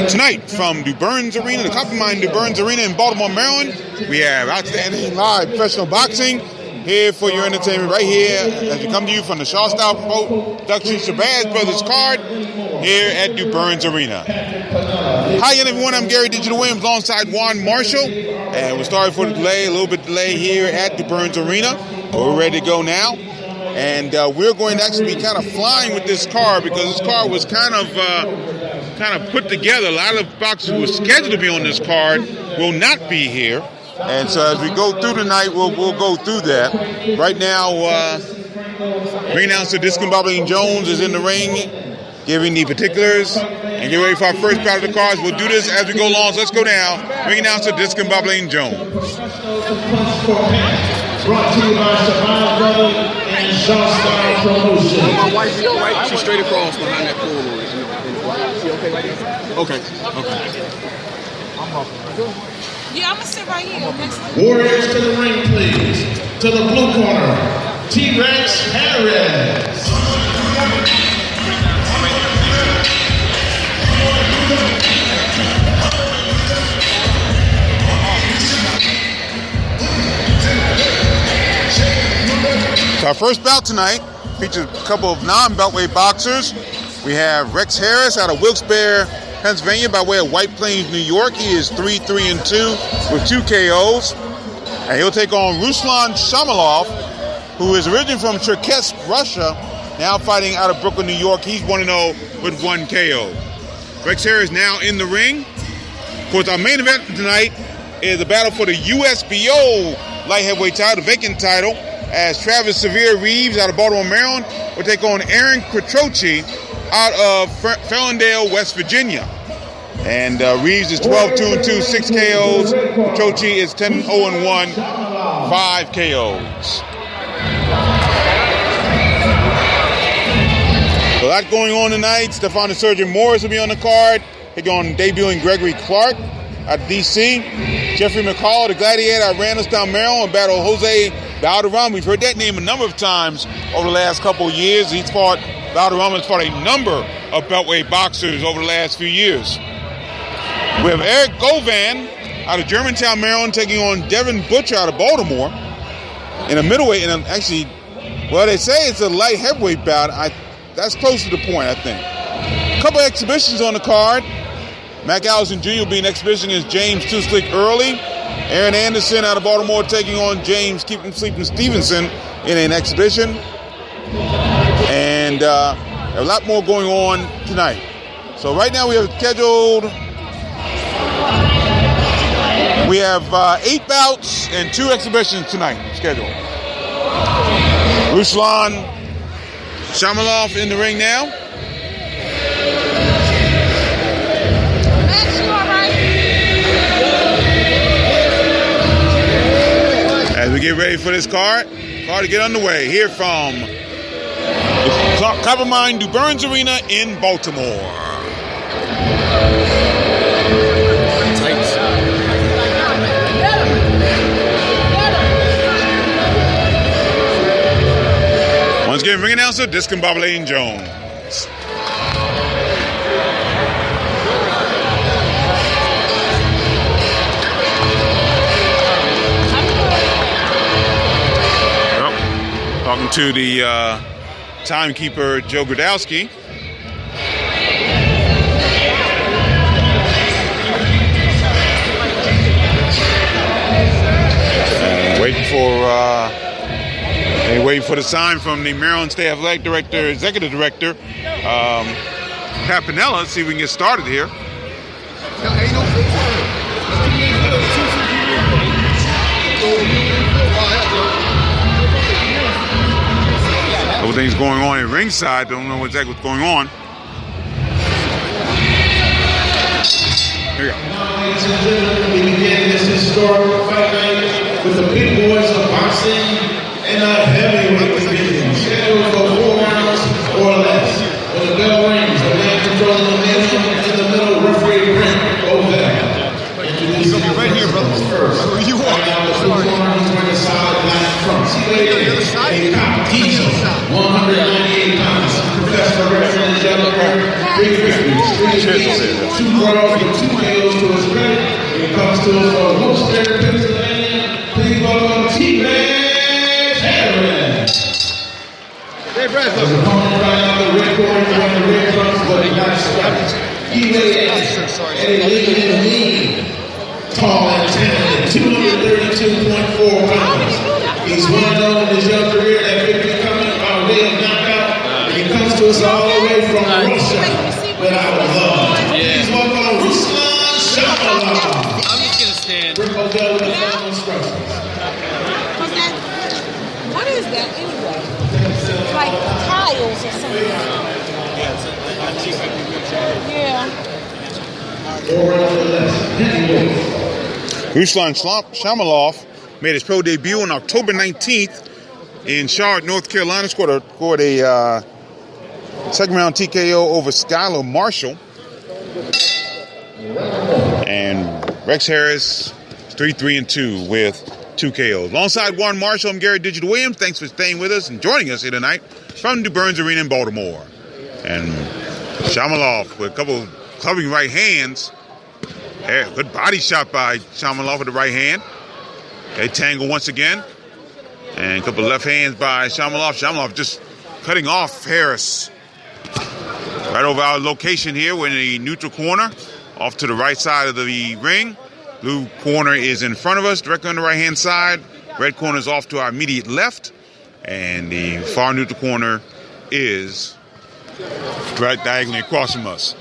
Tonight from DuBurns Arena, the Coppermine DuBurns Arena in Baltimore, Maryland, we have outstanding live professional boxing here for your entertainment right here as we come to you from the Shaw Style Productions Shabazz Brothers card here at DuBurns Arena. Hi again, everyone. I'm Gary Digital Williams alongside Juan Marshall, and we're sorry for the delay, a little bit delay here at DuBurns Arena. We're ready to go now. And we're going to actually be kind of flying with this car because this car was kind of put together. A lot of boxers who were scheduled to be on this card will not be here. And so as we go through tonight, we'll go through that. Right now, ring announcer Discombobulating Jones is in the ring, giving the particulars and get ready for our first bout of the cards. We'll do this as we go along. So let's go now. Ring announcer Discombobulating Jones. Brought to you by Shabazz Brothers and Shaw Style Promotion. My wife is right. She's straight across behind that pool. She okay right there? Okay. Yeah, I'm gonna sit right here next to Warriors to the ring, please. To the blue corner, T-Rex Harris. So our first bout tonight features a couple of non-beltweight boxers. We have Rex Harris out of Wilkes-Barre, Pennsylvania, by way of White Plains, New York. He is 3-2 with 2 KOs. And he'll take on Ruslan Shamalov, who is originally from Cherkassk, Russia, now fighting out of Brooklyn, New York. He's 1-0 with 1 KO. Rex Harris now in the ring. Of course, our main event tonight is a battle for the USBO light heavyweight title, the vacant title, as Travis Severe Reeves out of Baltimore, Maryland will take on Aaron Quattrochi out of Ferndale, West Virginia. And Reeves is 12-2-2, 6 KOs. Quattrochi is 10-0-1, 5 KOs. A lot going on tonight. Stephon the Surgeon Morris will be on the card. Taking on debuting Gregory Clark out of D.C. Jeffrey McCall, the Gladiator out of Randallstown, Maryland, will battle Jose Valderrama. We've heard that name a number of times over the last couple of years. Valderrama has fought a number of beltweight boxers over the last few years. We have Eric Govan out of Germantown, Maryland, taking on Devin Butcher out of Baltimore in a middleweight. And actually, well, they say it's a light heavyweight bout. That's close to the point, I think. A couple exhibitions on the card. Mac Allison Jr. will be an exhibition against James Too Slick Early. Aaron Anderson out of Baltimore taking on James Keep 'em Sleeping Stevenson in an exhibition. And a lot more going on tonight. So right now we have scheduled, we have 8 bouts and 2 exhibitions tonight scheduled. Ruslan Shamalov in the ring now. As we get ready for this card to get underway here from the Coppermine DuBurns Arena in Baltimore. Once again, ring announcer Discombobulating Jones. Talking to the timekeeper, Joe Gradowski. Waiting for the sign from the Maryland State Athletic Director, Executive Director, Pat Pinella. Let's see if we can get started here. Couple things going on at ringside. Don't know exactly what's going on. Here we go. Ladies and gentlemen, we begin this historical fight night with the big boys of boxing and a heavyweight division scheduled for 4 rounds or less. When the bell rings, the man controlling the middle in the middle, referee Brent Ovell. Introducing the right here, brother. First, where you are? Now the blue corner, he's wearing a solid black trunks. He weighed in a competition 198 pounds. Professor Reverend Big 50s. Two brawls with 2 KOs to his credit. It comes to us from Wilkes-Barre, Pennsylvania. Please welcome T-Rex Harris. His opponent right now, the red corner, one of the red trunks, but he got stripes. He weighed at a leading lead. Tall and talented, 232.4 pounds. He's well known in his young career that victory coming our way of knockout. He comes to us all the way from Russia with our love. Please welcome Ruslan Shamalov. I'm just gonna stand. Rick Odell with the final instructions. What is that anyway? Like tiles or something. Yeah. Ruslan Shamalov made his pro debut on October 19th in Charlotte, North Carolina. Scored a second round TKO over Skylar Marshall. And Rex Harris is 3-3-2 with 2 KOs. Alongside Juan Marshall, I'm Gary Digital Williams. Thanks for staying with us and joining us here tonight from the Burns Arena in Baltimore. And Shamalov with a couple clubbing right hands. Yeah, good body shot by Shamalov with the right hand. They tangle once again. And a couple left hands by Shamalov. Shamalov just cutting off Harris. Right over our location here. We're in the neutral corner. Off to the right side of the ring. Blue corner is in front of us, directly on the right-hand side. Red corner is off to our immediate left. And the far neutral corner is right diagonally across from us.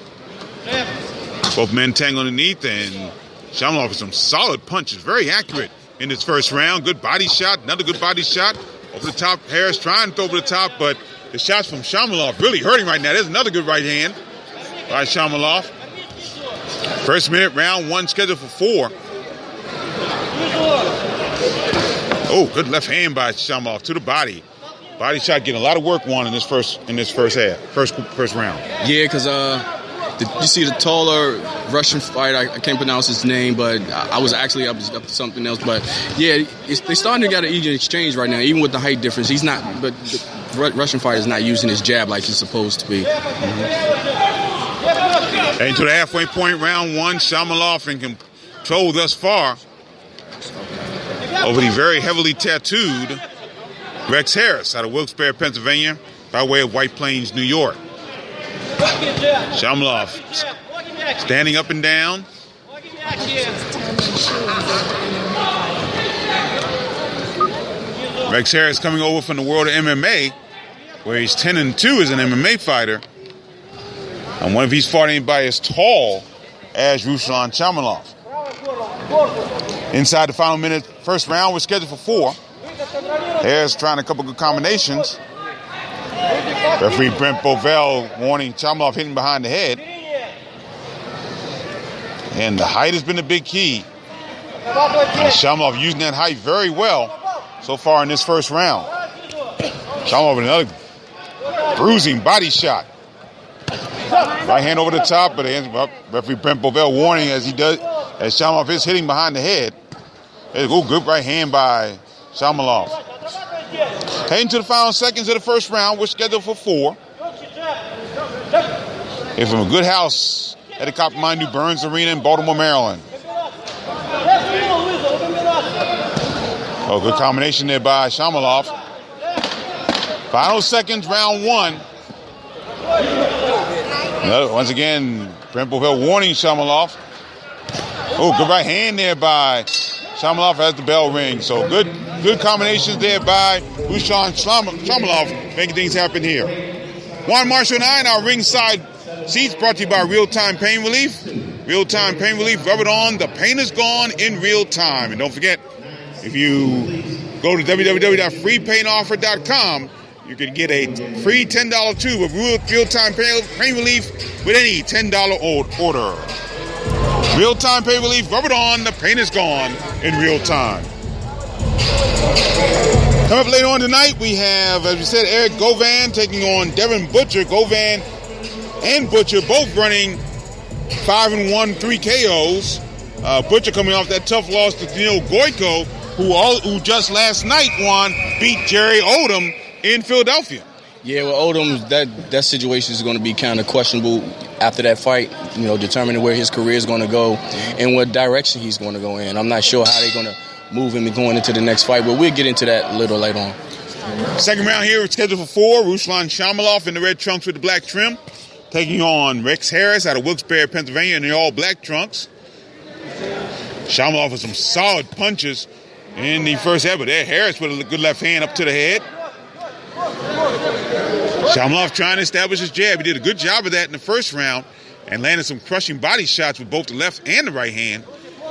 Both men tangle underneath, and Shamalov with some solid punches. Very accurate in this first round. Good body shot, another good body shot. Over the top, Harris trying to over the top, but the shots from Shamalov really hurting right now. There's another good right hand by Shamalov. First minute, round 1, scheduled for 4. Oh, good left hand by Shamalov to the body. Body shot getting a lot of work on in this first half, first round. Yeah, because you see the taller Russian fighter. I can't pronounce his name, but I was actually up to something else. But yeah, they're starting to get an even exchange right now, even with the height difference. He's not, but the Russian fighter is not using his jab like he's supposed to be. And to the halfway point, round 1, Shamalov in control thus far over the very heavily tattooed Rex Harris out of Wilkes-Barre, Pennsylvania, by way of White Plains, New York. Shamalov standing up and down. Rex Harris coming over from the world of MMA, where he's 10-2 as an MMA fighter. And one of he's fought anybody as tall as Ruslan Shamalov. Inside the final minute, first round was scheduled for 4. Harris trying a couple good combinations. Referee Brent Bovell warning Shamalov hitting behind the head. And the height has been a big key. And Shamalov using that height very well so far in this first round. Shamalov with another bruising body shot. Right hand over the top, but referee Brent Bovell warning as Shamalov is hitting behind the head. There's a good right hand by Shamalov. Heading to the final seconds of the first round, we're scheduled for 4. It's from a good house at the Copper Mine New Burns Arena in Baltimore, Maryland. Oh, good combination there by Shamalov. Final seconds, round 1. Once again, Brent Bovell warning Shamalov. Oh, good right hand there by Shamalov as the bell rings. So good combinations there by Ruslan Shamalov, making things happen here. Juan Marshall and I in our ringside seats, brought to you by Real Time Pain Relief. Real Time Pain Relief, rub it on. The pain is gone in real time. And don't forget, if you go to www.freepainoffer.com, you can get a free $10 tube of Real Time Pain Relief with any $10 order. Real Time Pain Relief, rub it on. The pain is gone in real time. Coming up later on tonight, we have, as we said, Eric Govan taking on Devin Butcher. Govan and Butcher both running 5-1, 3 KOs. Butcher coming off that tough loss to Daniil Goyko, who just last night beat Jerry Odom in Philadelphia. Yeah, well, Odom, that situation is going to be kind of questionable after that fight, determining where his career is going to go and what direction he's going to go in. I'm not sure how they're going to move him going into the next fight, but we'll get into that a little later on. Second round here is scheduled for 4. Ruslan Shamalov in the red trunks with the black trim, taking on Rex Harris out of Wilkes-Barre, Pennsylvania in the all black trunks. Shamalov with some solid punches in the first half, but there Harris with a good left hand up to the head. Shamalov trying to establish his jab. He did a good job of that in the first round and landed some crushing body shots with both the left and the right hand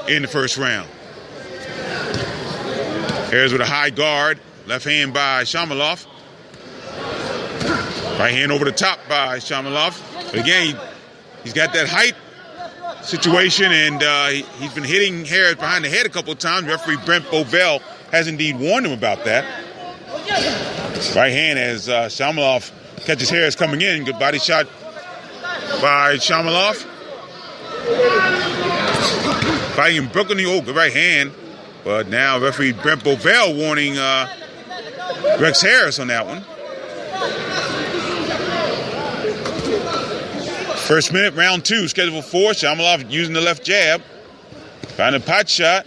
in the first round. Harris with a high guard. Left hand by Shamalov. Right hand over the top by Shamalov. But again, he's got that height situation, and he's been hitting Harris behind the head a couple of times. Referee Brent Bovell has indeed warned him about that. Right hand as Shamalov catches Harris coming in. Good body shot by Shamalov. Fighting him broken the good right hand. But now referee Brent Bovell warning Rex Harris on that one. First minute, round 2, scheduled for 4. Shamalov using the left jab. Finding a pot shot.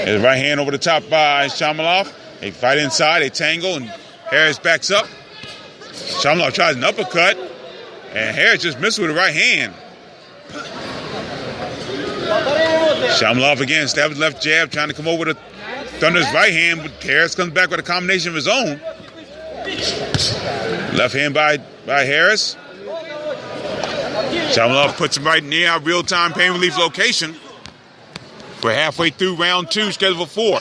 His right hand over the top by Shamalov. They fight inside, they tangle, and Harris backs up. Shamalov tries an uppercut, and Harris just missed with the right hand. Shamalov again, stabs his left jab, trying to come over with a thunderous right hand, but Harris comes back with a combination of his own. Left hand by Harris. Shamalov puts him right near our real-time pain relief location. We're halfway through round 2, scheduled for 4.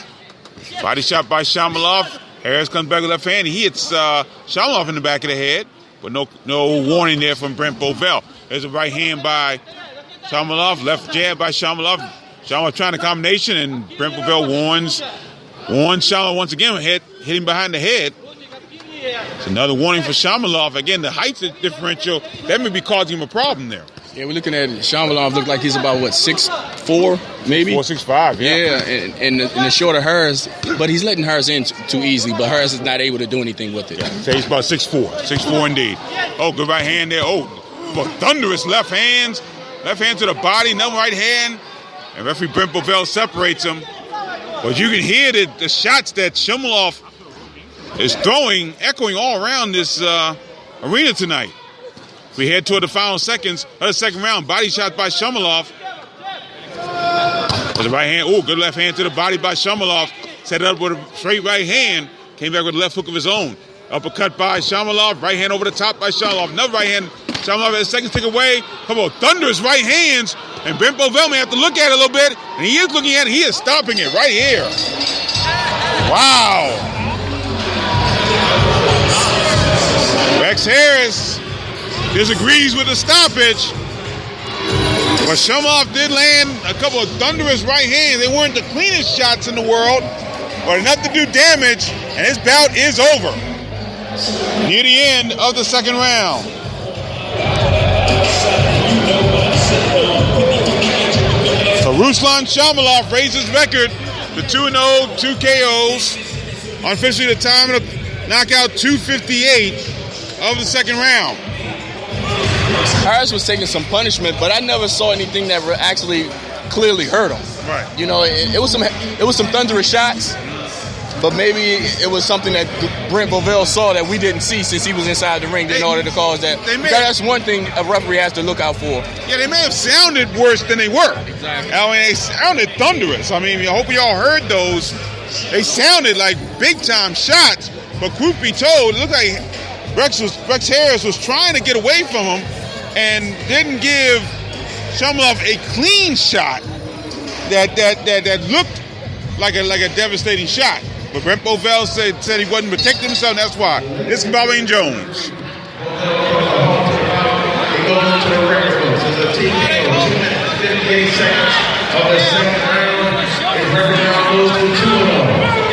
Body shot by Shamalov. Harris comes back with left hand. He hits Shamalov in the back of the head, but no warning there from Brent Bovell. There's a right hand by Shamalov, left jab by Shamalov. Shamalov trying a combination, and Brent Bovell warns Shamalov once again, hit him behind the head. It's another warning for Shamalov. Again, the height differential, that may be causing him a problem there. Yeah, we're looking at Shamalov. Look like he's about, 6'4", maybe? 4'6'5", yeah. Yeah, and the shorter Harris, but he's letting Harris in too easily, but Harris is not able to do anything with it. Yeah, so he's about 6'4", indeed. Oh, good right hand there. Oh, thunderous left hand to the body, another right hand, and referee Brent Bovell separates him. But you can hear the shots that Shamalov is throwing, echoing all around this arena tonight. We head toward the final seconds of the second round. Body shot by Shamalov. With the right hand. Oh, good left hand to the body by Shamalov. Set it up with a straight right hand. Came back with a left hook of his own. Uppercut by Shamalov. Right hand over the top by Shamalov. Another right hand. Shamalov has seconds tick away. Come on, thunderous right hands. And Brent Bovell may have to look at it a little bit. And he is looking at it. He is stopping it right here. Wow. Rex Harris disagrees with the stoppage. But Shamalov did land a couple of thunderous right hands. They weren't the cleanest shots in the world, but enough to do damage, and his bout is over. Near the end of the second round. So Ruslan Shamalov raised his record to 2-0, 2 KOs. Unofficially the time of the knockout 2:58 of the second round. Harris was taking some punishment, but I never saw anything that actually clearly hurt him. Right. It was some thunderous shots, but maybe it was something that Brent Bovell saw that we didn't see since he was inside the ring in order to cause that. That's one thing a referee has to look out for. Yeah, they may have sounded worse than they were. Exactly. I mean, they sounded thunderous. I mean, I hope you all heard those. They sounded like big-time shots, but truth be told, it looked like Rex Harris was trying to get away from him and didn't give Shamalov a clean shot that looked like a devastating shot. But Brent Bovell said he wasn't protecting himself, and that's why. This is Bobby Jones. Going to the record books as a TKO, 2 minutes, 58 seconds of the second round. The record now goes to 2-0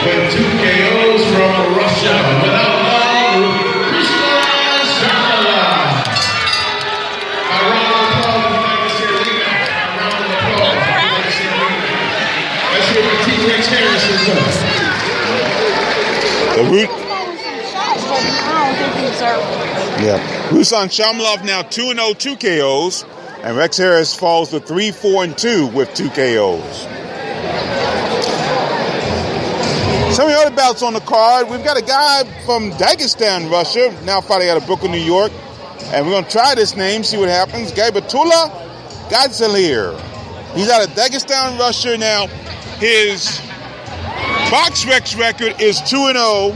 with 2 KOs from Russia. Without long, Ruslan Shamalov. A round of applause if you'd like to see a rematch. A round of applause if you'd like to see a rematch. Let's hear what T-Rex Harris has done. Yeah. Ruslan Shamilov now 2-0, 2 KOs. And Rex Harris falls to 3-4-2 with 2 KOs. Some of the other bouts on the card, we've got a guy from Dagestan, Russia, now fighting out of Brooklyn, New York. And we're going to try this name, see what happens. Gaibatullah Gadzelir. He's out of Dagestan, Russia now. His BoxRec record is 2-0,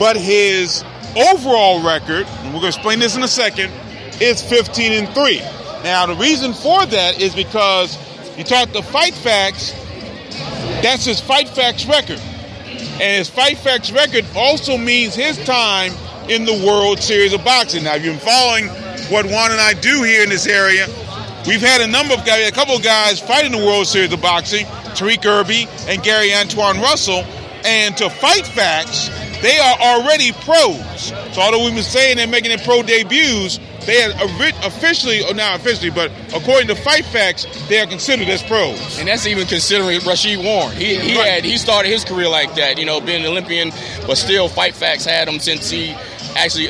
but his overall record, and we're going to explain this in a second, is 15-3. Now, the reason for that is because you talk to Fight Facts, that's his Fight Facts record. And his Fight Facts record also means his time in the World Series of Boxing. Now, if you've been following what Juan and I do here in this area, we've had a couple of guys fight in the World Series of Boxing, Tariq Irby and Gary Antoine Russell, and to Fight Facts, they are already pros. So although we've been saying they're making their pro debuts, they are officially, or not officially, but according to Fight Facts, they are considered as pros. And that's even considering Rashid Warren. He started his career like that, being an Olympian, but still Fight Facts had him since he actually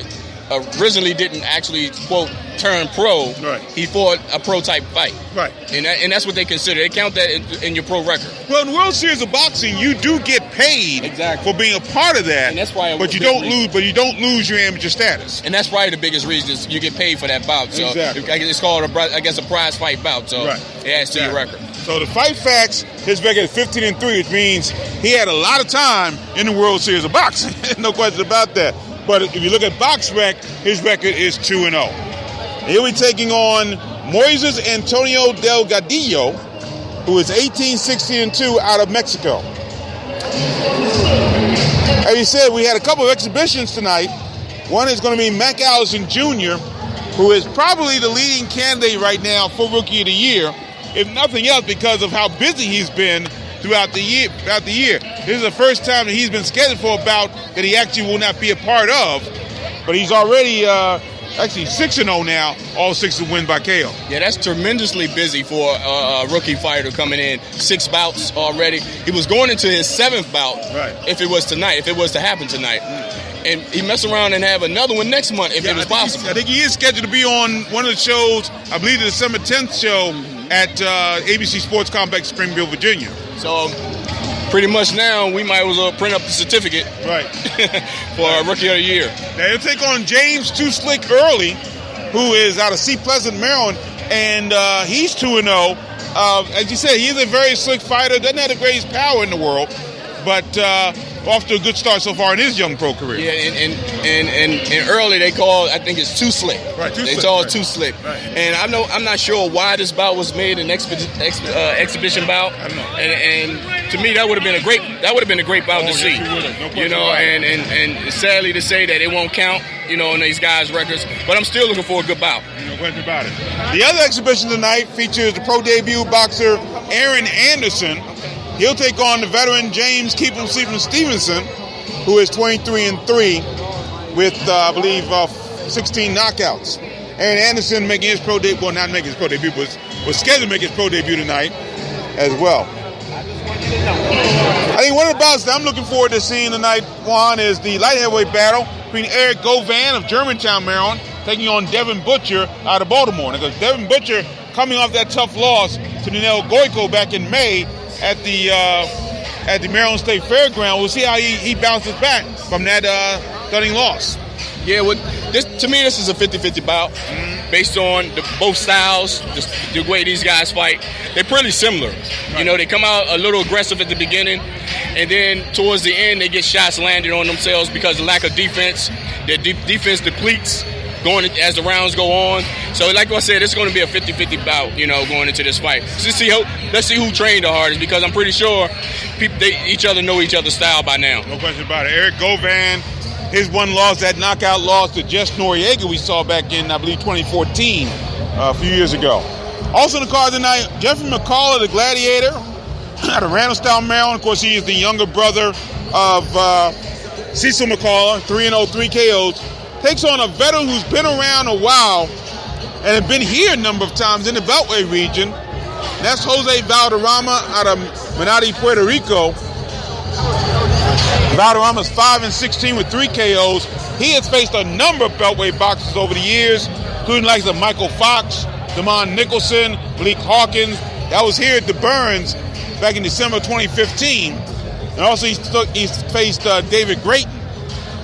originally didn't actually, quote, turn pro. Right. He fought a pro-type fight. Right. And that's what they consider. They count that in your pro record. Well, in the World Series of Boxing, you do get paid Exactly. for being a part of that. And that's why but you don't lose your amateur status. And that's probably the biggest reason is you get paid for that bout. So Exactly. it's called a prize fight bout. So Right. it adds to your record. So the Fight Facts, his record is 15-3, which means he had a lot of time in the World Series of Boxing. No question about that. But if you look at BoxRec, his record is 2-0. He'll be taking on Moises Antonio Delgadillo, who is 18-16-2 out of Mexico. As you said, we had a couple of exhibitions tonight. One is going to be Mac Allison Jr., who is probably the leading candidate right now for Rookie of the Year, if nothing else because of how busy he's been throughout the year. This is the first time that he's been scheduled for a bout that he actually will not be a part of. But he's already actually 6-0 now, all 6 wins by KO. Yeah, that's tremendously busy for a rookie fighter coming in. 6 bouts already. He was going into his 7th bout if it was to happen tonight. And he messed around and have another one next month if it was possible. I think he is scheduled to be on one of the shows, I believe the December 10th show at ABC Sports Complex, Springfield, Virginia. So pretty much now we might as well print up the certificate for Rookie of the Year. Now he'll take on James Too Slick Early, who is out of Sea Pleasant, Maryland, and he's 2-0. As you said, he's a very slick fighter, doesn't have the greatest power in the world, but off to a good start so far in his young pro career. Yeah, and early they call, I think it's Too Slick. Right, Too They Slick, call it right. Too Slick. Right. And I'm not sure why this bout was made an exhibition bout. I don't know. And to me that would have been a great bout to see. yes, it would have. No question about it. And sadly to say that it won't count, in these guys' records. But I'm still looking for a good bout. No question about it. The other exhibition tonight features the pro debut boxer Aaron Anderson. He'll take on the veteran James Keep 'em Sleeping Stevenson, who is 23-3 with, I believe, 16 knockouts. Aaron Anderson making his pro debut, well, not making his pro debut, but was scheduled to make his pro debut tonight as well. I think one of the bouts that I'm looking forward to seeing tonight, Juan, is the light heavyweight battle between Eric Govan of Germantown, Maryland, taking on Devin Butcher out of Baltimore. Because Devin Butcher coming off that tough loss to Nunel Goico back in May at the Maryland State Fairground. We'll see how he bounces back from that stunning loss. Yeah, to me, this is a 50-50 bout based on both styles, the way these guys fight. They're pretty similar. Right. They come out a little aggressive at the beginning, and then towards the end, they get shots landed on themselves because of lack of defense. Their defense depletes going as the rounds go on. So like I said, it's going to be a 50-50 bout, going into this fight. So let's see who trained the hardest, because I'm pretty sure each other know each other's style by now. No question about it. Eric Govan, his one loss, that knockout loss to Jess Noriega we saw back in, I believe, 2014, a few years ago. Also in the card tonight, Jeffrey McCullough, the Gladiator, out of Randallstown, Maryland. Of course, he is the younger brother of Cecil McCullough, 3-0, 3 KOs. Takes on a veteran who's been around a while and have been here a number of times in the Beltway region. That's Jose Valderrama out of Manatí, Puerto Rico. Valderrama's 5-16 with 3 KOs. He has faced a number of beltweight boxers over the years, including like the Michael Fox, Damon Nicholson, Malik Hawkins. That was here at the Burns back in December 2015. And also he's faced David Grayton.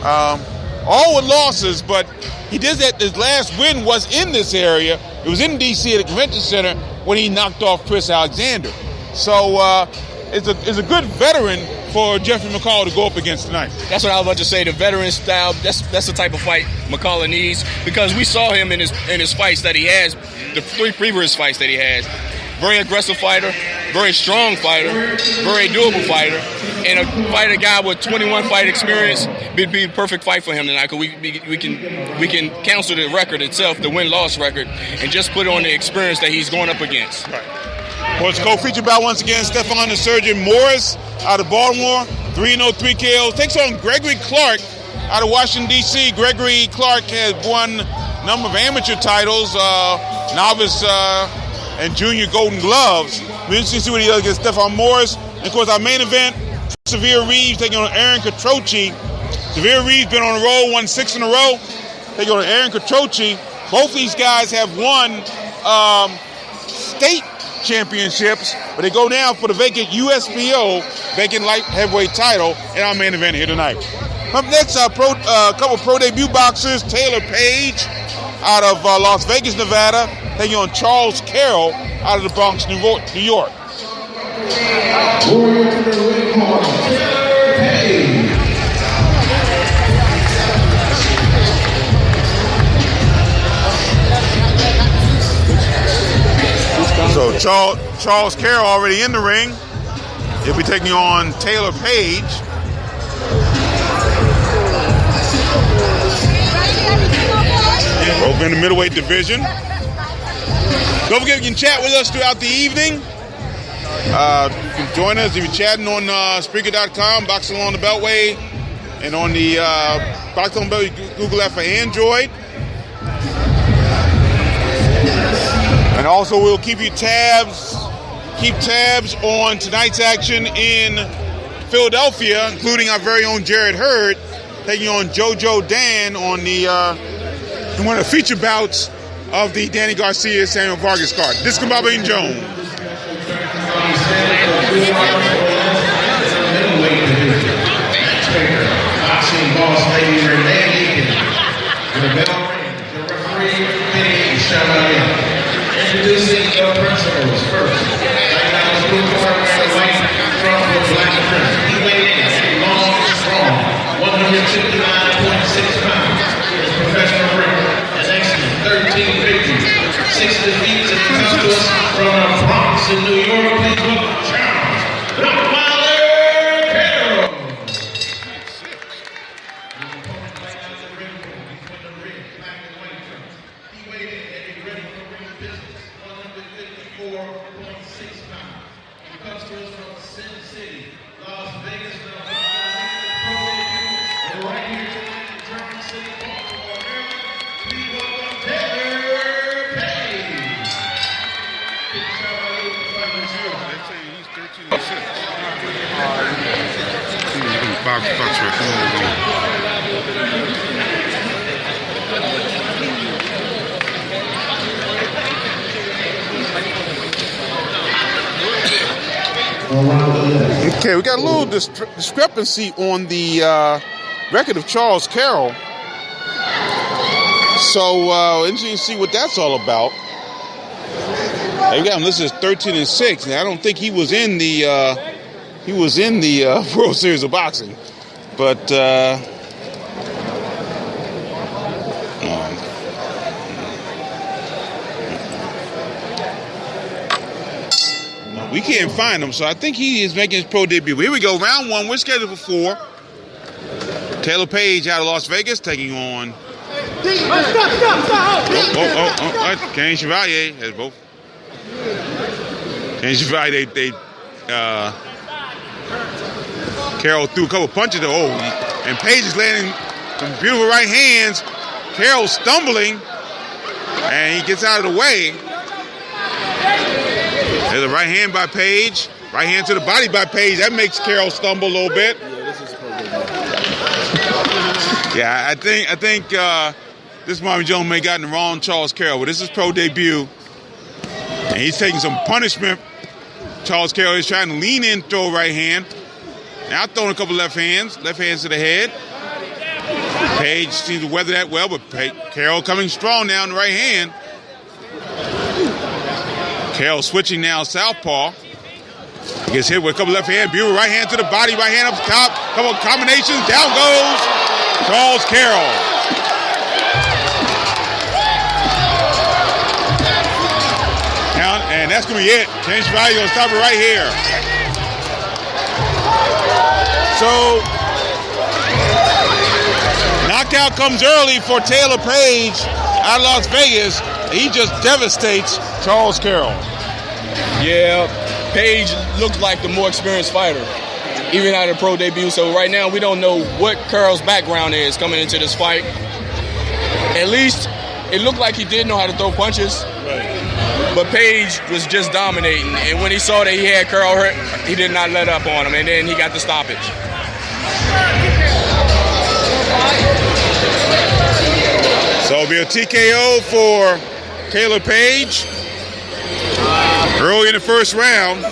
All with losses, but he did that. His last win was in this area. It was in D.C. at the Convention Center when he knocked off Chris Alexander. So it's a good veteran for Jeffrey McCall to go up against tonight. That's what I was about to say. The veteran style. That's the type of fight McCullough needs, because we saw him in his fights that he has, the 3 previous fights that he has. Very aggressive fighter, very strong fighter, very doable fighter, and a guy with 21 fight experience. Would be a perfect fight for him tonight, because we can cancel the record itself, the win-loss record, and just put on the experience that he's going up against. Right. Well, it's co-featured by, once again, Stephon the Surgeon Morris out of Baltimore, 3-0, 3 KOs. Takes on Gregory Clark out of Washington, D.C. Gregory Clark has won a number of amateur titles, novice and junior Golden Gloves. We're interested to see what he does against Stephon Morris. And, of course, our main event, Severe Reeves taking on Aaron Catroci. Severe Reeves been on a roll, won 6 in a row. Taking on Aaron Catroci. Both these guys have won state championships, but they go down for the vacant USPO, vacant light heavyweight title, in our main event here tonight. Up next, a couple pro debut boxers, Taylor Page out of Las Vegas, Nevada, taking on Charles Carroll out of the Bronx, New York. So Charles Carroll already in the ring. He'll be taking on Taylor Page. Both in the middleweight division. Don't forget, you can chat with us throughout the evening. You can join us if you're chatting on Spreaker.com, Boxing Along the Beltway, and on the Boxing Along the Beltway Google app for Android. And also, we'll keep tabs on tonight's action in Philadelphia, including our very own Jared Hurd, taking on JoJo Dan on in one of the feature bouts of the Danny Garcia Samuel Vargas card. This is Bobby Jones. Boxing boss lady Renee Aiken. The bell rings. The referee Vinny Chevalier. Introducing the principals first. Right now, the blue corner and the white from the black print. He weighed in long and strong, 159.6 pounds. His professional record, an excellent 13 victories, 6 defeats, and he comes to us from the Bronx in New York. Please welcome Charles Rottweiler Carroll. He weighed in and he's ready for ring business. 154.6 pounds. He comes to us from Sin City, Las Vegas, Nevada. And right here tonight in German City, Baltimore, Maryland, please welcome Taylor Page. They're saying he's 13-6. Fox Okay, we got a little discrepancy on the record of Charles Carroll. So interesting to see what that's all about. We got him listed as 13-6. Now, I don't think he was in the World Series of Boxing, but we can't find him. So I think he is making his pro debut. Here we go, round 1. We're scheduled for 4. Taylor Page out of Las Vegas taking on. Cain Chevalier has both. Cain Chevalier, Carroll threw a couple punches. And Page is landing some beautiful right hands. Carroll stumbling, and he gets out of the way. There's a right hand by Page. Right hand to the body by Page. That makes Carroll stumble a little bit. Yeah, I think this Marvin Jones may have gotten the wrong Charles Carroll, but this is pro debut. And he's taking some punishment. Charles Carroll is trying to lean in, throw right hand. Now throwing a couple left hands to the head. Page seems to weather that well, but Carroll coming strong now in the right hand. Carroll switching now southpaw. He gets hit with a couple left hand. Buell right hand to the body, right hand up top. Couple of combinations. Down goes Charles Carroll. Count, and that's going to be it. James Value going to stop it right here. So, knockout comes early for Taylor Page out of Las Vegas. He just devastates Charles Carroll. Yeah, Page looked like the more experienced fighter, even out of pro debut. So right now we don't know what Carroll's background is coming into this fight. At least it looked like he did know how to throw punches. Right. But Page was just dominating. And when he saw that he had Carroll hurt, he did not let up on him. And then he got the stoppage. So it'll be a TKO for Taylor Page early in the first round.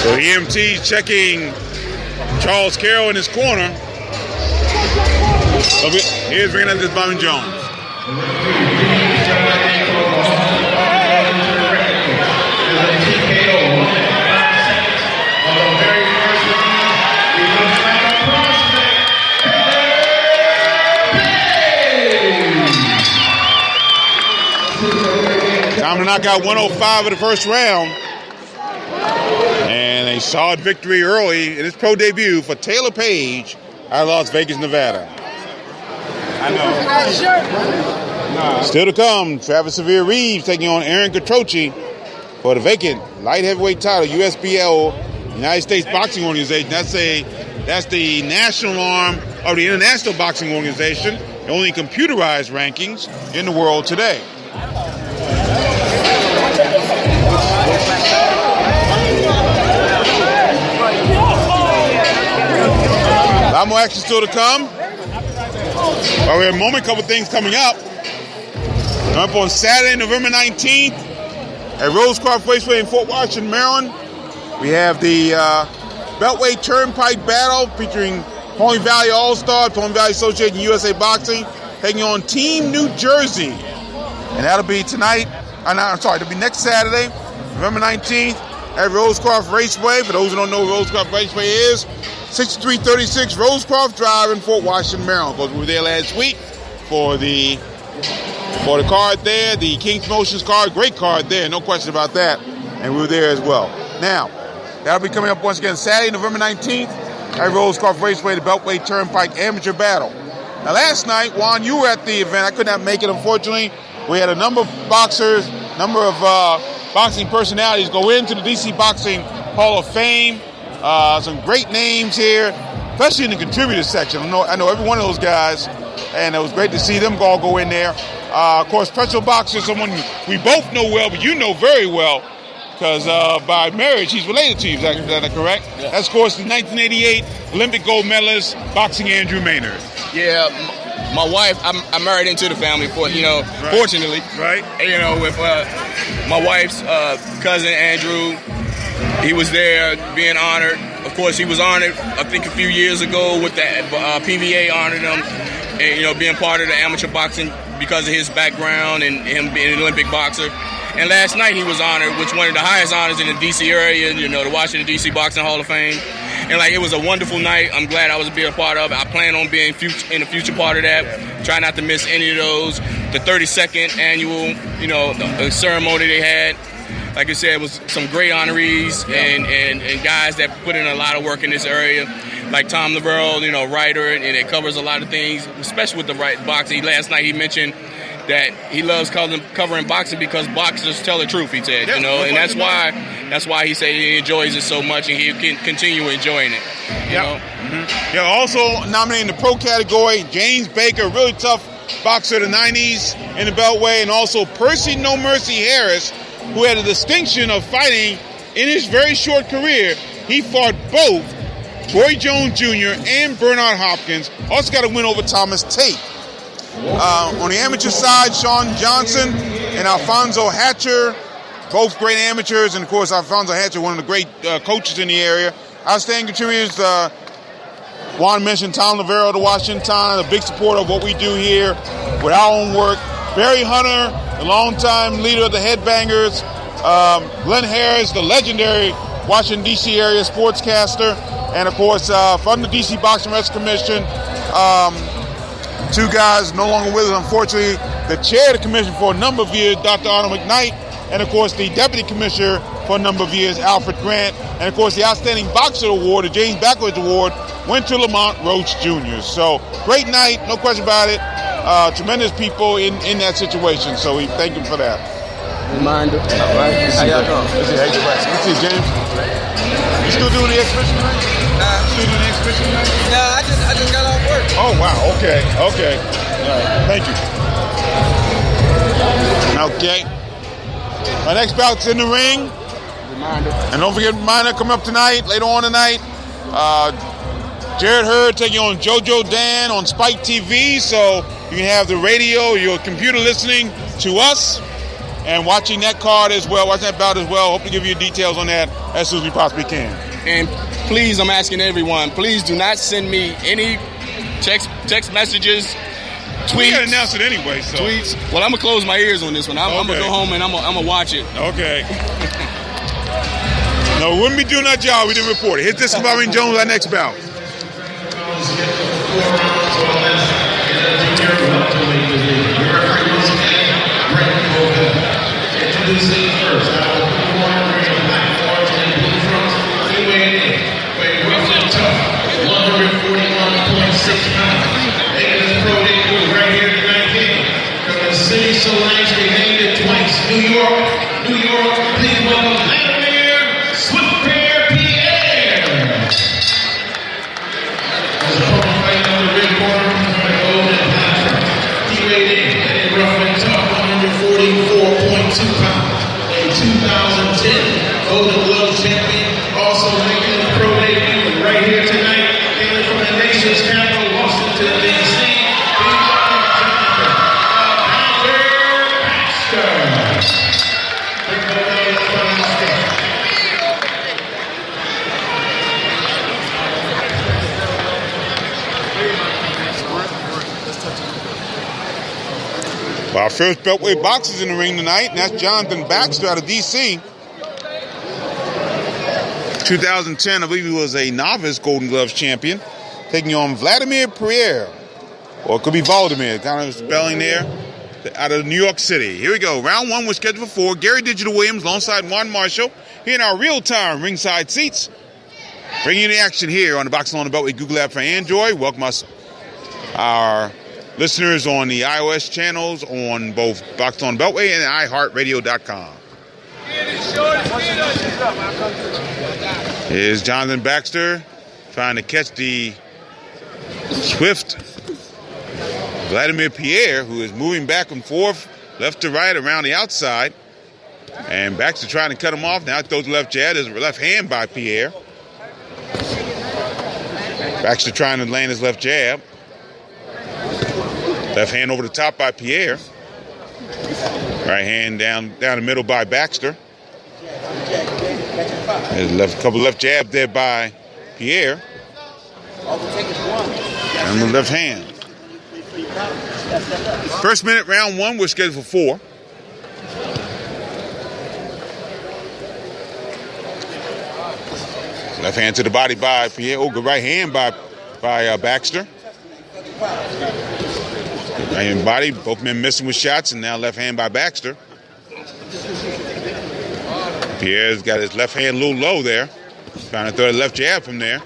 So EMT checking Charles Carroll in his corner. So here's bringing up this Marvin Jones. Time to knock out 105 of the first round. And a solid victory early in his pro debut for Taylor Page out of Las Vegas, Nevada. I know. Still to come, Travis Severe Reeves taking on Aaron Catroci for the vacant light heavyweight title, USBL, United States Boxing Organization. That's the national arm of the International Boxing Organization, the only computerized rankings in the world today. A lot more action still to come. Well, we have a moment, couple things coming up. Up on Saturday, November 19th at Rosecroft Raceway in Fort Washington, Maryland. We have the Beltway Turnpike Battle featuring Pony Valley All-Star, Pony Valley Association, USA Boxing, taking on Team New Jersey. And that'll be tonight. It'll be next Saturday, November 19th at Rosecroft Raceway. For those who don't know what Rosecroft Raceway is, 6336 Rosecroft Drive in Fort Washington, Maryland. Because we were there last week for the card there, the King's Motions card. Great card there, no question about that. And we were there as well. Now, that'll be coming up once again Saturday, November 19th at Rosecroft Raceway, the Beltway Turnpike Amateur Battle. Now, last night, Juan, you were at the event. I could not make it, unfortunately. We had a number of boxers, number of boxing personalities go into the DC Boxing Hall of Fame. Some great names here, especially in the contributors section. I know every one of those guys, and it was great to see them all go in there. Of course, Pretzel Boxer, someone we both know well, but you know very well, because by marriage, he's related to you. Is that correct? Yeah. That's, of course, the 1988 Olympic gold medalist, boxing Andrew Maynard. Yeah, my wife, I married into the family, fortunately. Right. With my wife's cousin, Andrew. He was there being honored. Of course, he was honored, I think, a few years ago with the PVA honored him, and being part of the amateur boxing because of his background and him being an Olympic boxer. And last night he was honored, which one of the highest honors in the D.C. area, the Washington D.C. Boxing Hall of Fame. And it was a wonderful night. I'm glad I was being a part of it. I plan on being in a future part of that. Try not to miss any of those. The 32nd annual, the ceremony they had. Like I said, it was some great honorees and guys that put in a lot of work in this area, like Tom Laverle, writer, and it covers a lot of things, especially with the boxing. Last night he mentioned that he loves covering boxing because boxers tell the truth, he said, and that's why he said he enjoys it so much and he can continue enjoying it. Mm-hmm. Yeah, also nominated in the pro category, James Baker, really tough boxer of the 90s in the Beltway, and also Percy No Mercy Harris, who had the distinction of fighting in his very short career. He fought both Roy Jones Jr. and Bernard Hopkins. Also got a win over Thomas Tate. On the amateur side, Sean Johnson and Alfonso Hatcher, both great amateurs, and of course Alfonso Hatcher, one of the great coaches in the area. Outstanding contributors, Juan mentioned Tom Lavero of the Washington Times, a big supporter of what we do here with our own work. Barry Hunter, the longtime leader of the Headbangers. Glenn Harris, the legendary Washington, D.C. area sportscaster. And, of course, from the D.C. Boxing Rescue Commission, two guys no longer with us, unfortunately. The chair of the commission for a number of years, Dr. Arnold McKnight. And, of course, the deputy commissioner for a number of years, Alfred Grant. And, of course, the Outstanding Boxer Award, the James Backwoods Award, went to Lamont Roach Jr. So, great night, no question about it. Tremendous people in that situation. So, we thank him for that. Reminder. All right. How y'all doing? Let's see, James. You still doing the exhibition tonight? Still doing the exhibition tonight? Nah, I just got off work. Oh, wow. Okay. All right. Thank you. Okay. My next bout's in the ring. Reminder. And don't forget, reminder, coming up tonight, later on tonight, Jared Hurd taking on JoJo Dan on Spike TV. So you can have the radio, your computer listening to us and watching that card as well, watching that bout as well. Hope to give you details on that as soon as we possibly can. And please, I'm asking everyone, please do not send me any text messages, tweets. We gotta announce it anyway, so. Tweets. Well, I'm gonna close my ears on this one. I'm gonna go home and I'm gonna watch it. Okay. No, we wouldn't be doing our job. We didn't report it. Hit this Marvin Jones, our next bout. Introducing first, out of the corner, black forwards and blue fronts, he weighed in, rough and tough, 141.6 pounds. Making his pro debut right here tonight, from the city so nice we named it twice, New York. Please welcome Vladimir Swiftpair Pierre. His opponent fighting on the red corner, from the golden platform. He weighed in, rough and tough, 144.2 pounds. 2010 Golden Glove champion, also making a pro debut right here tonight, hailing from the nation's capital, Washington, D.C. Well, our first Beltway boxers in the ring tonight, and that's Jonathan Baxter out of D.C. 2010, I believe he was a novice Golden Gloves champion, taking on Vladimir Pierre, or it could be Valdemir, kind of spelling there, out of New York City. Here we go. Round one was scheduled for 4. Gary Digital Williams alongside Juan Marshall here in our real-time ringside seats. Bringing you the action here on the Boxing on the Beltway Google app for Android. Welcome our listeners on the iOS channels on both Boxing on Beltway and iHeartRadio.com. Here's Jonathan Baxter trying to catch the swift Vladimir Pierre, who is moving back and forth, left to right around the outside. And Baxter trying to cut him off. Now throws the left jab. There's a left hand by Pierre. Baxter trying to land his left jab. Left hand over the top by Pierre. Right hand down the middle by Baxter. There's a couple left jabs there by Pierre. And the left hand. First minute, round one, we're scheduled for 4. Left hand to the body by Pierre. Oh, good right hand by Baxter. Right hand body, both men missing with shots, and now left hand by Baxter. Pierre's got his left hand a little low there. Trying to throw the left jab from there.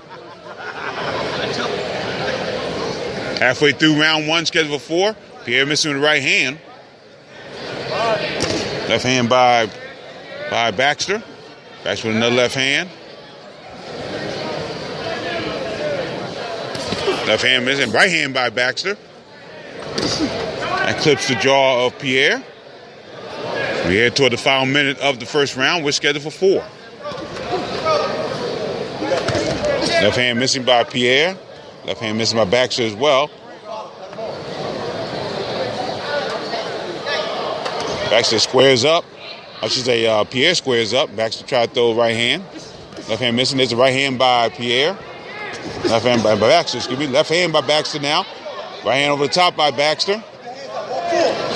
Halfway through round one, scheduled for 4. Pierre missing with the right hand. Left hand by Baxter. Baxter with another left hand. Left hand missing. Right hand by Baxter. That clips the jaw of Pierre. We head toward the final minute of the first round. We're scheduled for 4. Left hand missing by Pierre. Left hand missing by Baxter as well. Baxter squares up. I should say Pierre squares up. Baxter tried to throw right hand. Left hand missing. There's a right hand by Pierre. Left hand by Baxter. Excuse me. Left hand by Baxter now. Right hand over the top by Baxter.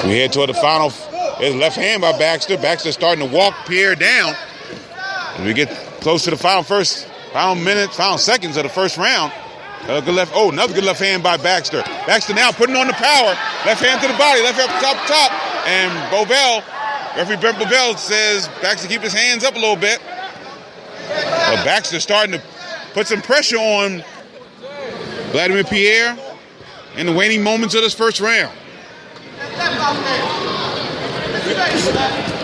We head toward the final. There's left hand by Baxter. Baxter starting to walk Pierre down. As we get close to the final seconds of the first round. Another good left hand by Baxter. Baxter now putting on the power. Left hand to the body. Left hand top. And referee Brent Bovell says Baxter keep his hands up a little bit. But Baxter starting to put some pressure on Vladimir Pierre in the waning moments of this first round.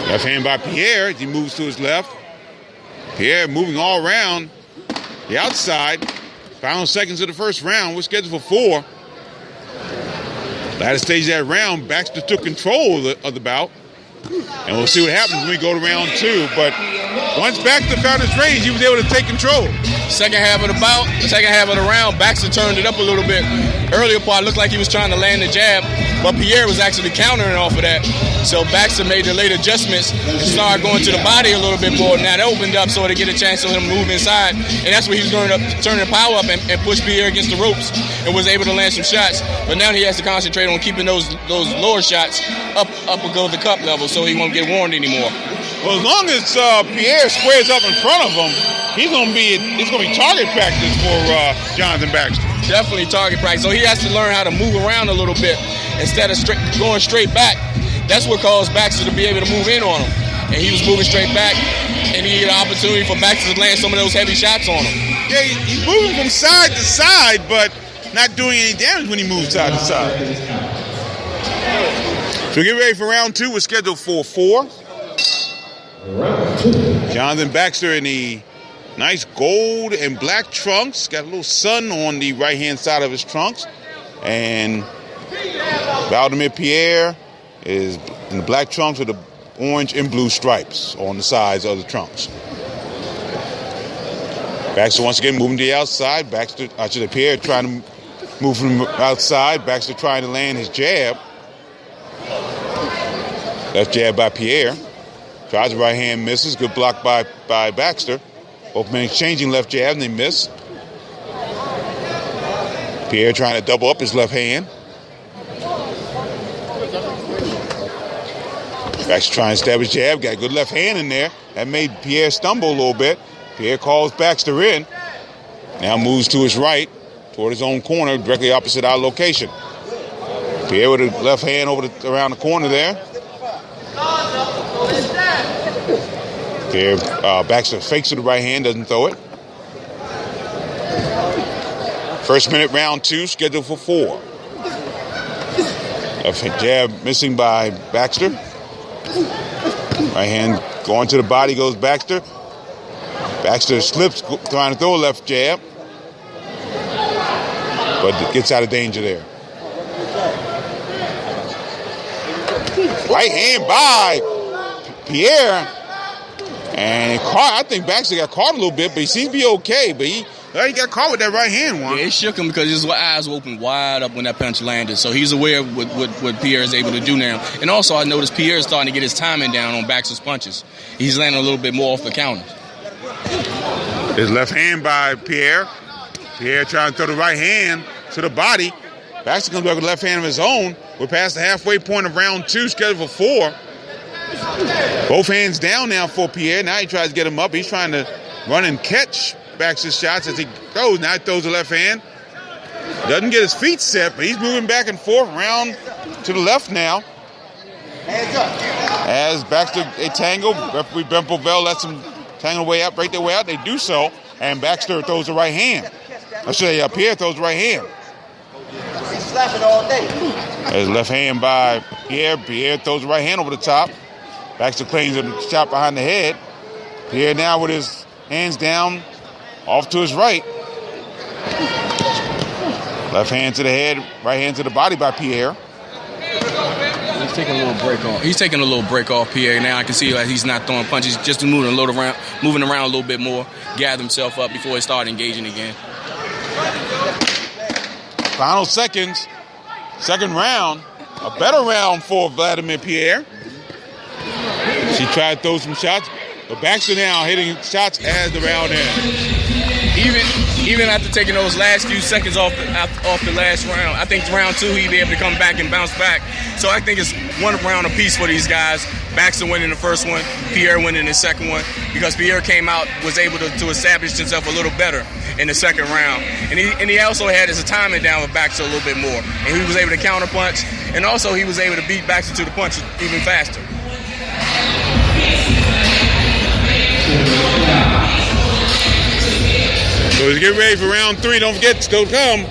Left hand by Pierre as he moves to his left. Pierre moving all around the outside. Final seconds of the first round. We're scheduled for 4. Latter stage of that round, Baxter took control of the bout. And we'll see what happens when we go to round 2. But once Baxter found his range, he was able to take control. Second half of the bout, the second half of the round, Baxter turned it up a little bit. Earlier part looked like he was trying to land the jab, but Pierre was actually countering off of that. So Baxter made the late adjustments and started going to the body a little bit more. Now that opened up so to get a chance for him to move inside. And that's where he was going to turn the power up and push Pierre against the ropes and was able to land some shots. But now he has to concentrate on keeping those lower shots up above the cup level so he won't get warned anymore. Well, as long as Pierre squares up in front of him, it's going to be target practice for Jonathan Baxter. Definitely target practice. So he has to learn how to move around a little bit instead of going straight back. That's what caused Baxter to be able to move in on him. And he was moving straight back, and he had an opportunity for Baxter to land some of those heavy shots on him. Yeah, he's moving from side to side, but not doing any damage when he moves side to side. So get ready for round 2. We're scheduled for 4. Jonathan Baxter in the nice gold and black trunks. Got a little sun on the right-hand side of his trunks. And Vladimir Pierre is in the black trunks with the orange and blue stripes on the sides of the trunks. Baxter once again moving to the outside. Pierre trying to move from the outside. Baxter trying to land his jab. Left jab by Pierre. Tries the right hand, misses. Good block by Baxter. Both men exchanging left jab and they miss. Pierre trying to double up his left hand. Baxter trying to stab his jab. Got a good left hand in there. That made Pierre stumble a little bit. Pierre calls Baxter in. Now moves to his right, toward his own corner, directly opposite our location. Pierre with a left hand around the corner there. Pierre, Baxter fakes to the right hand, doesn't throw it. First minute, round 2, scheduled for 4. Left jab missing by Baxter. Right hand going to the body goes Baxter. Baxter slips, trying to throw a left jab, but gets out of danger there. Right hand by Pierre. And I think Baxter got caught a little bit, but he seems to be okay. But he got caught with that right hand one. Yeah, it shook him because his eyes were open wide up when that punch landed. So he's aware of what Pierre is able to do now. And also I noticed Pierre is starting to get his timing down on Baxter's punches. He's landing a little bit more off the counter. His left hand by Pierre. Pierre trying to throw the right hand to the body. Baxter comes back with a left hand of his own. We're past the halfway point of round 2, scheduled for 4. Both hands down now for Pierre. Now he tries to get him up. He's trying to run and catch Baxter's shots as he throws. Now he throws the left hand. Doesn't get his feet set, but he's moving back and forth around to the left now. As Baxter, they tangle. Referee Ben Bovell lets them tangle break their way out. They do so. And Baxter throws the right hand. I should say Pierre throws the right hand. He's slapping all day. There's left hand by Pierre. Pierre throws the right hand over the top. Baxter claims a shot behind the head. Pierre now with his hands down, off to his right. Left hand to the head, right hand to the body by Pierre. taking a little break off. He's taking a little break off Pierre. Now I can see that he's not throwing punches, just moving around a little bit more, gather himself up before he starts engaging again. Final seconds. Second round. A better round for Vladimir Pierre. She tried to throw some shots, but Baxter now hitting shots as the round ends. Even after taking those last few seconds off the last round, I think round 2 he'd be able to come back and bounce back. So I think it's one round apiece for these guys. Baxter winning the first one, Pierre winning the second one, because Pierre came out, was able to establish himself a little better in the second round. And he also had his timing down with Baxter a little bit more. And he was able to counter punch, and also he was able to beat Baxter to the punch even faster. So let's get ready for round 3. Don't forget, still to come.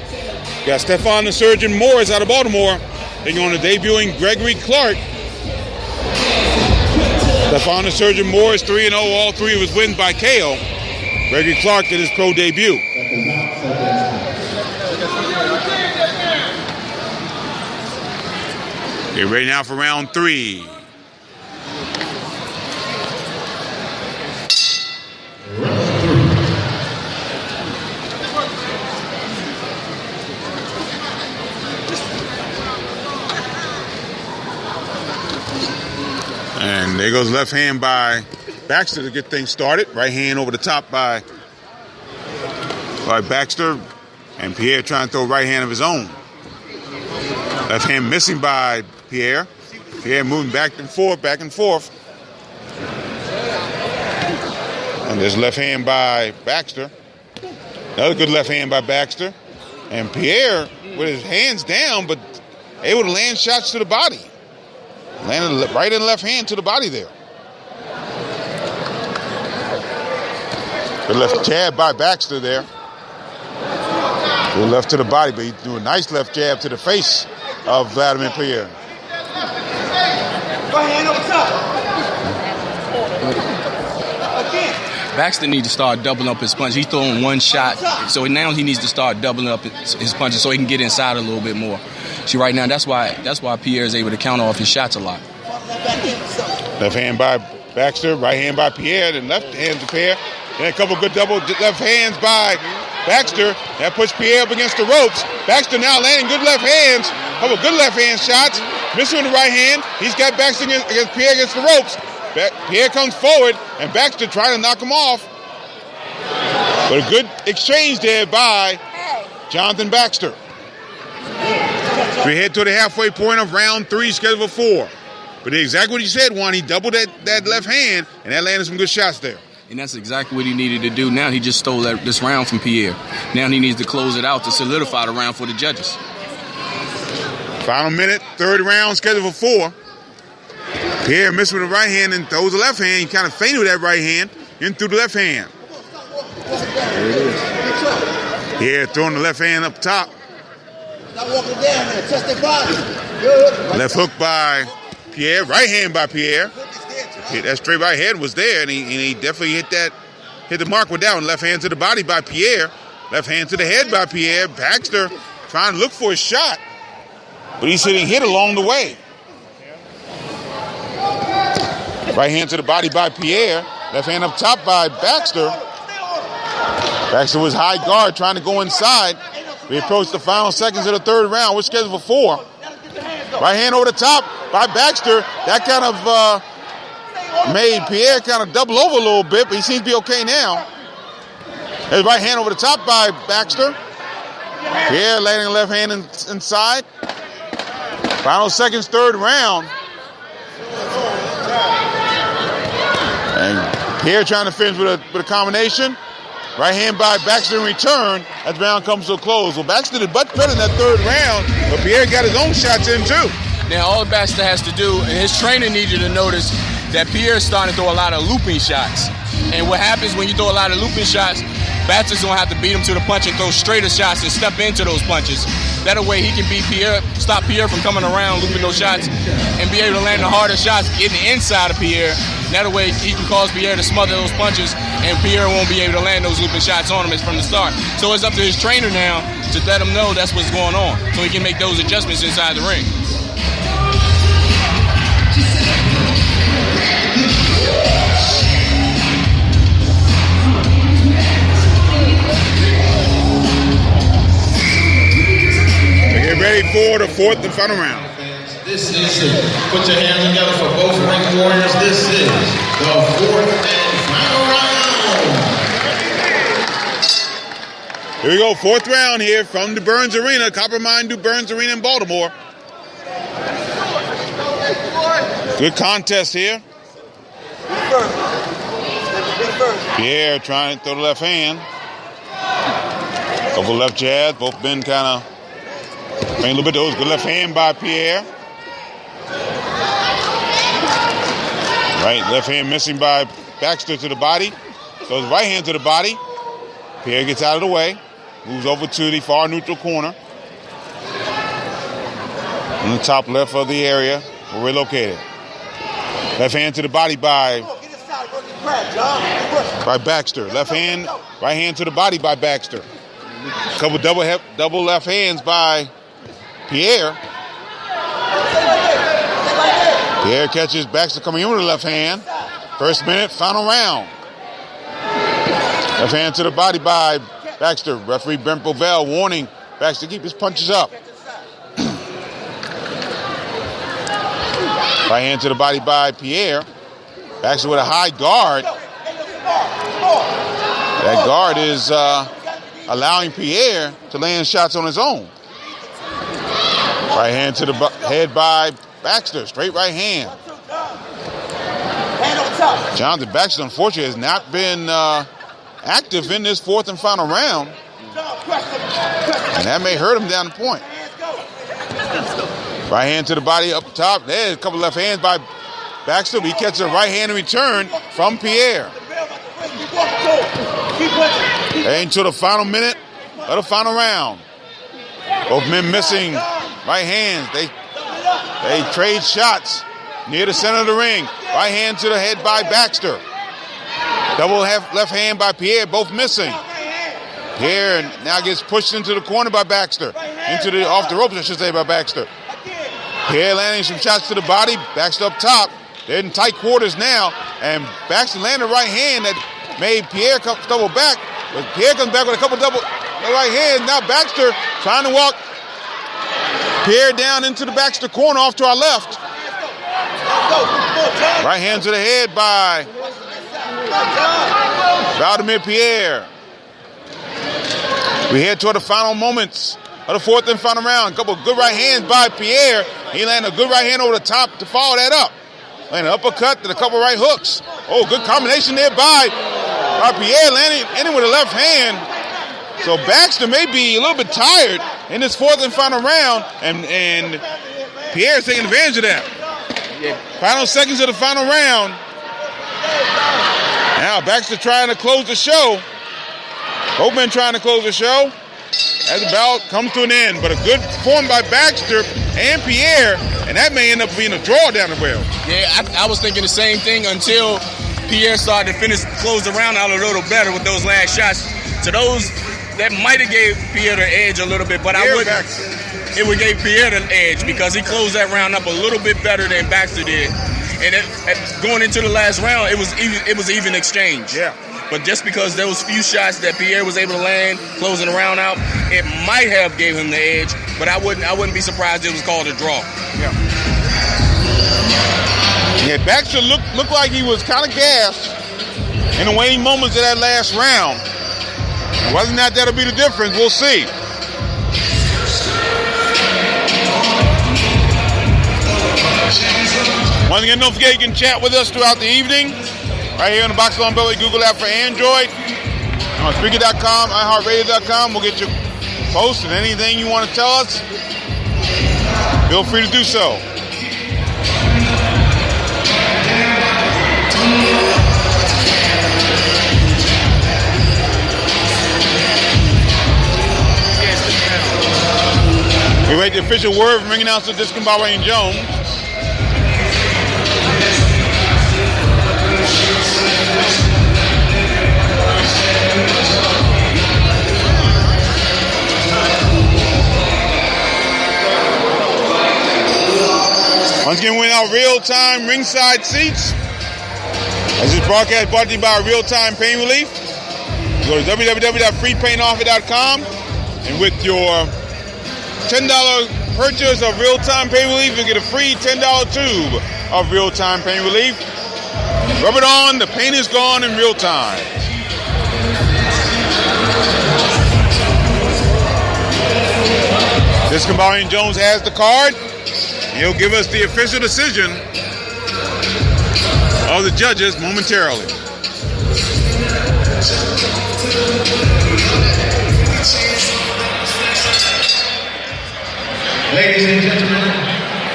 Got Stefan the Surgeon Morris out of Baltimore taking on the debuting Gregory Clark. Stefan the Surgeon Morris 3-0. All 3 of his wins by KO. Gregory Clark did his pro debut. Get ready now for round 3. And there goes left hand by Baxter to get things started. Right hand over the top by Baxter. And Pierre trying to throw right hand of his own. Left hand missing by Pierre. Pierre moving back and forth. And there's left hand by Baxter. Another good left hand by Baxter. And Pierre with his hands down, but able to land shots to the body. Landed right and left hand to the body there. Good left jab by Baxter there. Good left to the body, but he threw a nice left jab to the face of Vladimir Pierre. Baxter needs to start doubling up his punch. He's throwing one shot, so now he needs to start doubling up his punches so he can get inside a little bit more. See, right now, that's why Pierre is able to counter off his shots a lot. Left hand by Baxter, right hand by Pierre, then left hand to Pierre. Then a couple good double left hands by Baxter. That puts Pierre up against the ropes. Baxter now landing good left hands. Couple good left hand shots. Missing with the right hand. He's got Baxter against Pierre against the ropes. Pierre comes forward, and Baxter trying to knock him off. But a good exchange there by Jonathan Baxter. We head to the halfway point of round 3, scheduled for 4. But exactly what he said, Juan. He doubled that left hand, and that landed some good shots there. And that's exactly what he needed to do. Now he just stole this round from Pierre. Now he needs to close it out to solidify the round for the judges. Final minute, third round, scheduled for 4. Pierre missed with the right hand and throws the left hand. He kind of fainted with that right hand, then threw the left hand. There it is. Pierre throwing the left hand up top. Stop walking down there. Touch their body. Good. Left hook by Pierre. Right hand by Pierre. That straight right hand was there, and he definitely hit the mark with that one. Left hand to the body by Pierre. Left hand to the head by Pierre. Baxter trying to look for a shot, but he's hitting hit along the way. Right hand to the body by Pierre. Left hand up top by Baxter. Baxter was high guard trying to go inside. We approach the final seconds of the third round. We're scheduled for 4. Right hand over the top by Baxter. That kind of made Pierre kind of double over a little bit, but he seems to be okay now. There's right hand over the top by Baxter. Pierre landing left hand inside. Final seconds, third round. And Pierre trying to finish with a combination. Right hand by Baxter in return as the round comes to a close. Well, Baxter did much better in that third round, but Pierre got his own shots in too. Now all Baxter has to do, and his trainer needs you to notice, that Pierre's starting to throw a lot of looping shots. And what happens when you throw a lot of looping shots, Baxter's going to have to beat him to the punch and throw straighter shots and step into those punches. That way he can beat Pierre, stop Pierre from coming around, looping those shots, and be able to land the harder shots, getting inside of Pierre. That way he can cause Pierre to smother those punches, and Pierre won't be able to land those looping shots on him from the start. So it's up to his trainer now to let him know that's what's going on, so he can make those adjustments inside the ring. ready for the fourth and final round. This is it. Put your hands together for both ring warriors. This is the fourth and final round. Here we go, fourth round here from the Burns Arena, Coppermine Burns Arena in Baltimore. Good contest here. Pierre trying to throw the left hand. Couple left jabs, both been kind of playing a little bit of those. Good left hand by Pierre. Right, left hand missing by Baxter to the body. Throws right hand to the body. Pierre gets out of the way. Moves over to the far neutral corner. In the top left of the area where we're located. Left hand to the body by Baxter. Left hand, right hand to the body by Baxter. Couple double left hands by Pierre. Pierre catches Baxter coming in with a left hand. First minute, final round. Left hand to the body by Baxter. Referee Brent Bovell warning Baxter to keep his punches up. Right hand to the body by Pierre. Baxter with a high guard. That guard is allowing Pierre to land shots on his own. Right hand to the head by Baxter. Straight right hand. Jonathan Baxter, unfortunately, has not been active in this fourth and final round. And that may hurt him down the point. Right hand to the body up top. There's a couple left hands by Baxter. He catches a right hand in return from Pierre. Into the final minute of the final round. Both men missing right hands. They trade shots near the center of the ring. Right hand to the head by Baxter. Double left hand by Pierre, both missing. Pierre now gets pushed into the corner by Baxter. Off the ropes, I should say, by Baxter. Pierre landing some shots to the body. Baxter up top. They're in tight quarters now. And Baxter landed a right hand that made Pierre double back. But Pierre comes back with a couple double right hands. Now Baxter trying to walk Pierre down into the Baxter corner off to our left. Right hand to the head by Vladimir Pierre. We head toward the final moments of the fourth and final round. A couple of good right hands by Pierre. He landed a good right hand over the top to follow that up. Landed an uppercut and a couple right hooks. Oh, good combination there by Pierre, landing with a left hand. So Baxter may be a little bit tired in this fourth and final round, and Pierre's taking advantage of that. Final seconds of the final round. Now Baxter trying to close the show. Both men trying to close the show as the bout comes to an end. But a good form by Baxter and Pierre, and that may end up being a draw down the rail. Yeah, I was thinking the same thing until Pierre started to close the round out a little better with those last shots. To those, that might have gave Pierre the edge a little bit, but it would give Pierre the edge because he closed that round up a little bit better than Baxter did. And going into the last round, it was even exchange. Yeah. But just because those few shots that Pierre was able to land, closing the round out, it might have gave him the edge. But I wouldn't be surprised it was called a draw. Yeah. Yeah, Baxter looked like he was kind of gassed in the waning moments of that last round. And whether or not that'll be the difference, we'll see. Once again, don't forget you can chat with us throughout the evening. Right here on the Boxing on Beltway Google app for Android. On Spreaker.com, iHeartRadio.com. We'll get your posts and anything you want to tell us. Feel free to do so. We wait the official word from ring announcer Discombobble and Jones. Once again, we're in our real-time ringside seats. As this broadcast brought to you by Real Time Pain Relief. Go to www.freepainoffer.com and with your $10 purchase of real-time pain relief, you'll get a free $10 tube of real-time pain relief. Rub it on, the pain is gone in real time. Discombobulating Jones has the card. He'll give us the official decision of the judges momentarily. Ladies and gentlemen,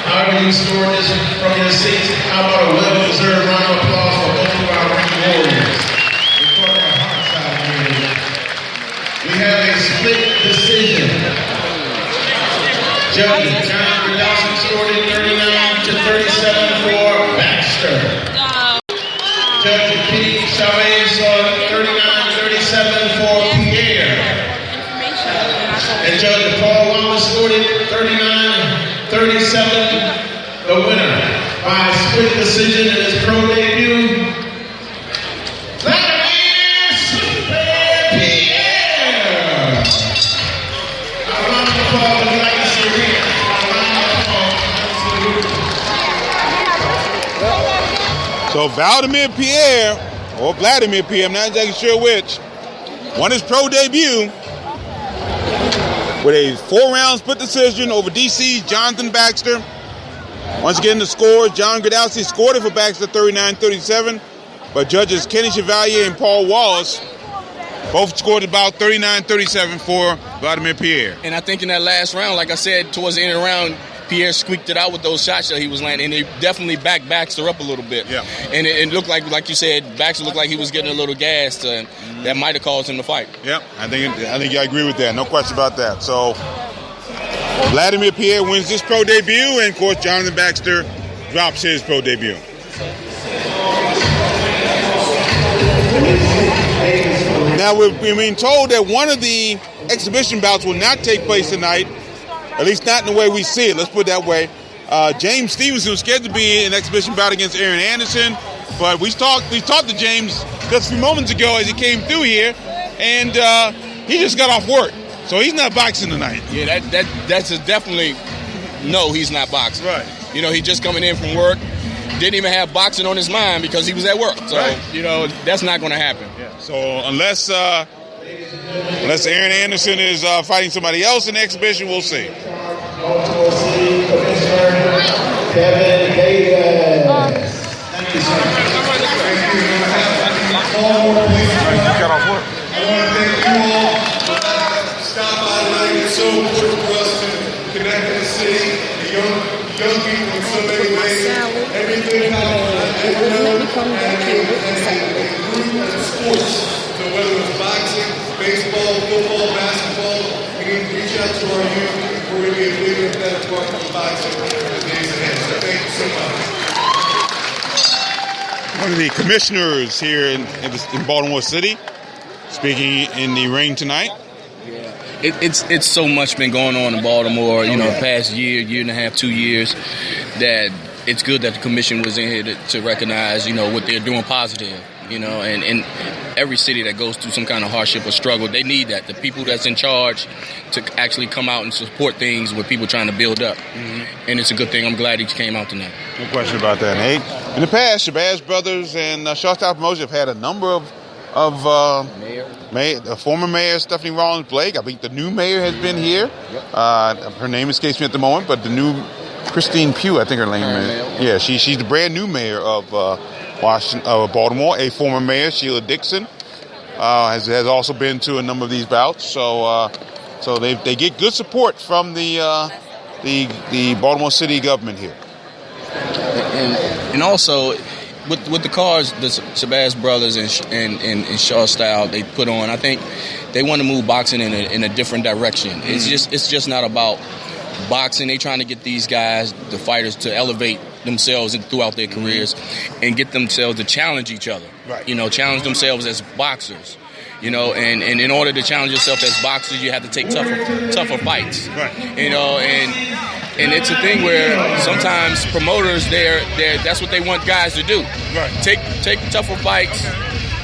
however you score this from your seats, how about a well-deserved round of applause for both of our ring warriors? Before their hearts out here, we have a split decision. Judge John Gradowski scored it 39-37 for Baxter. Judge Pete Chavez scored 39-37 for Pierre. And Judge Paul Wallace scored it 39-37, the winner by split decision in his pro debut, Vladimir Super Pierre. A round of applause if you like to see it. A round of applause. So Vladimir Pierre, or Vladimir Pierre, I'm not exactly sure which, won his pro debut with a 4-round split decision over DC's Jonathan Baxter. Once again, the score, John Gradowski scored it for Baxter 39-37, but judges Kenny Chevalier and Paul Wallace both scored about 39-37 for Vladimir Pierre. And I think in that last round, like I said, towards the end of the round, Pierre squeaked it out with those shots that he was landing, and they definitely backed Baxter up a little bit. Yeah. And it looked like you said, Baxter looked like he was getting a little gassed, and that might have caused him to fight. Yep, I think I agree with that. No question about that. So Vladimir Pierre wins this pro debut, and of course Jonathan Baxter drops his pro debut. Now we're being told that one of the exhibition bouts will not take place tonight, at least not in the way we see it. Let's put it that way. James Stevenson was scheduled to be an exhibition bout against Aaron Anderson, but we talked to James just a few moments ago as he came through here, and he just got off work, so he's not boxing tonight. Yeah, that's a definitely no. He's not boxing. Right. You know, he just coming in from work. Didn't even have boxing on his mind because he was at work. So Right. you know that's not going to happen. Yeah. So unless Aaron Anderson is fighting somebody else in the exhibition, we'll see. Baltimore City Commissioner Kevin Davis. Thank you, sir. Got off work. I want to thank you all for stopping by tonight. It's so important for us to connect with the city, the young people in so many ways. Everything and sports. So whether it's boxing, baseball, football, basketball, we need to reach out to our youth. We're going to be a bigger and better part of boxing in the days ahead. So thank you so much. One of the commissioners here in Baltimore City, speaking in the ring tonight. It's so much been going on in Baltimore, you know, the past year and a half, 2 years, that it's good that the commission was in here to recognize, you know, what they're doing positive, you know, and every city that goes through some kind of hardship or struggle, they need that. The people that's in charge to actually come out and support things with people trying to build up. Mm-hmm. And it's a good thing. I'm glad he came out tonight. No question about that, Nate. In the past, Shabazz Brothers and Shawstyle Promotions have had a number of the former mayor Stephanie Rollins Blake. I think the new mayor has been here. Yep. Her name escapes me at the moment, but the new Christine Pugh, I think her name is. Yeah, she's the brand new mayor of Baltimore. A former mayor, Sheila Dixon, has also been to a number of these bouts. So they get good support from the Baltimore City government here. And also, with the cards, the Shabazz Brothers and Shawstyle they put on, I think they want to move boxing in a different direction. Mm-hmm. It's just not about boxing. They trying to get these guys, the fighters, to elevate themselves throughout their careers and get themselves to challenge each other. Right. You know, challenge themselves as boxers. You know, and in order to challenge yourself as boxers, you have to take tougher fights. Right. You know, and it's a thing where sometimes promoters, that's what they want guys to do. Right. Take tougher fights,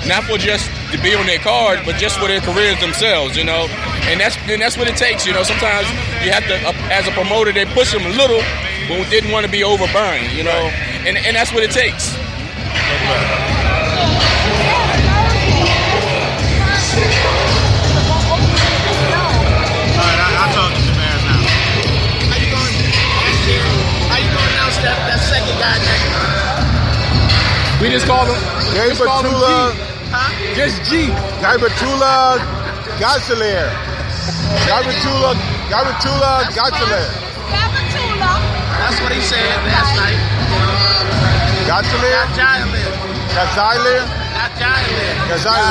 not for just to be on their card, but just for their careers themselves, you know. And that's what it takes, you know. Sometimes you have to, as a promoter, they push them a little, but didn't want to be overbearing, you know. And that's what it takes. I'll talk to the Bears now. How you gonna announce that second guy next? We just called him. Gary Batula. Just G. Gary Batula Gazalier. Gary Batula Gazalier. Gabatula. That's what he said last night. Gazalier? Gazalier. Gazalier.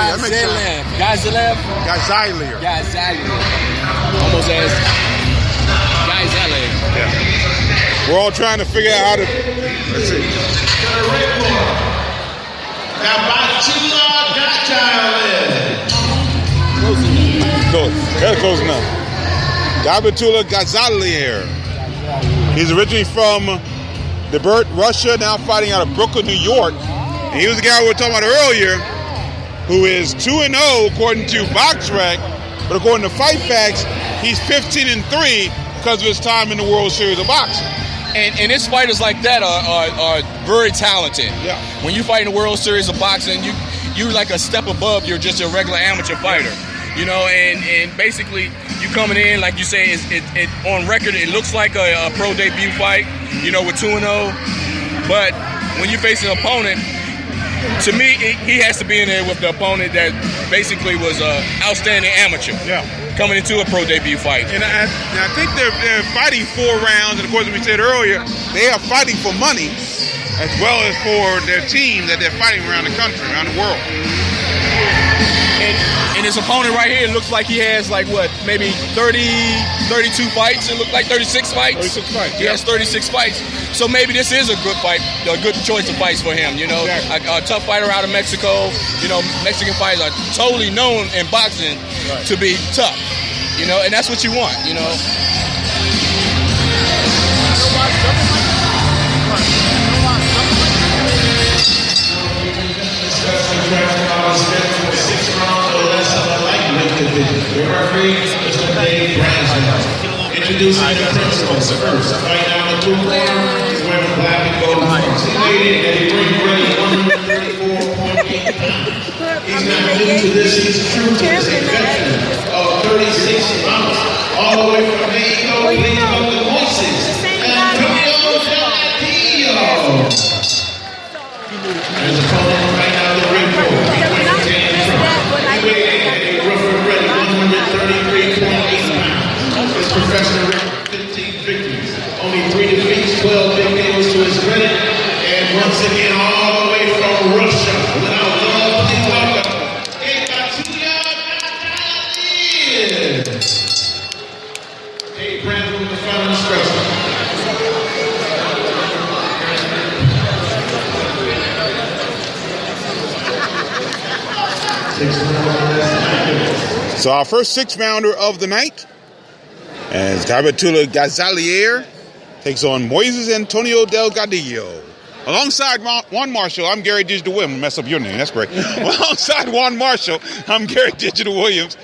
That makes sense. Gazalev. Gazalier. Almost as Gazalev. Yeah. We're all trying to figure out how to. Let's see. Gabatula Gazalier. That's close enough. Gabatula Gazalier. He's originally from Tver, Russia, now fighting out of Brooklyn, New York. And he was the guy we were talking about earlier, who is 2-0 according to BoxRec, but according to Fight Facts, he's 15-3 because of his time in the World Series of Boxing. And his fighters like that are very talented. Yeah. When you fight in the World Series of Boxing, you're like a step above you're just a regular amateur fighter. You know, and basically you coming in, like you say, it on record, it looks like a pro debut fight, you know, with 2-0. But when you face an opponent, to me, he has to be in there with the opponent that basically was an outstanding amateur. Yeah. Coming into a pro debut fight. And I think they're fighting 4 rounds, and of course, as we said earlier, they are fighting for money as well as for their team that they're fighting around the country, around the world. And his opponent right here looks like he has like what, maybe 32 fights. It looked like 36 fights. 36 fights. He has 36 fights. So maybe this is a good fight, a good choice of fights for him. You know, exactly. a tough fighter out of Mexico. You know, Mexican fighters are totally known in boxing to be tough. You know, and that's what you want. You know. The referee, Mr. Dave Bransman. Introducing the principals first. Right now in the blue corner is wearing black and gold trunks. He weighed in at a weight grade 134.8 pounds. He's not new to this. He's true to this. A veteran of 36 rounds. All the way from Mexico, leading up the voices. Antonio Delgadillo. There's a opponent right now in the ring board. He weighed in at a rougher ready 133.8 pounds. His professional record 15 victories, only 3 defeats, 12 big nails to his credit, and once again all the way from Russia, without lovely welcome, Gabatula Gazalier. Dave Bransman with the final instruction. So our first 6-rounder of the night, as Gabatula Gazalier takes on Moises Antonio Delgadillo. Alongside Juan Marshall, I'm Gary Digital Williams. Mess up your name, that's great. Alongside Juan Marshall, I'm Gary Digital Williams.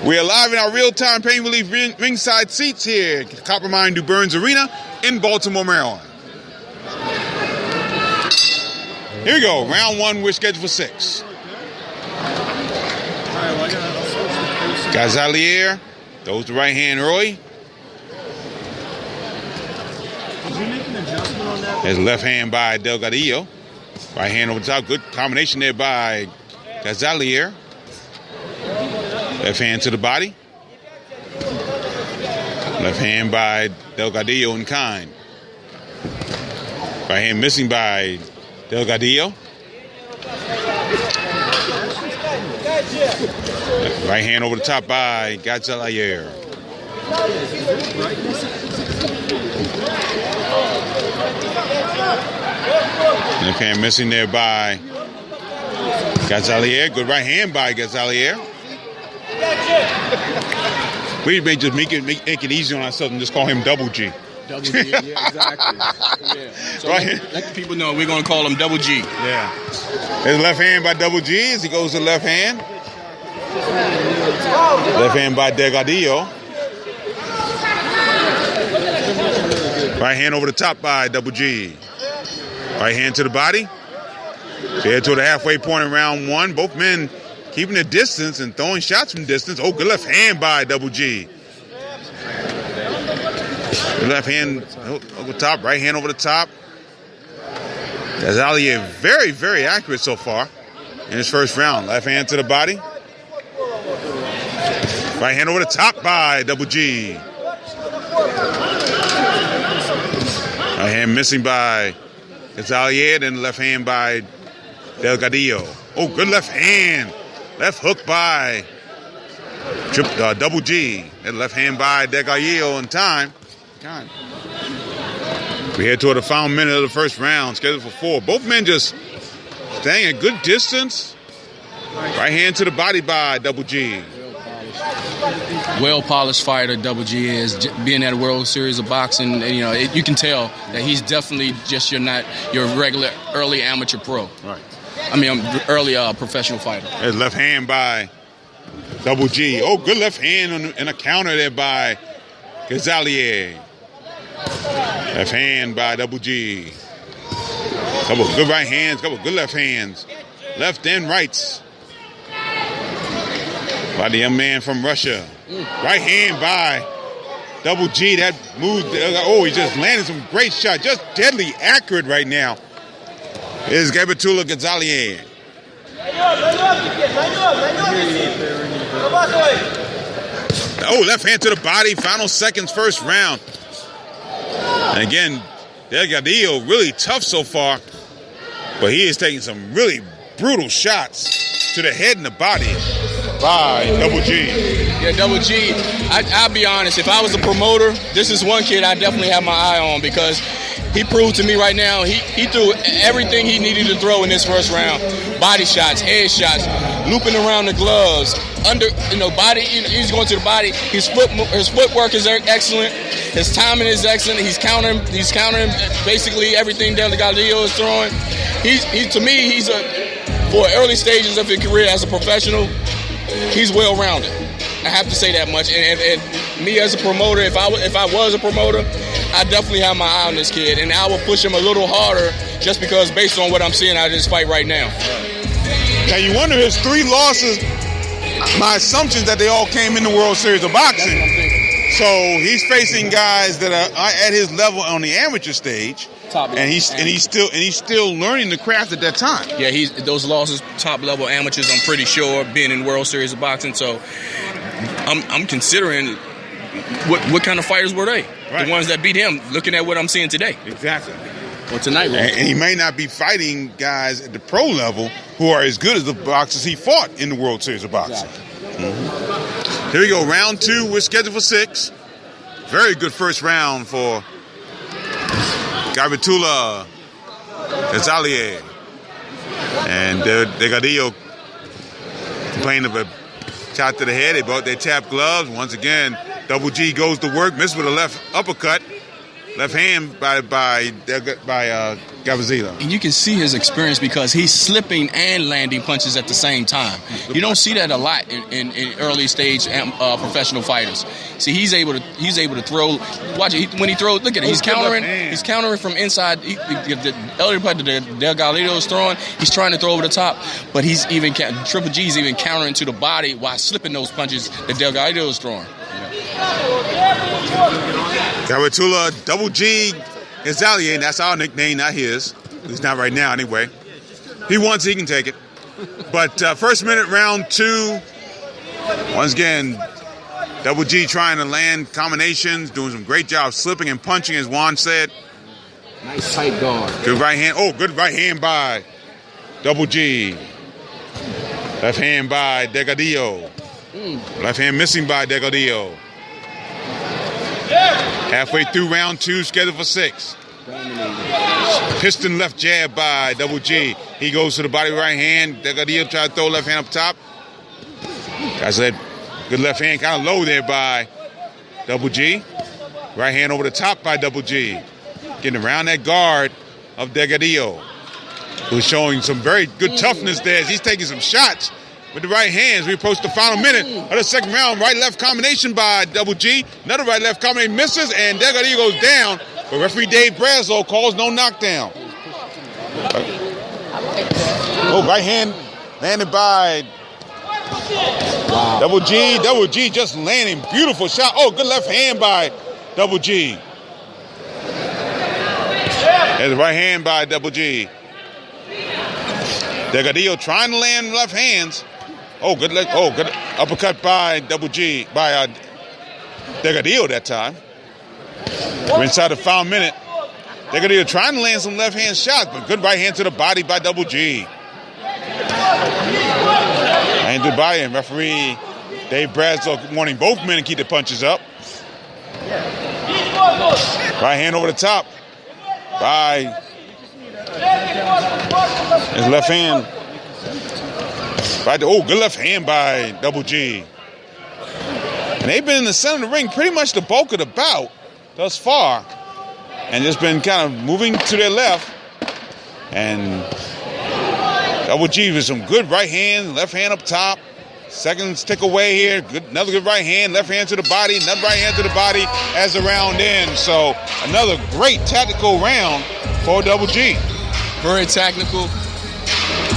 We are live in our real-time pain relief ringside seats here at Coppermine Du Burns Arena in Baltimore, Maryland. Here we go, round 1, we're scheduled for 6. Gazalier throws the right hand early. There's left hand by Delgadillo. Right hand over the top. Good combination there by Gazalier. Left hand to the body. Left hand by Delgadillo in kind. Right hand missing by Delgadillo. Right hand over the top by Gazalier. Left hand missing there by Gazalier. Good right hand by Gazalier. We may just make it easy on ourselves and just call him Double G. Double G, yeah, exactly. Yeah. So Right. let the people know we're going to call him Double G. Yeah. His left hand by Double G as he goes to the left hand. Left hand by Delgadillo. Right hand over the top by Double G. Right hand to the body. They head to the halfway point in round one. Both men keeping their distance and throwing shots from distance. Oh, good left hand by Double G. The left hand over the top, right hand over the top. Gonzalez very, very accurate so far in his first round. Left hand to the body. Right hand over the top by Double G. Right hand missing by Gonzalez, and left hand by Delgadillo. Oh, good left hand. Left hook by Double G. And left hand by Delgadillo in time. God. We head toward the final minute of the first round, scheduled for 4. Both men just staying at good distance. Right hand to the body by Double G. Well-polished fighter Double G is. Being at a World Series of Boxing, and, you can tell that he's definitely just your regular early amateur pro. Right. I mean, early professional fighter. There's left hand by Double G. Oh, good left hand in a counter there by Gonzalez. Left hand by Double G. Couple good right hands, couple good left hands. Left and rights by the young man from Russia. Right hand by Double G. That move, he just landed some great shots. Just deadly accurate right now. Is Gabatula Gonzalez. Oh, left hand to the body. Final seconds, first round. And again, Delgadillo really tough so far, but he is taking some really brutal shots to the head and the body by Double G. Yeah, Double G. I'll be honest. If I was a promoter, this is one kid I definitely have my eye on, because he proved to me right now he threw everything he needed to throw in this first round. Body shots, head shots, looping around the gloves, body. He's going to the body. His footwork is excellent. His timing is excellent. He's countering basically everything Delgadillo is throwing. For early stages of his career as a professional, he's well-rounded. I have to say that much. And me as a promoter, if I was a promoter, I definitely have my eye on this kid, and I will push him a little harder just because based on what I'm seeing out of this fight right now. Now you wonder, his 3 losses, my assumption is that they all came in the World Series of Boxing. So he's facing guys that are at his level on the amateur stage. And he's still learning the craft at that time. Yeah, those losses, top level amateurs, I'm pretty sure, being in World Series of Boxing. So I'm considering what kind of fighters were they? Right. The ones that beat him, looking at what I'm seeing today. Exactly. Or tonight, right? And he may not be fighting guys at the pro level who are as good as the boxers he fought in the World Series of Boxing. Exactly. Mm-hmm. Here we go, round 2. We're scheduled for 6. Very good first round for Gabatula Gonzalez. And Delgadillo complained of a shot to the head. They brought their tap gloves. Once again, Double G goes to work, missed with a left uppercut. Left hand by Gabatula. And you can see his experience because he's slipping and landing punches at the same time. You don't see that a lot in early stage professional fighters. See, he's able to throw. Watch it when he throws. Look at it. He's countering. He's countering from inside. The earlier part that Delgadillo is throwing, he's trying to throw over the top, but he's even Triple G's even countering to the body while slipping those punches that Delgadillo is throwing. Gabatula Double G Gonzalez, that's our nickname, not his. At least not right now, anyway. He wants, he can take it. But first minute, round 2. Once again, Double G trying to land combinations, doing some great job slipping and punching, as Juan said. Nice tight guard. Good right hand. Oh, good right hand by Double G. Left hand by Delgadillo. Left hand missing by Delgadillo. Halfway through round 2, scheduled for 6. Piston left jab by Double G. He goes to the body right hand. Delgadillo try to throw left hand up top. I said, good left hand, kind of low there by Double G. Right hand over the top by Double G. Getting around that guard of Delgadillo, who's showing some very good toughness there as he's taking some shots with the right hands. We approach the final minute of the second round. Right-left combination by Double G. Another right-left combination misses, and Delgadillo goes down. But referee Dave Brazlow calls no knockdown. Oh, right hand landed by Double G. Double G just landing. Beautiful shot. Oh, good left hand by Double G. There's a right hand by Double G. Delgadillo trying to land left hands. Oh, good uppercut by Double G, by Delgadillo that time. We're inside the final minute. Delgadillo trying to land some left hand shots, but good right hand to the body by Double G. And goodbye, and referee Dave Brazlow wanting both men to keep the punches up. Right hand over the top by his left hand. Good left hand by Double G. And they've been in the center of the ring pretty much the bulk of the bout thus far. And just been kind of moving to their left. And Double G with some good right hand, left hand up top. Second stick away here. Another good right hand, left hand to the body, another right hand to the body as the round ends. So another great tactical round for Double G. Very technical.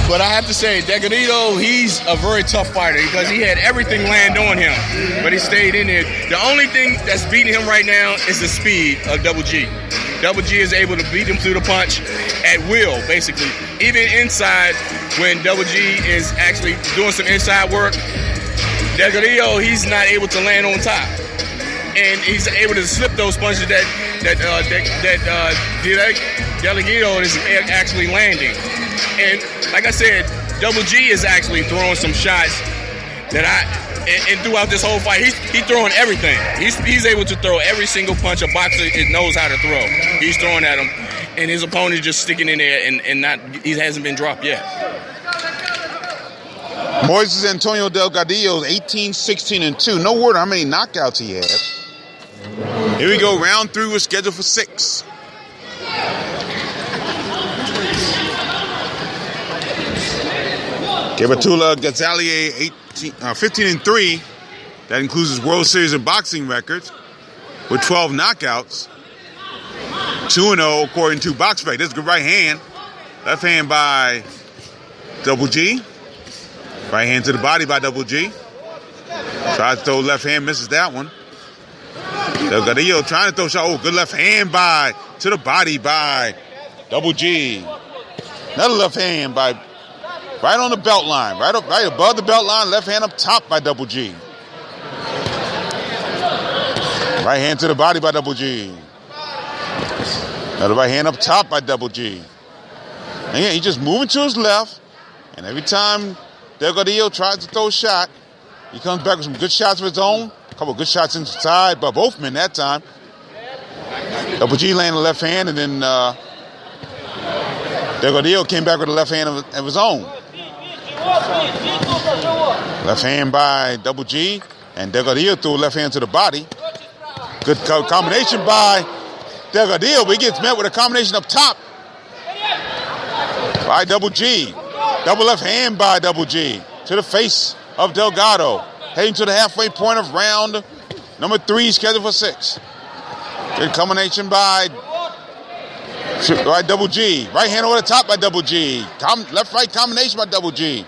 But I have to say, Delgadillo, he's a very tough fighter because he had everything land on him, but he stayed in there. The only thing that's beating him right now is the speed of Double G. Double G is able to beat him through the punch at will, basically. Even inside, when Double G is actually doing some inside work, Delgadillo, he's not able to land on top. And he's able to slip those punches that Delgadillo is actually landing. And like I said, Double G is actually throwing some shots that and throughout this whole fight, he's throwing everything. He's able to throw every single punch a boxer knows how to throw. He's throwing at him, and his opponent just sticking in there and he hasn't been dropped yet. Moises Antonio Delgadillo, 18-16-2. No word on how many knockouts he has. Here we go, round 3 was scheduled for 6. Gabatula Gazalier, 15-3. That includes his World Series of Boxing records with 12 knockouts. 2-0 according to BoxFact. This is a good right hand. Left hand by Double G. Right hand to the body by Double G. Tries to throw left hand, misses that one. Delgadillo trying to throw shot. Oh, good left hand to the body by Double G. Another left hand by right on the belt line, right above the belt line, left hand up top by Double G. Right hand to the body by Double G. Another right hand up top by Double G. And yeah, he's just moving to his left, and every time Delgadillo tries to throw a shot, he comes back with some good shots of his own. A couple of good shots inside by both men that time. Double G landed the left hand, and then Delgadillo came back with the left hand of his own. Left hand by Double G, and Delgadillo threw a left hand to the body. Good combination by Delgadillo, but he gets met with a combination up top by Double G. Double left hand by Double G to the face of Delgado. Heading to the halfway point of round number 3, scheduled for 6. Good combination by Double G. Right hand over the top by Double G. Left-right combination by Double G.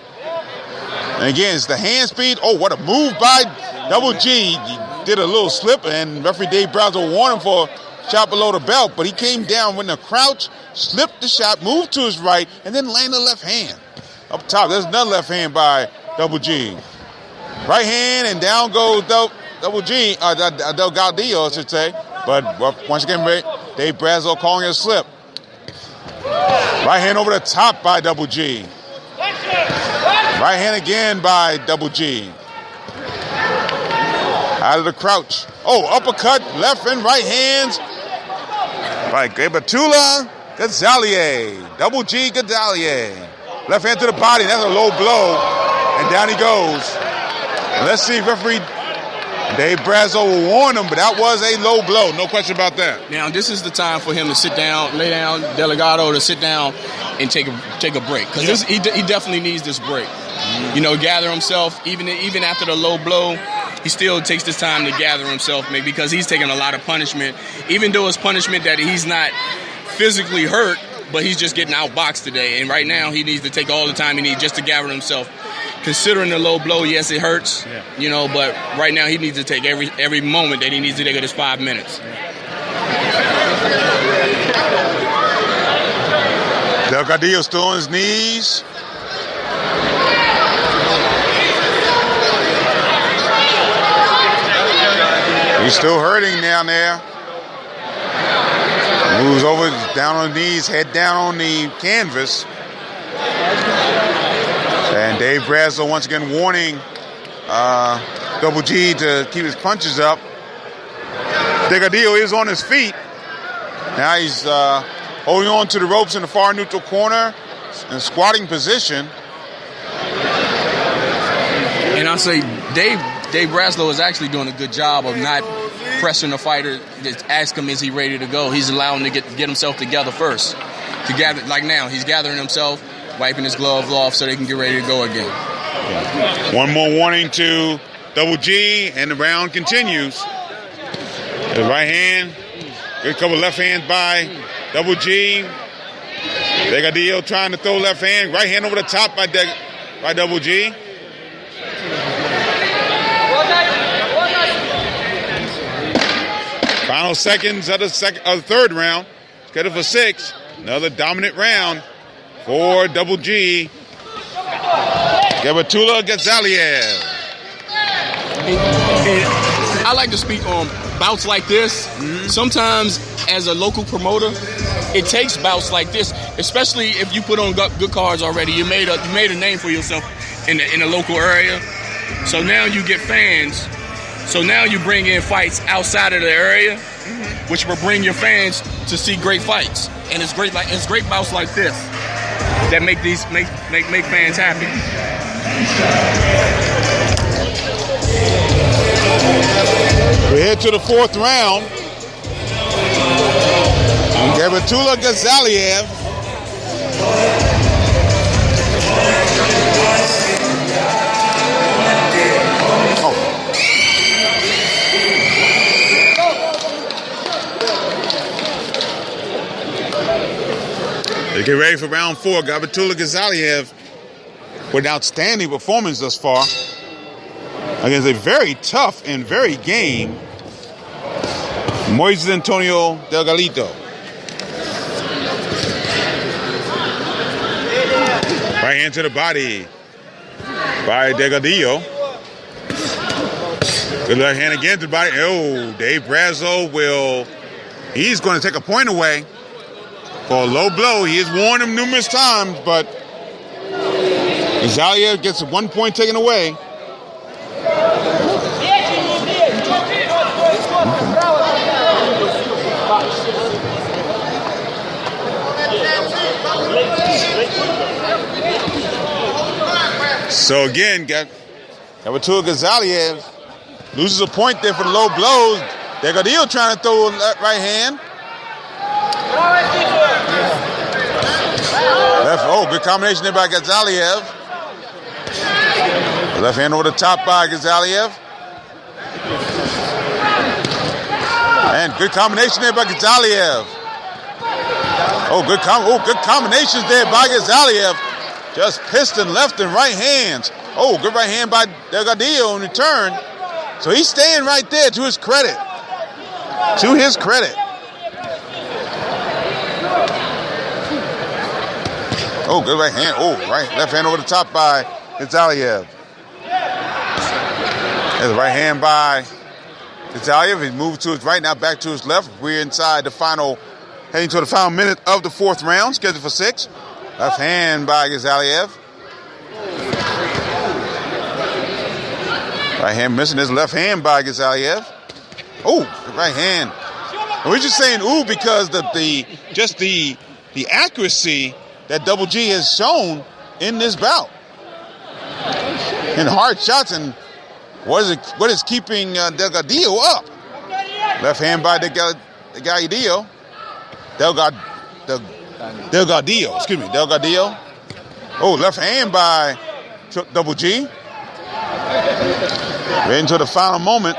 And again, it's the hand speed. Oh, what a move by Double G. He did a little slip, and referee Dave Brazlow warned him for a shot below the belt, but he came down with a crouch, slipped the shot, moved to his right, and then landed the left hand. Up top, there's another left hand by Double G. Right hand, and down goes Double G, Delgadillo, I should say. But once again, Dave Brazlow calling it a slip. Right hand over the top by Double G. Right hand again by Double G. Out of the crouch. Oh, uppercut, left and right hands by Gabatula Gazalier. Double G Gazalier. Left hand to the body. That's a low blow. And down he goes. And let's see if referee Dave Brazzo will warn him, but that was a low blow. No question about that. Now, this is the time for him to sit down, lay down, Delgado to sit down and take a break. Because he definitely needs this break. You know, gather himself. Even after the low blow, he still takes this time to gather himself, maybe because he's taking a lot of punishment. Even though it's punishment that he's not physically hurt, but he's just getting outboxed today. And right now, he needs to take all the time he needs just to gather himself. Considering the low blow, yes, it hurts, you know, but right now he needs to take every moment that he needs to take of his 5 minutes. Delgadillo still on his knees. He's still hurting down there. Moves over, down on his knees, head down on the canvas. And Dave Brazzo once again warning Double G to keep his punches up. Delgadillo is on his feet. Now he's holding on to the ropes in the far neutral corner in squatting position. And I'll say Dave Brazzo is actually doing a good job of not pressing the fighter to ask him, is he ready to go? He's allowing him to get himself together first. To gather, like now, he's gathering himself, wiping his glove off so they can get ready to go again. One more warning to Double G, and the round continues. The right hand, good couple left hands by Double G. Delgadillo trying to throw left hand, right hand over the top by Double G. Final seconds of the third round, scheduled for 6. Another dominant round for Double G. Gabatula Gazaliev. I like to speak on bouts like this. Sometimes, as a local promoter, it takes bouts like this, especially if you put on good cards already. You made a name for yourself in the local area. So now you get fans. So now you bring in fights outside of the area, which will bring your fans to see great fights. And it's great bouts like this that make fans happy. We head to the fourth round. Gabatula Gazaliev. They get ready for round 4. Gabatula Gazaliev with an outstanding performance thus far against a very tough and very game Moises Antonio Delgadillo. Right hand to the body by Delgadillo. Good left hand again to the body. Oh, Dave Brazzo he's going to take a point away for a low blow. He has warned him numerous times, but Gazaliev gets 1 point taken away. So again, Gabatula Gazaliev loses a point there for the low blows. Delgadillo trying to throw that right hand. Good combination there by Gazaliev. Left hand over the top by Gazaliev. And good combination there by Gazaliev. Good combinations there by Gazaliev. Just piston left and right hands. Good right hand by Delgadillo in return. So he's staying right there, to his credit. To his credit. Good right hand. Left hand over the top by Gazaliev. There's a right hand by Gazaliev. He moved to his right, now back to his left. We're inside heading to the final minute of the fourth round, scheduled for 6. Left hand by Gazaliev. Right hand missing. His left hand by Gazaliev. Good right hand. And we're just saying because the accuracy that Double G has shown in this bout. And hard shots, and What is keeping Delgadillo up? Left hand by Delgadillo. Delgadillo, excuse me, Delgadillo. Oh, left hand by Double G. Right into the final moment.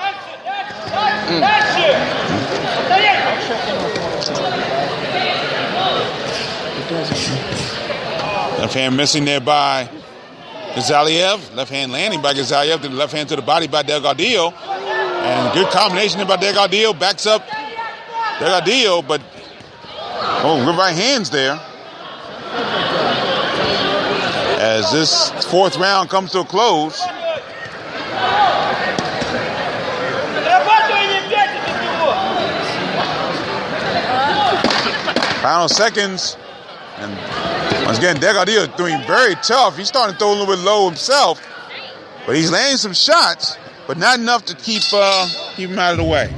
Left hand missing there by Gazaliev. Left hand landing by Gazaliev. The left hand to the body by Delgadillo. And good combination there by Delgadillo. Backs up Delgadillo, but good right hands there. As this fourth round comes to a close. Final seconds. And once again, Delgadillo doing very tough. He's starting to throw a little bit low himself. But he's landing some shots, but not enough to keep him out of the way.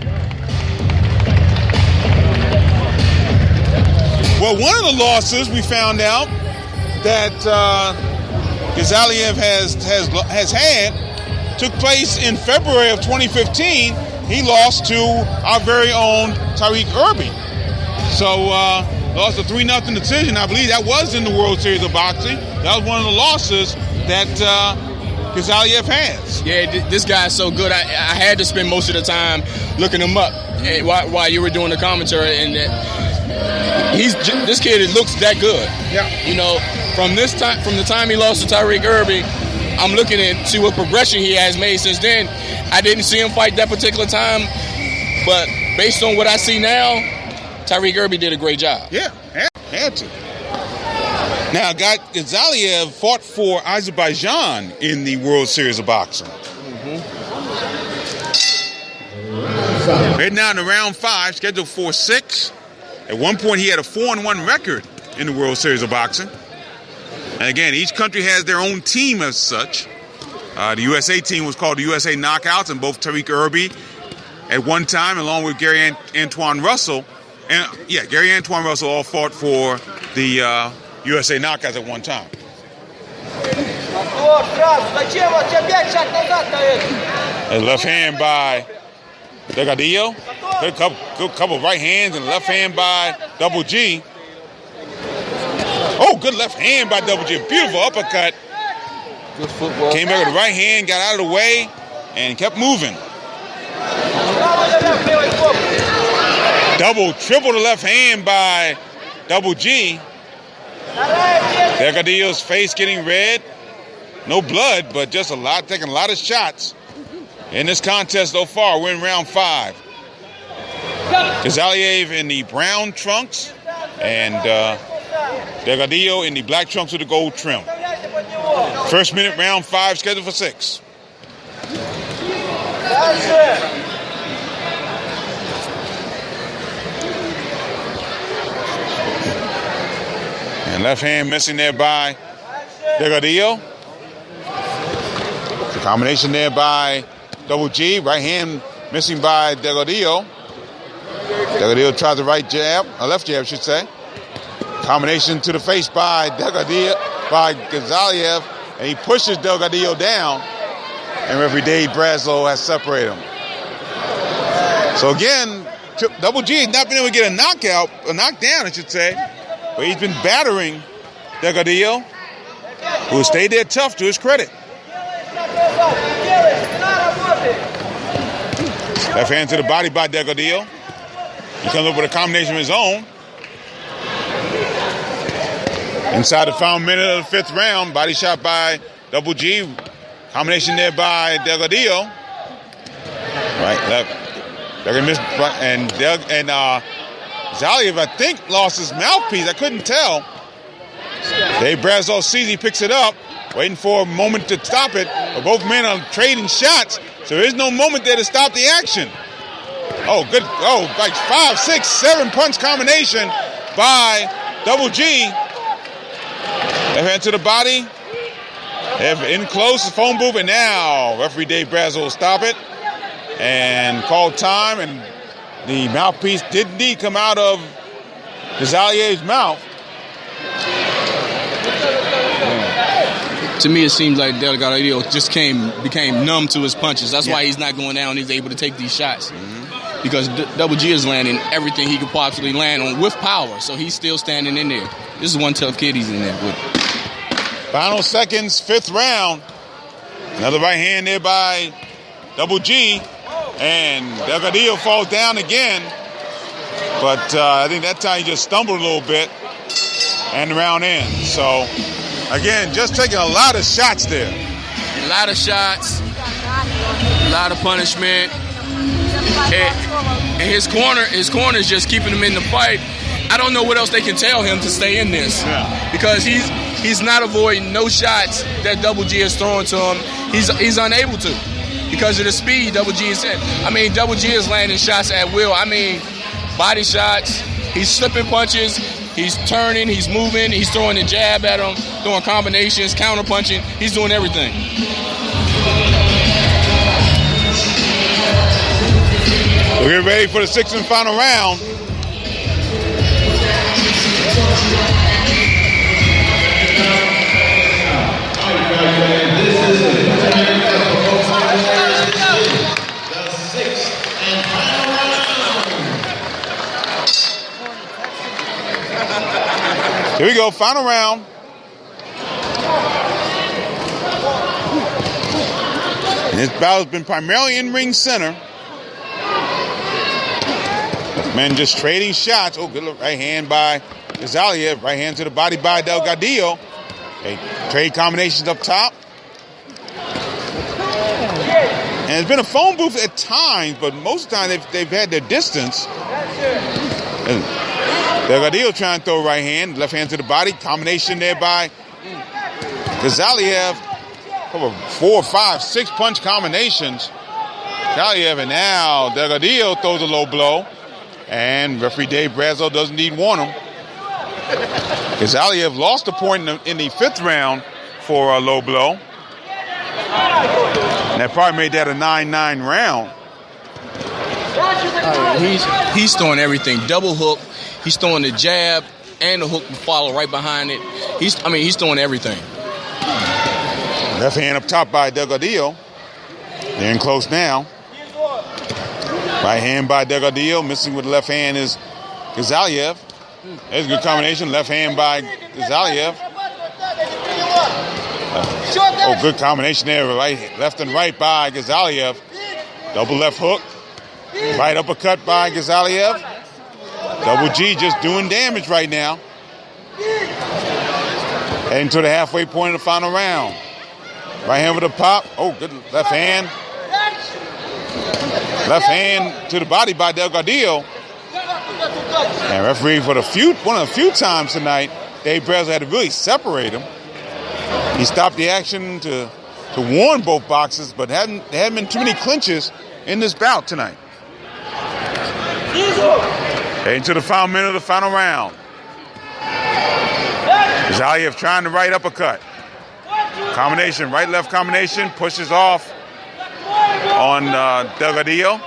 Well, one of the losses we found out that Gazaliev has had took place in February of 2015. He lost to our very own Tariq Irby. So lost a 3-0 decision. I believe that was in the World Series of Boxing. That was one of the losses that Gazaliev has. Yeah, this guy's so good. I had to spend most of the time looking him up while you were doing the commentary, and this kid looks that good. Yeah. You know, from the time he lost to Tariq Irby, I'm looking at see what progression he has made since then. I didn't see him fight that particular time, but based on what I see now, Tariq Irby did a great job. Yeah, had to. Now, Gazaliev fought for Azerbaijan in the World Series of Boxing. Heading down to round 5, scheduled for 6. At one point, he had a 4-1 record in the World Series of Boxing. And again, each country has their own team as such. The USA team was called the USA Knockouts, and both Tariq Irby at one time, along with Gary Antoine Russell, Gary Antoine Russell all fought for the USA Knockouts at one time. A left hand by Delgadillo. Good couple right hands and left hand by Double G. Oh, good left hand by Double G. Beautiful uppercut. Good football. Came back with the right hand, got out of the way, and kept moving. Triple the left hand by Double G. Delgadillo's face getting red. No blood, but just taking a lot of shots. In this contest so far, we're in round 5. Gazaliev in the brown trunks and Delgadillo in the black trunks with the gold trim. First minute, round 5, scheduled for 6. And left hand missing there by Delgadillo. The combination there by Double G. Right hand missing by Delgadillo. Delgadillo tries the right jab, a left jab, I should say. Combination to the face by Gazaliev, and he pushes Delgadillo down. And referee Dave Brazlow has separated him. So again, Double G has not been able to get a knockdown, I should say. But he's been battering Delgadillo, who stayed there tough to his credit. Left hand to the body by Delgadillo. He comes up with a combination of his own. Inside the final minute of the 5th round, body shot by Double G. Combination there by Delgadillo. Right, left. And Gazaliev, I think, lost his mouthpiece. I couldn't tell. Dave Brazlow sees he picks it up, waiting for a moment to stop it. But both men are trading shots, so there is no moment there to stop the action. Oh, good. Oh, like 5, 6, 7 punch combination by Double G. Left hand to the body. In close, the phone booth, and now referee Dave Brazlow will stop it and call time. And the mouthpiece did indeed come out of Gazaliev's mouth. to me, it seems like Delgado just became numb to his punches. That's why he's not going down. He's able to take these shots. Because Double G is landing everything he could possibly land on with power. So he's still standing in there. This is one tough kid he's in there with. Final seconds, 5th round. Another right hand there by Double G. And Delgadillo falls down again. But I think that time he just stumbled a little bit. And the round ends. So, again, just taking a lot of shots there. A lot of shots. A lot of punishment. And his corner is just keeping him in the fight. I don't know what else they can tell him to stay in this. Because he's not avoiding no shots that Double G is throwing to him. He's unable to. Because of the speed Double G is in. I mean, Double G is landing shots at will. I mean, body shots. He's slipping punches. He's turning. He's moving. He's throwing a jab at him. Throwing combinations, counter punching. He's doing everything. We're getting ready for the 6th and final round. Here we go, final round. And this battle has been primarily in ring center. Men just trading shots. Oh, good look. Right hand by Gazaliev. Right hand to the body by Delgadillo. They trade combinations up top. And it's been a phone booth at times, but most of the time they've had their distance. And Delgadillo trying to throw right hand. Left hand to the body. Combination there by Gazaliev. Over 4, 5, 6 punch combinations. Gazaliev, and now Delgadillo throws a low blow. And referee Dave Brazil doesn't even warn him. Gazaliev lost a point in the 5th round for a low blow. And that probably made that a 9-9 round. He's throwing everything. Double hook. He's throwing the jab and the hook to follow right behind it. He's throwing everything. Left hand up top by Delgadillo. They're in close now. Right hand by Delgadillo. Missing with the left hand is Gazaliev. There's a good combination. Left hand by Gazaliev. Good combination there. Left and right by Gazaliev. Double left hook. Right uppercut by Gazaliev. Double G just doing damage right now. Heading to the halfway point of the final round. Right hand with a pop. Oh, good left hand. Left hand to the body by Delgadillo. And referee for one of the few times tonight, Dave Brazil had to really separate him. He stopped the action to warn both boxers, but there hadn't been too many clinches in this bout tonight. Heading to the final minute of the final round. Gazaliev trying the right uppercut. Combination, right-left combination, pushes off on Delgadillo.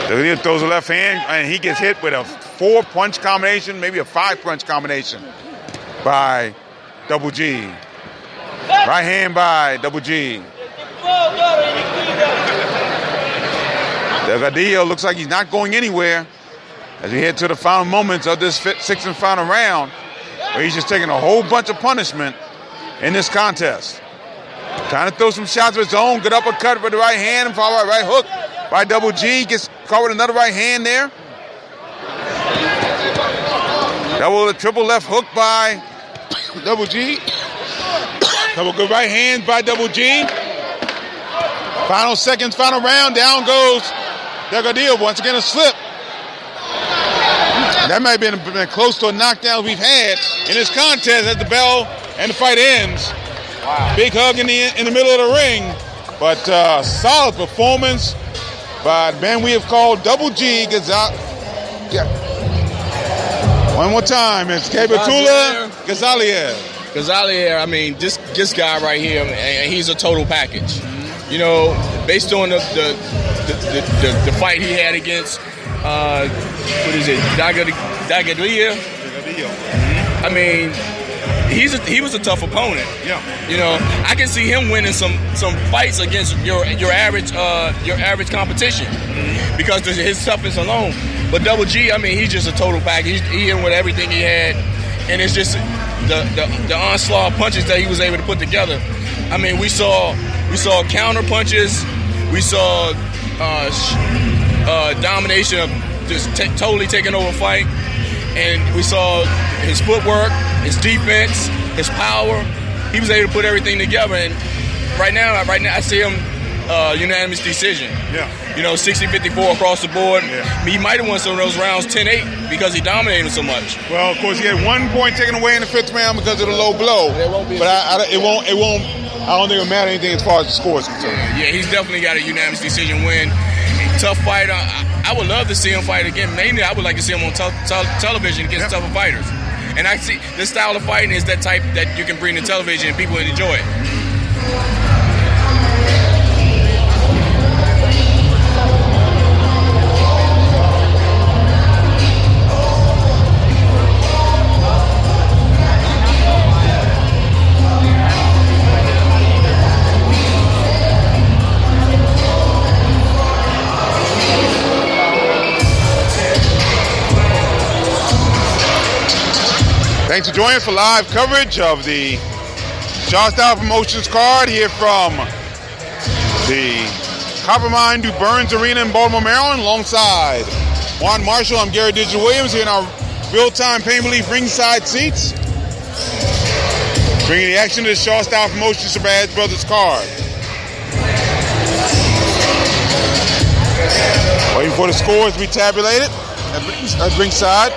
Delgadillo throws a left hand, and he gets hit with a 4-punch combination, maybe a 5-punch combination by Double G. Right hand by Double G. Delgadillo looks like he's not going anywhere as we head to the final moments of this 6th and final round, where he's just taking a whole bunch of punishment in this contest. Trying to throw some shots of his own. Good uppercut with the right hand and follow right hook by Double G. Gets caught with another right hand there. Triple left hook by Double G. Couple good right hands by Double G. Final seconds, final round. Down goes Delgadillo. Once again, a slip. That might have been close to a knockdown we've had in this contest as the bell and the fight ends. Wow. Big hug in the middle of the ring. But solid performance by the man we have called Double G. One more time. It's Kebatula Gazaliev. Gazaliev, I mean, this guy right here, and he's a total package. You know, based on the fight he had against, Delgadillo. I mean, he was a tough opponent. Yeah. You know, I can see him winning some fights against your average competition because of his toughness alone. But Double G, I mean, he's just a total package. He in with everything he had, and it's just the onslaught punches that he was able to put together. I mean, we saw counter punches, we saw domination of just totally taking over a fight, and we saw his footwork, his defense, his power. He was able to put everything together, and right now I see him unanimous decision. Yeah. You know, 60-54 across the board. Yeah. He might have won some of those rounds 10-8 because he dominated so much. Well, of course, he had 1 point taken away in the 5th round because of the low blow. But it won't. I don't think it'll matter anything as far as the score is concerned. Yeah, he's definitely got a unanimous decision win. Tough fighter. I would love to see him fight again. Mainly, I would like to see him on television against tougher fighters. And I see this style of fighting is that type that you can bring to television and people enjoy it. Thanks for joining us for live coverage of the Shawstyle Promotions card here from the Coppermine Du Burns Arena in Baltimore, Maryland. Alongside Juan Marshall, I'm Gary Digital Williams here in our real-time Pain Relief ringside seats. Bringing the action to the Shawstyle Promotions Shabazz Brothers card. Waiting for the scores to be tabulated at ringside.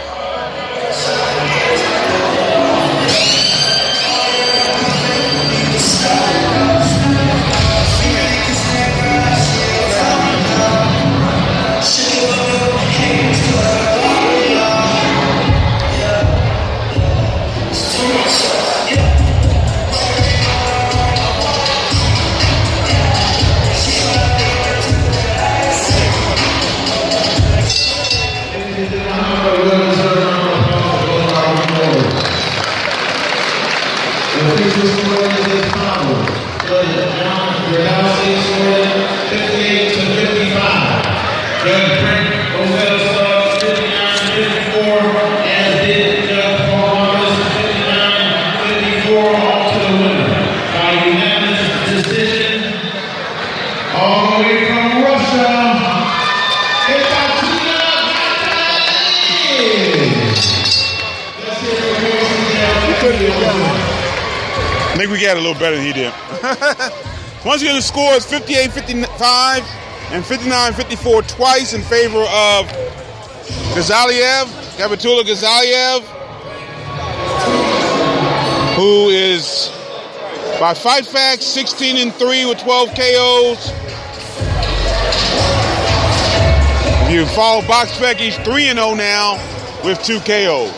I think we got a little better than he did. Once again, the score is 58-55 and 59-54 twice in favor of Kapitula Gazaliev, who is, by Fight Facts, 16-3 with 12 KOs. If you follow BoxSpec, he's 3-0 now with 2 KOs.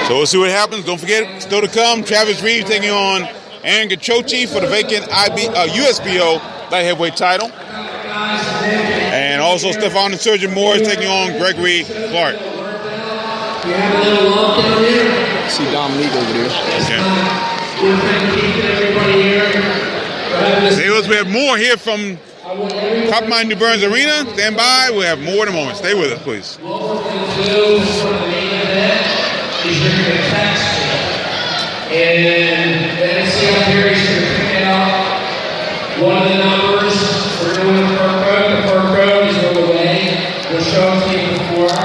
So we'll see what happens. Don't forget, still to come, Travis Reeves taking on Aaron Gachochi for the vacant USBO light heavyweight title. And also Stephon the Surgeon Morris taking on Gregory Clark. See Dominique over there. Okay. We have more here from Coppermine Du Burns Arena. Stand by. We'll have more in a moment. Stay with us, please. And then see up here, he's going to pick out one of the numbers. We're doing the fur code. The fur code is on the way. We'll show it to you before.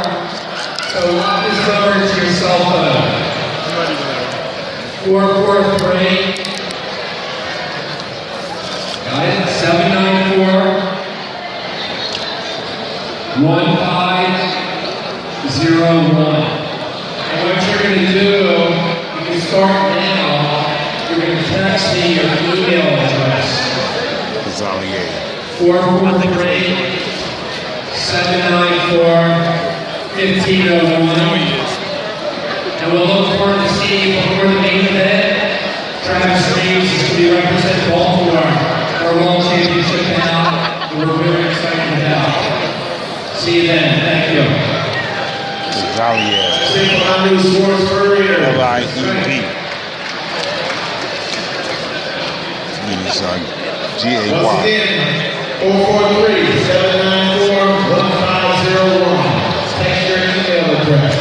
So lock this number to your cell phone. 443. Got it? 794 1501. And what you're going to do, you can start now. You're going to text me your email address. 443 794-1501. And we'll look forward to seeing you before the main event. Travis Reeves is going to be representing Baltimore for World Championship bout. We're very excited about. See you then. Thank you. Gonzalez. L-I-E-P. Means G-A-Y. 443-794-1501. Text your email address.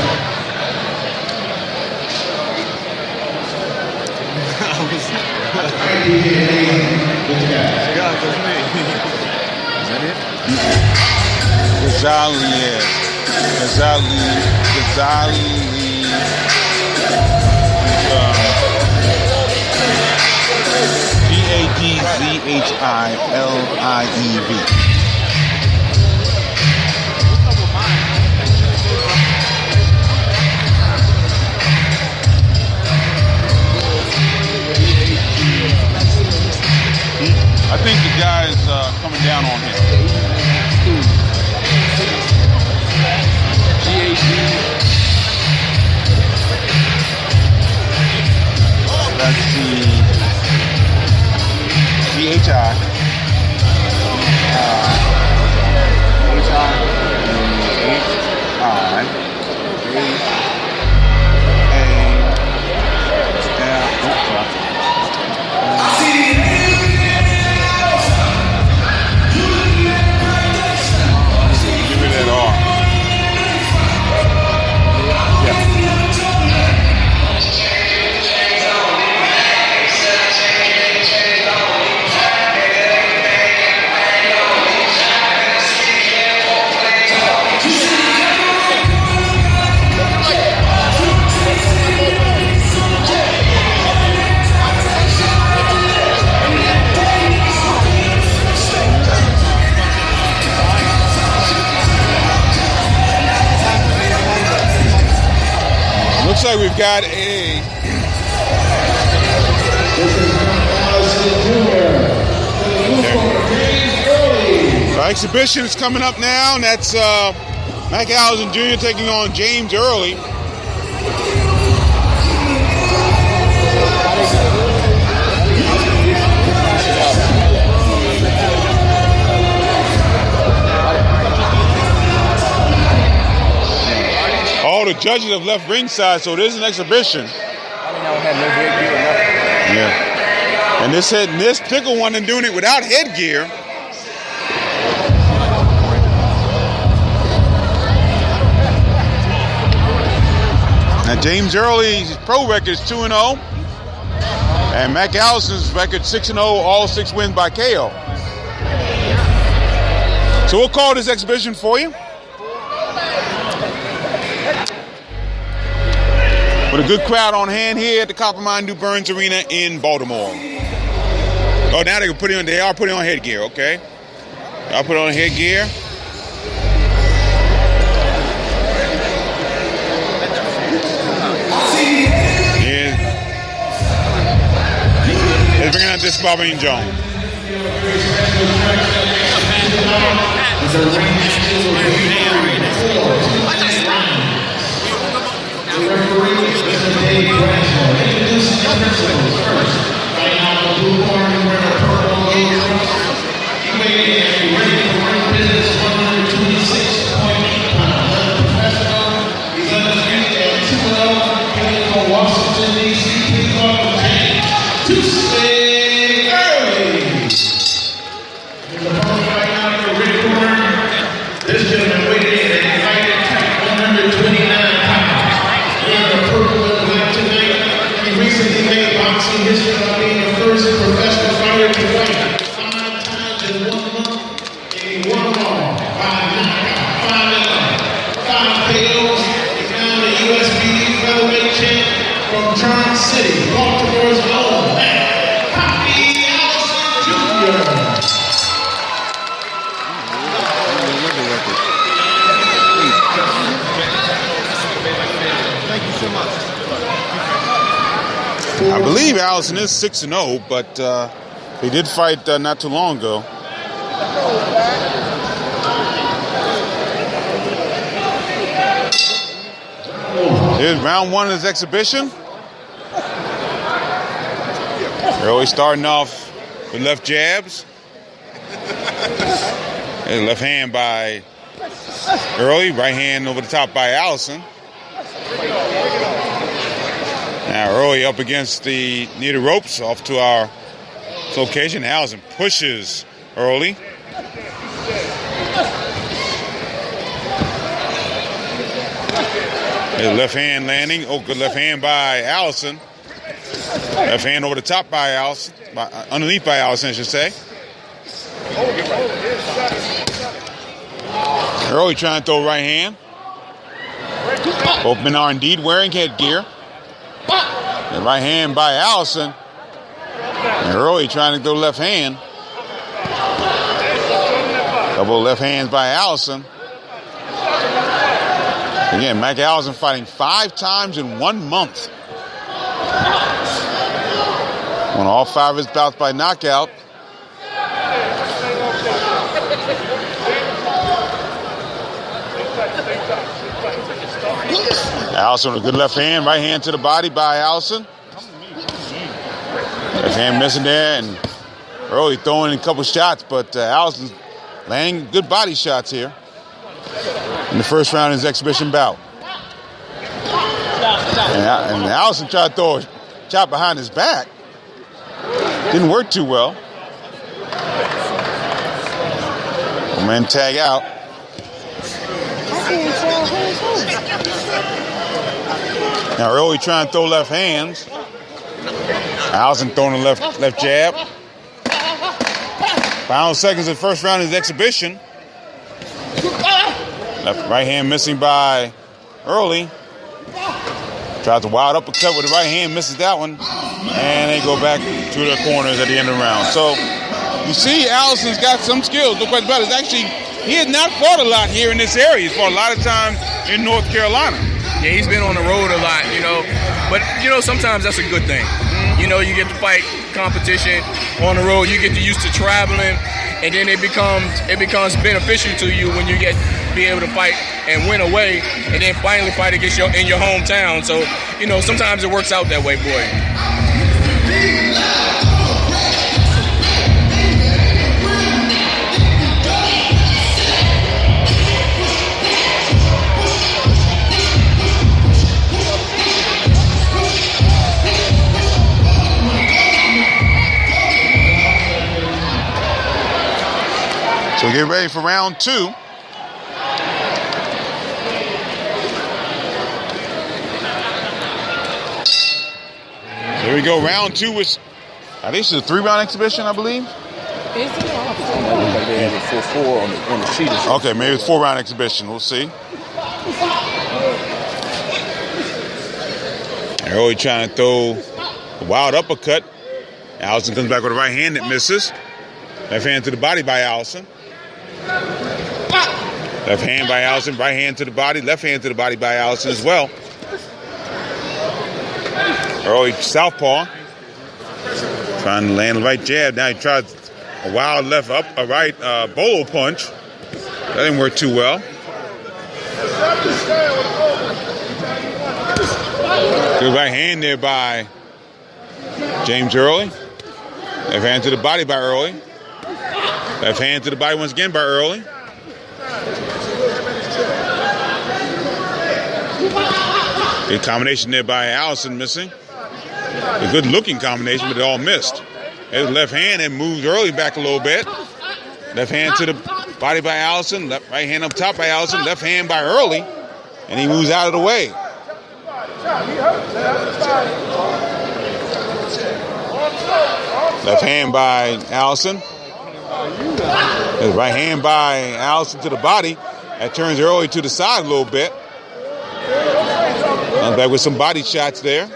G-A-D-Z-H-I-L-I-E-V. I think the guy is coming down on him. That's the G-H-I. Give me that R. Looks like we've got a our exhibition is coming up now, and that's Mac Allison Jr. taking on James Early. All the judges have left ringside, so there's an exhibition. Yeah. And this particular one is doing it without headgear. Now James Early's pro record is 2-0. And Mac Allison's record 6-0, all 6 wins by KO. So we'll call this exhibition for you. With a good crowd on hand here at the Coppermine New Burns Arena in Baltimore. Oh, now they are putting on headgear, okay. I'll put on headgear. They're bringing out this Bobby and Jones. The referee is Mr. Dave Bradshaw. Introducing the principals first. Right now, the blue corner wearing a purple and gold trunks. He weighed in at a weight for ring business 126.8 pounds. As a professional, he's undefeated at 2-0. Playing for Washington, D.C. Please welcome James Tuesday Early. His opponent right now in the red corner. This gentleman weighed in at a fighting attack 129 pounds. Recently made boxing history by being the first professional fighter to fight 5 times in 1 month, and he won them all. 5 KOs. He's now the USBD featherweight champ from Charm City, Baltimore's own Poppy Allison Jr. Thank you so much. I believe Allison is 6-0, but he did fight not too long ago. Here's round one of this exhibition. Early starting off with left jabs. There's left hand by Early, right hand over the top by Allison. Now Early up against near the ropes, off to our location. Allison pushes Early. There's left hand landing. Oh, good left hand by Allison. Left hand over the top by Allison. Underneath by Allison, I should say. Early trying to throw right hand. Both men are indeed wearing headgear. The right hand by Allison. And Early trying to throw left hand. Double left hands by Allison. Again, Mike Allison fighting 5 times in 1 month. Won all 5 of his bouts by knockout. Allison with a good left hand, right hand to the body by Allison. Left hand missing there, and Early throwing a couple shots, but Allison landing good body shots here in the first round of his exhibition bout. And Allison tried to throw a chop behind his back. Didn't work too well. Man tag out. Now Early trying to throw left hands. Allison throwing a left jab. Final seconds of the first round of his exhibition. Right hand missing by Early. Tries a wild uppercut with the right hand, misses that one. And they go back to their corners at the end of the round. So you see Allison's got some skills. Look quite better. Actually, he has not fought a lot here in this area. He's fought a lot of times in North Carolina. Yeah, he's been on the road a lot, But, sometimes that's a good thing. You get to fight competition on the road. You get used to traveling, and then it becomes beneficial to you when you be able to fight and win away, and then finally fight against in your hometown. So, sometimes it works out that way, boy. So get ready for round 2. Here we go, round 2, which I think it's a 3-round exhibition, I believe. Is it? They had it 4-4 on the sheet. Okay, maybe it's a 4-round exhibition. We'll see. Early trying to throw a wild uppercut. Allison comes back with a right hand that misses. Left hand to the body by Allison. Left hand by Allison, right hand to the body, left hand to the body by Allison as well. Early southpaw. Trying to land the right jab. Now he tried a wild right bolo punch. That didn't work too well. Good right hand there by James Early. Left hand to the body by Early. Left hand to the body once again by Early. Good combination there by Allison, missing. A good looking combination, but it all missed. There's left hand and moves Early back a little bit. Left hand to the body by Allison. Right hand up top by Allison. Left hand by Early. And he moves out of the way. Left hand by Allison. There's right hand by Allison to the body. That turns Early to the side a little bit. Comes back with some body shots there.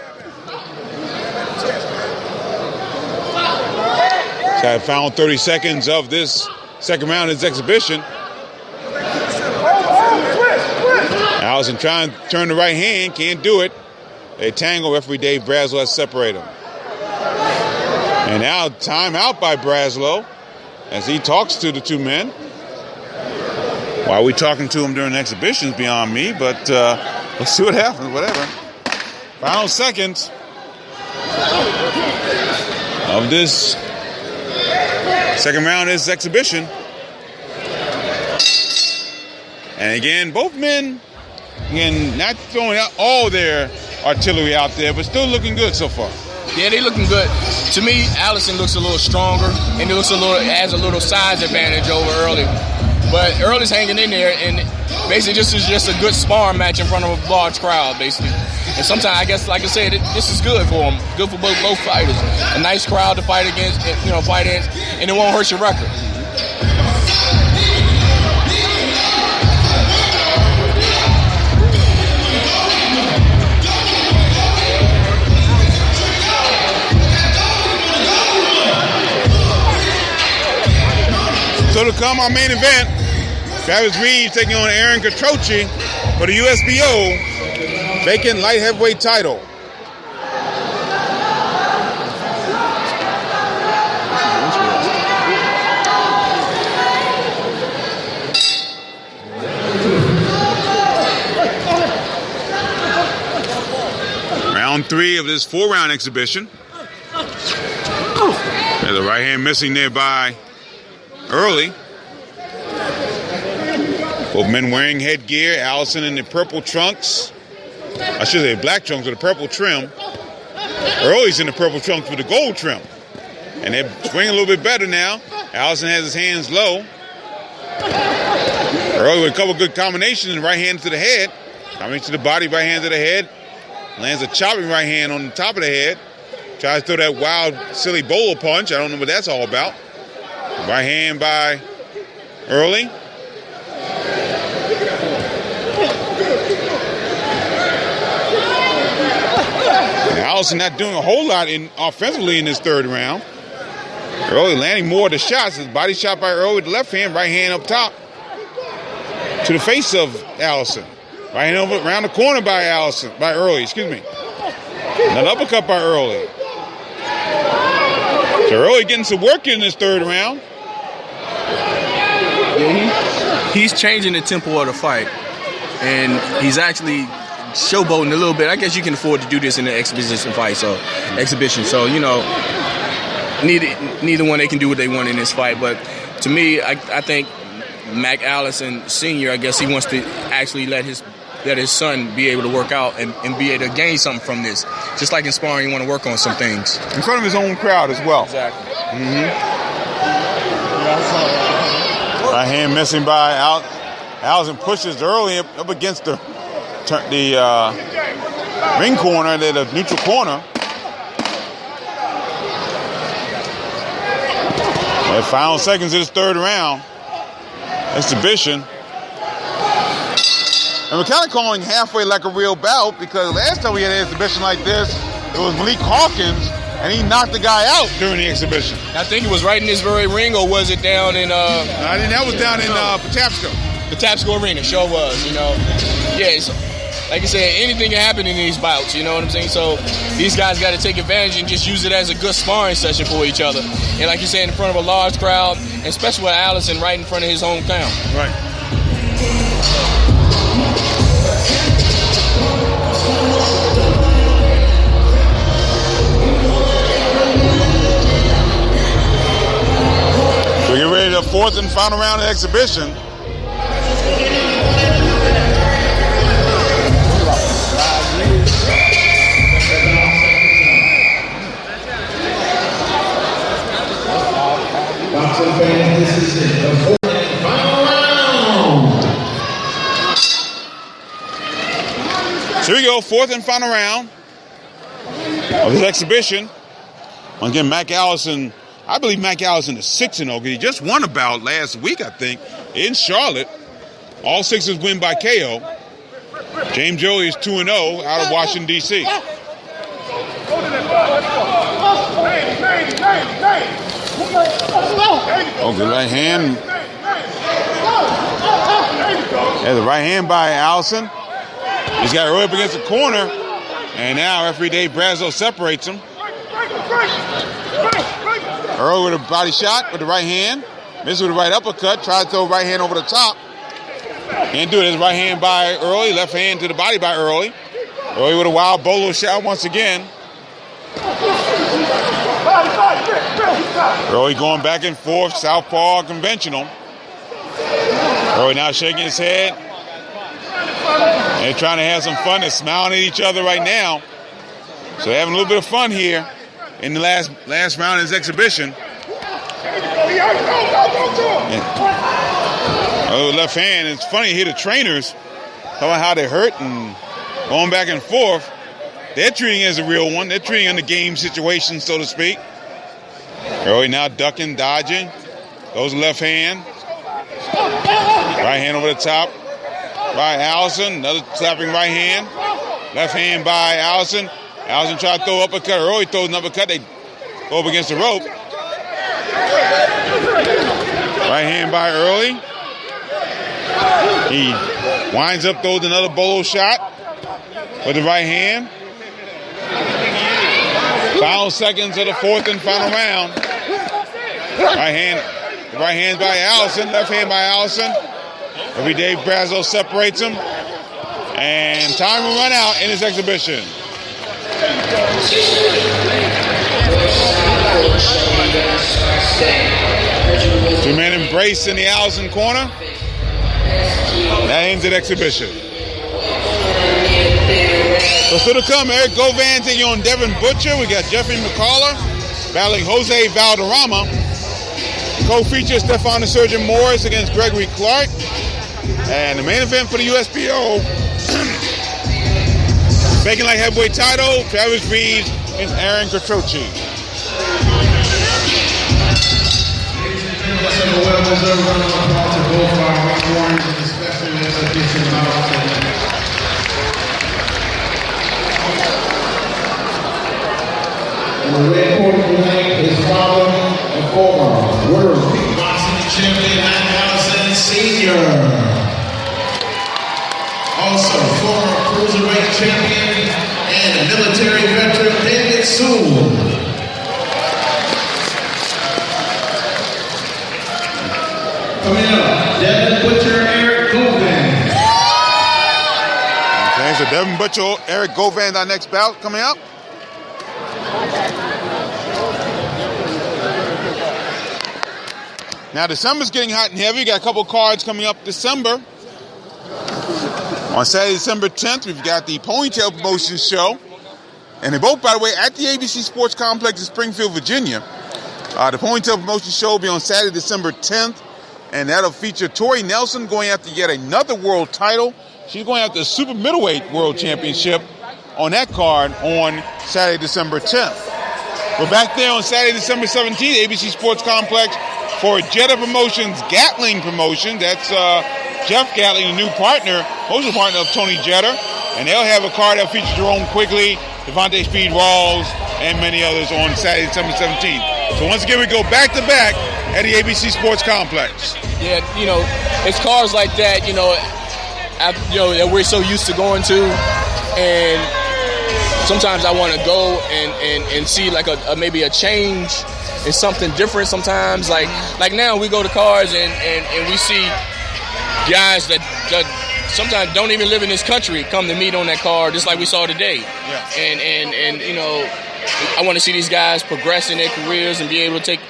Got the final 30 seconds of this second round of this exhibition. Allison trying to turn the right hand, can't do it. They tangle. Referee Dave Braslow has separated them. And now time out by Braslow as he talks to the two men. Why are we talking to him during the exhibition is beyond me, but Let's see what happens, whatever. Final seconds of this second round of this exhibition. And again, both men, again, not throwing out all their artillery out there, but still looking good so far. Yeah, they looking good. To me, Allison looks a little stronger, and it looks has a little size advantage over Early. But Early's hanging in there, and basically this is just a good sparring match in front of a large crowd, basically. And sometimes, I guess, like I said, this is good for them, good for both fighters. A nice crowd to fight against, fight in, and it won't hurt your record. So to come, our main event, Travis Reed taking on Aaron Catroci for the USBO vacant light heavyweight title. Round 3 of this 4-round exhibition. There's a right hand missing nearby. Early. Both men wearing headgear. Allison in the purple trunks. I should say black trunks with a purple trim. Early's in the purple trunks with the gold trim. And they're swinging a little bit better now. Allison has his hands low. Early with a couple good combinations. Right hand to the head. Combination to the body, right hand to the head. Lands a chopping right hand on the top of the head. Tries to throw that wild, silly bowler punch. I don't know what that's all about. Right hand by Early. And Allison not doing a whole lot offensively in this third round. Early landing more of the shots. His body shot by Early with the left hand, right hand up top to the face of Allison. Right hand over around the corner by Early, excuse me. An uppercut by Early. So Early getting some work in this third round. Yeah, he's changing the tempo of the fight. And he's actually showboating a little bit. I guess you can afford to do this in an exhibition fight. So, neither one, they can do what they want in this fight. But to me, I think Mac Allison Sr., I guess he wants to actually let his son be able to work out and be able to gain something from this. Just like in sparring, you want to work on some things. In front of his own crowd as well. Exactly. Right hand missing by Allison pushes Early up against the ring corner, the neutral corner. The final seconds of this third round exhibition. And we're kind of calling halfway like a real bout because last time we had an exhibition like this, it was Malik Hawkins, and he knocked the guy out during the exhibition. I think it was right in this very ring, or was it down in... I think that was down in Patapsco. Patapsco Arena, sure was, Yeah, so, like I said, anything can happen in these bouts, you know what I'm saying? So these guys got to take advantage and just use it as a good sparring session for each other. And like you said, in front of a large crowd, and especially with Allison right in front of his hometown. Right. So get ready for the fourth and final round of the exhibition. Boxing fans, this is it. The fourth and final round. So here we go, fourth and final round of this exhibition. Once again, Mac Allison, I believe Mac Allison is 6-0 because he just won a bout last week, I think, in Charlotte. All sixes win by KO. James Joey is 2-0 out of Washington, D.C. Oh, good right hand. There's a right hand by Allison. He's got it right up against the corner. And now referee Dave Brazo separates him. Earl with a body shot with the right hand. Misses with the right uppercut. Tried to throw right hand over the top. Can't do it. His right hand by Early, left hand to the body by Early. Early with a wild bolo shot once again. Early going back and forth, southpaw conventional. Early now shaking his head. They're trying to have some fun. They're smiling at each other right now. So they're having a little bit of fun here in the last round of this exhibition. Left hand. It's funny to hear the trainers talking about how they're hurt and going back and forth. They're treating it as a real one. They're treating it in the game situation, so to speak. Early now ducking, dodging. Goes left hand. Right hand over the top. By Allison. Another slapping right hand. Left hand by Allison. Allison tried to throw uppercut. Early throws an uppercut. They go up against the rope. Right hand by Early. He winds up, throws another bolo shot with the right hand. Final seconds of the fourth and final round. Right hand by Allison. Left hand by Allison. Every Dave Brazzo separates them. And time will run out in this exhibition. Two-man embrace in the Allison corner. That ends the exhibition. So still to come, Eric Govan taking on Devin Butcher. We got Jeffrey McCullough battling Jose Valderrama. Co-feature Stefan the Surgeon Morris against Gregory Clark. And the main event for the USPO, Bacon Light Heavyweight title, Travis Reeves against Aaron Catroci. The red corner tonight is Father and former world kickboxing champion Matt Allison Sr. Also, former cruiserweight champion and military veteran David Sewell. Coming up, Devin Butcher, Eric Govan. Okay, so Devin Butcher, Eric Govan, our next bout coming up. Now, December's getting hot and heavy. We got a couple cards coming up December. On Saturday, December 10th, we've got the Ponytail Promotions show. And they're both, by the way, at the ABC Sports Complex in Springfield, Virginia. The Ponytail Promotions show will be on Saturday, December 10th. And that'll feature Tori Nelson going after yet another world title. She's going after the Super Middleweight World Championship on that card on Saturday, December 10th. We're back there on Saturday, December 17th, ABC Sports Complex for Jetta Promotions, Gatling Promotions. That's Jeff Gatling, the new partner, promotional partner of Tony Jetta. And they'll have a card that features Jerome Quigley, Devontae Speed Rawls, and many others on Saturday, December 17th. So once again, we go back to back at the ABC Sports Complex. Yeah, you know, it's cars like that, that we're so used to going to, and sometimes I want to go and see like maybe a change in something different. Sometimes like now we go to cars and we see guys that sometimes don't even live in this country come to meet on that car, just like we saw today. Yeah. And I want to see these guys progress in their careers and be able to take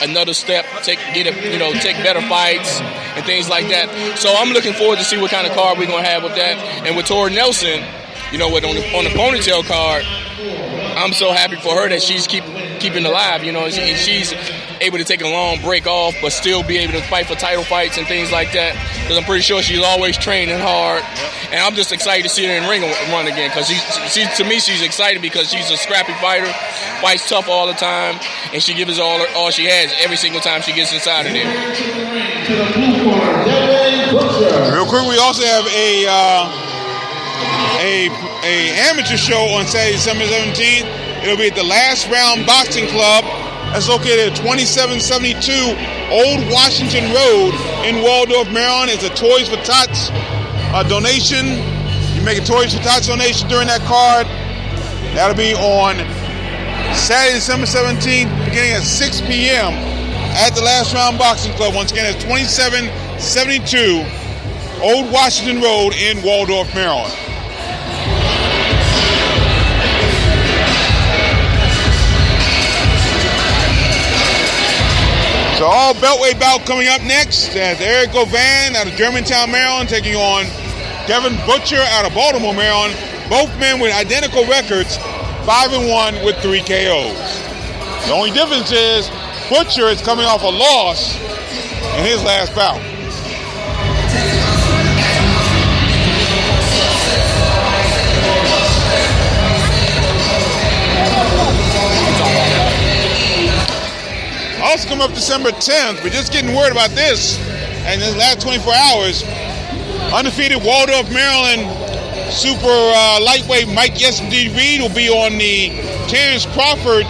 another step, take better fights and things like that. So I'm looking forward to see what kind of card we're gonna have with that. And with Tori Nelson, on the Ponytail card, I'm so happy for her that she's keeping alive. She's able to take a long break off, but still be able to fight for title fights and things like that. Because I'm pretty sure she's always training hard, and I'm just excited to see her in the ring run again. Because to me, she's excited because she's a scrappy fighter, fights tough all the time, and she gives all she has every single time she gets inside of there. Real quick, we also have a amateur show on Saturday, December 17th. It'll be at the Last Round Boxing Club. That's located at 2772 Old Washington Road in Waldorf, Maryland. It's a Toys for Tots donation. You make a Toys for Tots donation during that card. That'll be on Saturday, December 17th, beginning at 6 p.m. at the Last Round Boxing Club. Once again, it's 2772 Old Washington Road in Waldorf, Maryland. So all Beltway bout coming up next. That's Eric Govan out of Germantown, Maryland, taking on Devin Butcher out of Baltimore, Maryland. Both men with identical records, 5-1 with 3 KOs. The only difference is Butcher is coming off a loss in his last bout. Also come up December 10th, we're just getting word about this, and in the last 24 hours, undefeated Waldorf, Maryland super lightweight Mike Yes Indeed Reed will be on the Terrence Crawford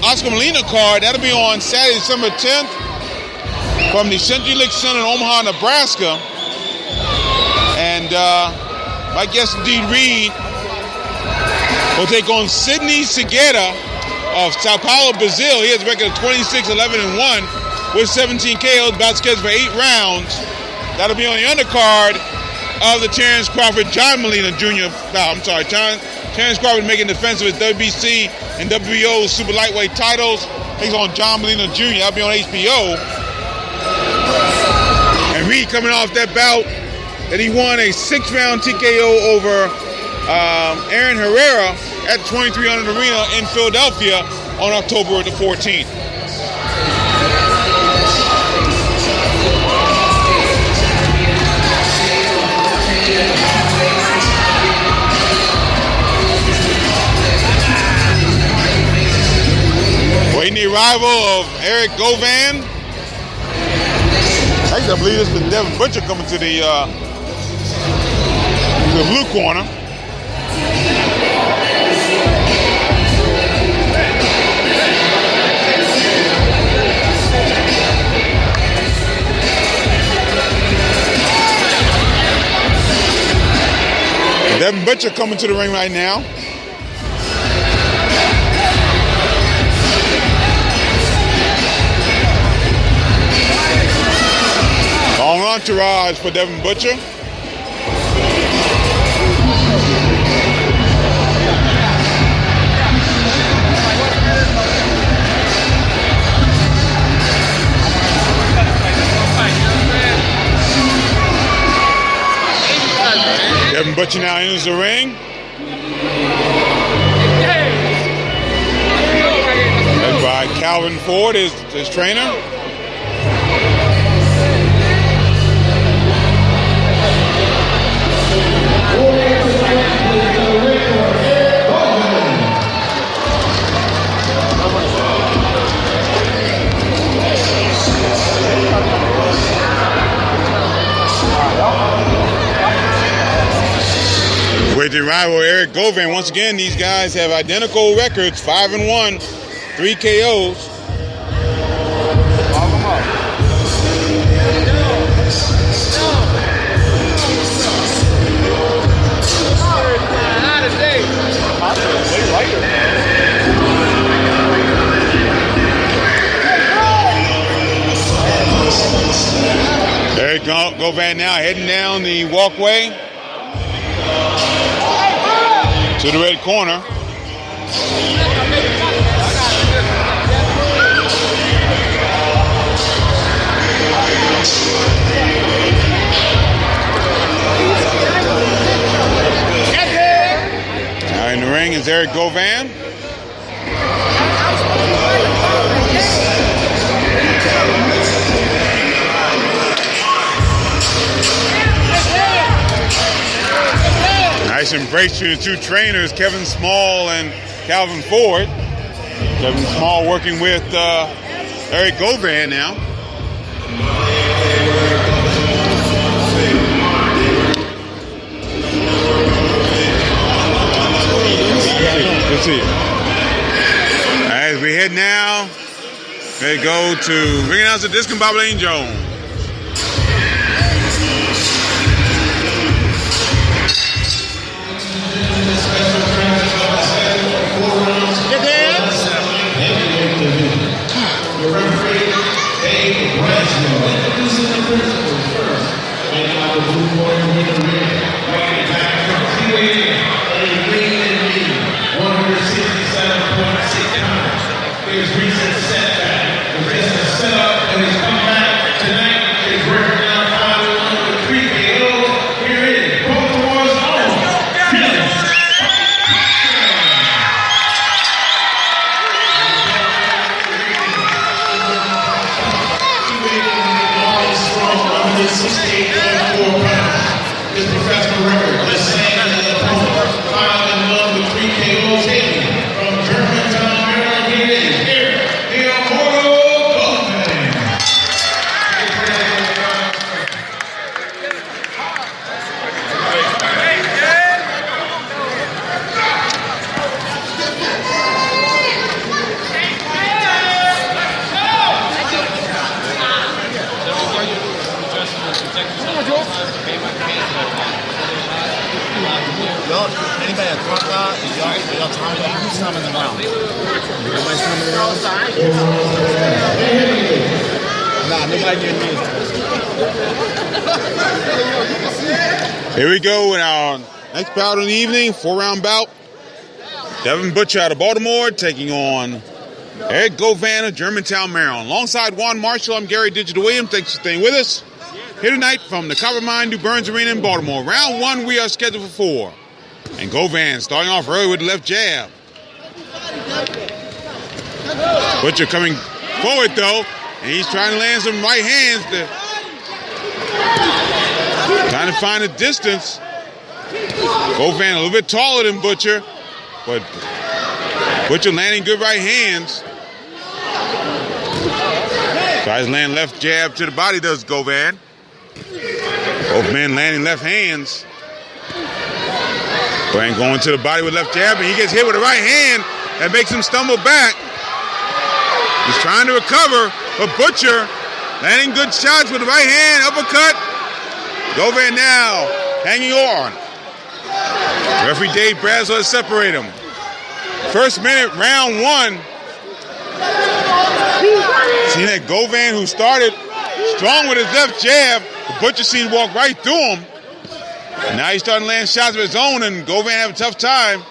Oscar Molina card. That'll be on Saturday, December 10th from the Century Link Center in Omaha, Nebraska. And Mike Yes Indeed Reed will take on Sidney Segueda of Sao Paulo, Brazil. He has a record of 26-11-1 with 17 KOs, about scheduled for 8 rounds. That'll be on the undercard of the Terrence Crawford, John Molina Jr. Terrence Crawford making defense of his WBC and WBO super lightweight titles. He's on John Molina Jr. That'll be on HBO. And Reed coming off that bout that he won a 6-round TKO over Aaron Herrera at 2300 Arena in Philadelphia on October the 14th. Waiting the arrival of Eric Govan. Actually, I believe this is Devin Butcher coming to the blue corner. Devin Butcher coming to the ring right now. Long entourage for Devin Butcher. Devin Butcher now enters the ring. Led by Calvin Ford, his trainer. With the rival Eric Govan, once again, these guys have identical records, 5-1, 3 KOs. Eric Govan now heading down the walkway to the red corner. Now in the ring is Eric Govan. Nice embrace between the two trainers, Kevin Small and Calvin Ford. Kevin Small working with Eric Govan now. Let's see. As we head now, they go to ring announcer Discount Bob Lane Jones. The referee, Dave Braswell, introducing the principals first. And bad. Y'all timing it? Who's timing the round? Nobody's timing the round? Nah, nobody getting this. Here we go in our next bout of the evening, 4-round bout. Devin Butcher out of Baltimore taking on Eric Govan of Germantown, Maryland. Alongside Juan Marshall, I'm Gary Digital Williams. Thanks for staying with us. Here tonight from the Coppermine New Burns Arena in Baltimore. Round 1, we are scheduled for 4. And Govan starting off early with the left jab. Butcher coming forward though, and he's trying to land some right hands. Trying to find a distance. Govan a little bit taller than Butcher, but Butcher landing good right hands. Tries to land left jab to the body, does Govan. Both men landing left hands. Govan going to the body with left jab, and he gets hit with the right hand that makes him stumble back. He's trying to recover, but Butcher landing good shots with the right hand, uppercut. Govan now hanging on. Referee Dave Bradshaw separate him. First minute, round 1. Seen that Govan, who started strong with his left jab, the Butcher seen walk right through him. And now he's starting to land shots of his own, and Govan having a tough time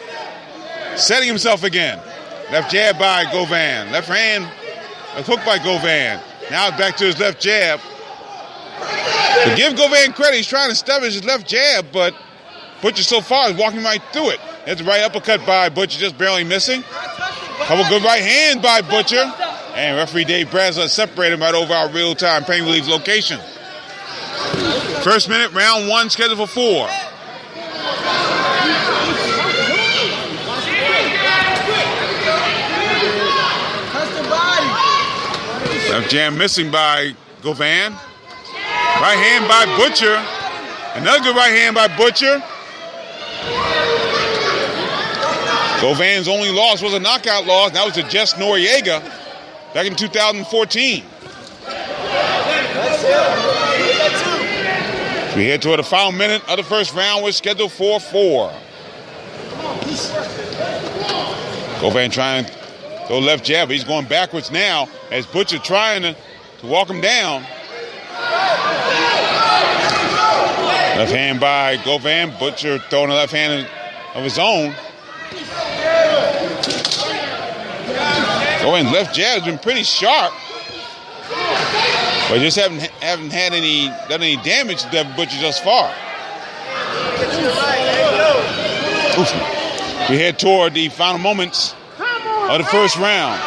setting himself again. Left jab by Govan. Left hand, a hook by Govan. Now back to his left jab. To give Govan credit, he's trying to establish his left jab, but Butcher so far is walking right through it. That's the right uppercut by Butcher, just barely missing. Couple good right hands by Butcher. And referee Dave Bradshaw separated him right over our real-time pain relief location. First minute, round 1, scheduled for 4. Left jab missing by Govan. Right hand by Butcher. Another good right hand by Butcher. Govan's only loss was a knockout loss. That was to Jess Noriega back in 2014. We head toward the final minute of the first round. We're scheduled for 4. Govan trying to go left jab. He's going backwards now as Butcher trying to walk him down. Left hand by Govan. Butcher throwing a left hand of his own. Govan's left jab has been pretty sharp, but just haven't done any damage to Devin Butcher thus far. We head toward the final moments of the first round.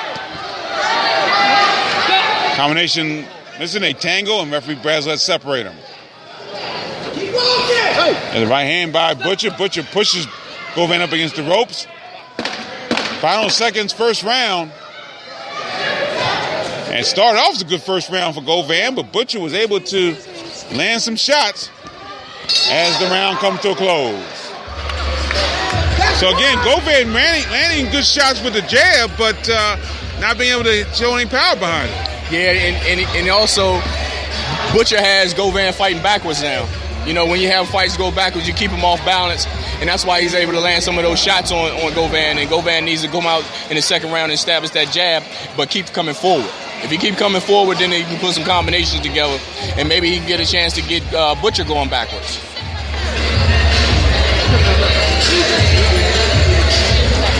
Combination, missing a tangle, and referee Bradshaw separate them. And the right hand by Butcher. Butcher pushes Govan up against the ropes. Final seconds, first round. And started off as a good first round for Govan, but Butcher was able to land some shots as the round comes to a close. So again, Govan landing good shots with the jab, but not being able to show any power behind it. Yeah, and also Butcher has Govan fighting backwards now. You know, when you have fights go backwards, you keep him off balance, and that's why he's able to land some of those shots on Govan. And Govan needs to come out in the second round and establish that jab, but keep coming forward. If he keep coming forward, then he can put some combinations together, and maybe he can get a chance to get Butcher going backwards.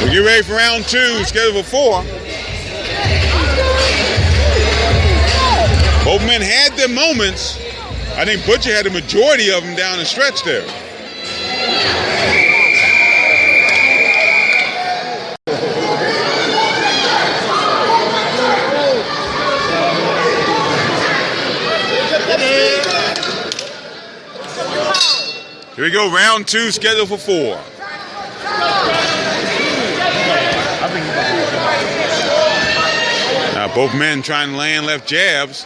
We get ready for round 2, scheduled for 4. Both men had their moments. I think Butcher had the majority of them down the stretch there. Here we go, round 2, scheduled for 4. Now both men trying to land left jabs.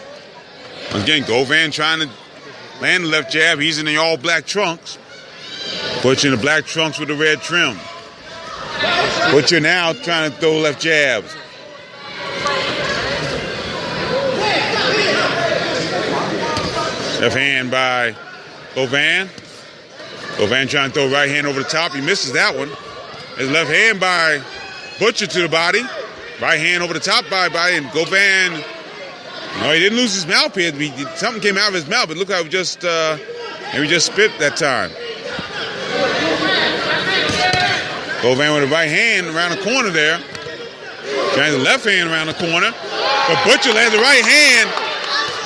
Once again, Govan trying to land the left jab. He's in the all-black trunks. Butcher in the black trunks with the red trim. Butcher now trying to throw left jabs. Left hand by Govan. Govan trying to throw right hand over the top. He misses that one. His left hand by Butcher to the body. Right hand over the top by and Govan. No, he didn't lose his mouth here. Something came out of his mouth, but look how he just spit that time. Govan with the right hand around the corner there. Trying the left hand around the corner. But Butcher lands the right hand.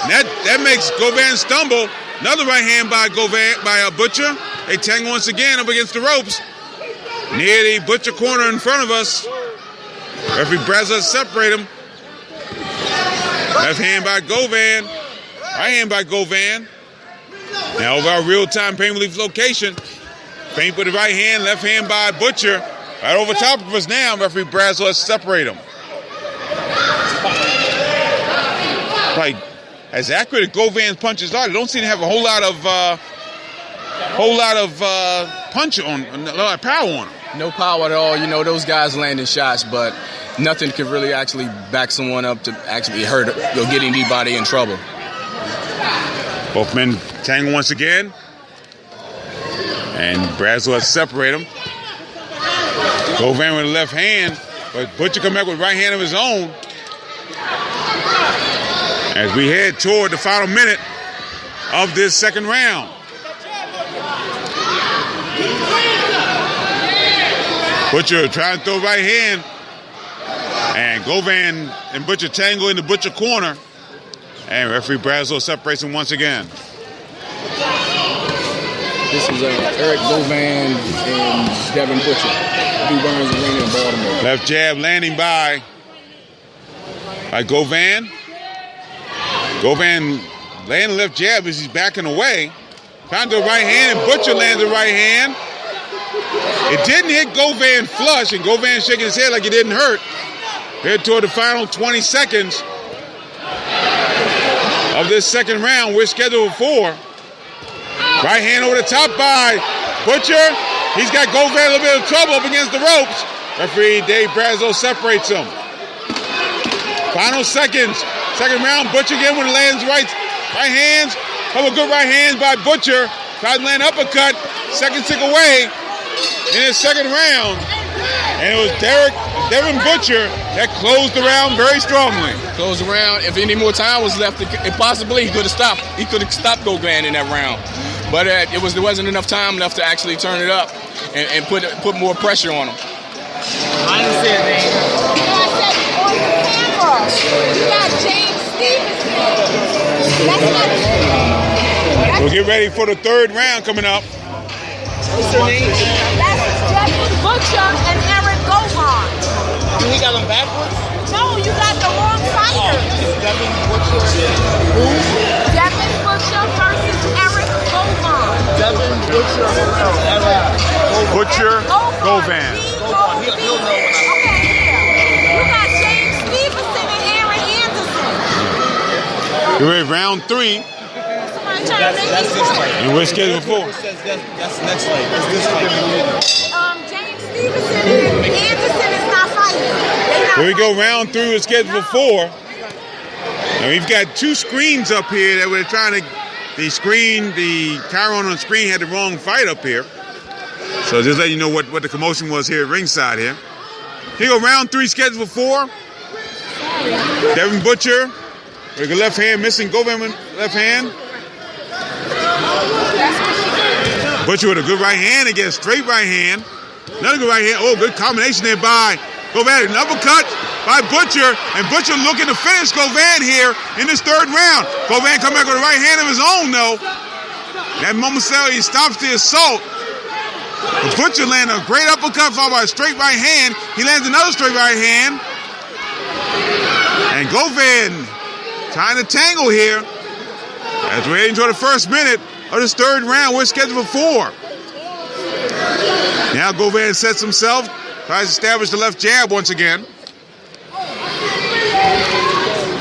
That makes Govan stumble. Another right hand by Butcher. They tangle once again up against the ropes. Near the Butcher corner in front of us. Referee Brazos separate them. Left hand by Govan. Right hand by Govan. Now over our real-time pain relief location. Feint with the right hand. Left hand by Butcher. Right over top of us now. Referee Brazos separate them. Like, as accurate as Govan's punches are, they don't seem to have a whole lot of punch on, a lot of power on them. No power at all. You know, those guys landing shots, but nothing could really actually back someone up to actually hurt or get anybody in trouble. Both men tangle once again. And Brazos separate them. Govan with the left hand, but Butcher come back with right hand of his own. As we head toward the final minute of this second round. Butcher trying to throw right hand. And Govan and Butcher tangle in the Butcher corner. And referee Brazos separates them once again. This is Eric Govan and Devin Butcher. Burns Arena in Baltimore. Left jab landing by Govan. Govan landing left jab as he's backing away. Found the right hand and Butcher lands the right hand. It didn't hit Govan flush, and Govan shaking his head like it didn't hurt. Head toward the final 20 seconds of this second round. We're scheduled for 4. Right hand over the top by Butcher. He's got Govan a little bit of trouble up against the ropes. Referee Dave Brazos separates him. Final seconds. Second round. Butcher again when it lands right hands. Couple good right hands by Butcher. Tries to land uppercut. Second tick away in his second round. And it was Devin Butcher that closed the round very strongly. Closed the round. If any more time was left, possibly he could have stopped. He could have stopped Govan in that round. But there wasn't enough time left to actually turn it up and put more pressure on him. I understand, man. I said on camera, you got James Stevenson. That's We'll get ready for the third round coming up. What's their name? That's Devin Butcher and Eric Govan. We got them backwards? No, you got the wrong fighter. Devin Butcher. Who? Devin Butcher versus Eric Govan. Devin Butcher versus Eric Butcher, Govan. He'll know when I... Okay, yeah. You got James Stevenson and Aaron Anderson. We're at round 3. Somebody trying to make That's me this fight. fight. And we're scheduled for 4. That's the next fight. That's this fight. James Stevenson and Anderson is not fighting. Here we go, round 3. We're scheduled for 4. And we've got 2 screens up here that we're trying to. The Chiron on the screen had the wrong fight up here. So just let you know what the commotion was here at ringside here. Here go round 3 scheduled for 4. Devin Butcher with the left hand missing Govan with left hand. Butcher with a good right hand again, straight right hand. Another good right hand. Oh, good combination there by Govan. An uppercut by Butcher, and Butcher looking to finish Govan here in this third round. Govan come back with a right hand of his own, though. That momentarily stops the assault. But Butcher lands a great uppercut followed by a straight right hand. He lands another straight right hand. And Govan trying to tangle here as we're heading toward the first minute of this third round. We're scheduled for 4. Now Govan sets himself, tries to establish the left jab once again.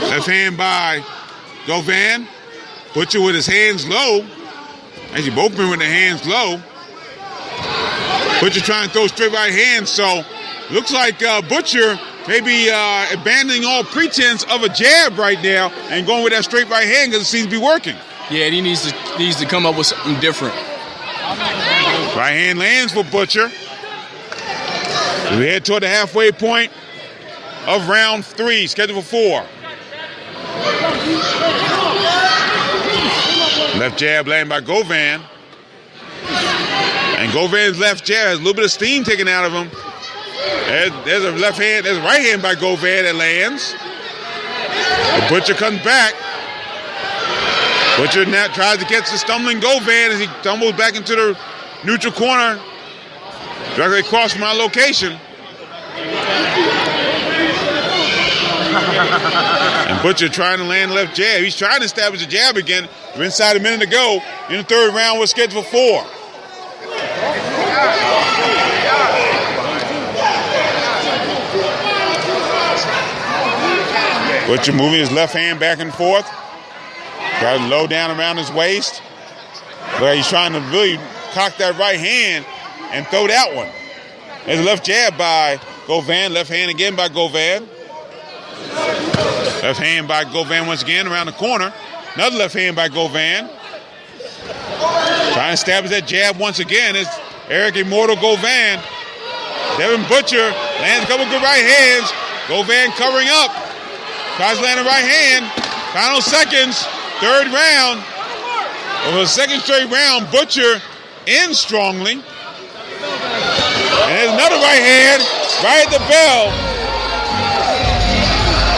Left hand by Govan. Butcher with his hands low. Actually, both men with their hands low. Butcher trying to throw straight right hand. So, looks like Butcher may be abandoning all pretense of a jab right now and going with that straight right hand because it seems to be working. Yeah, he needs to come up with something different. Right hand lands for Butcher. We head toward the halfway point of round 3, scheduled for 4. Left jab landing by Govan. And Govan's left jab has a little bit of steam taken out of him. There's a left hand, there's a right hand by Govan that lands. The Butcher comes back. Butcher now tries to catch the stumbling Govan as he tumbles back into the neutral corner, directly across from our location. And Butcher trying to land left jab. He's trying to establish a jab again. We're inside a minute to go in the third round. We're scheduled for 4. Butcher moving his left hand back and forth. Got it low down around his waist. But he's trying to really cock that right hand and throw that one. There's a left jab by Govan. Left hand again by Govan. Left hand by Govan once again around the corner. Another left hand by Govan. Trying to establish that jab once again is Eric Immortal Govan. Devin Butcher lands a couple good right hands. Govan covering up. Tries to land a right hand. Final seconds. Third round. Over the second straight round, Butcher in strongly. And there's another right hand right at the bell.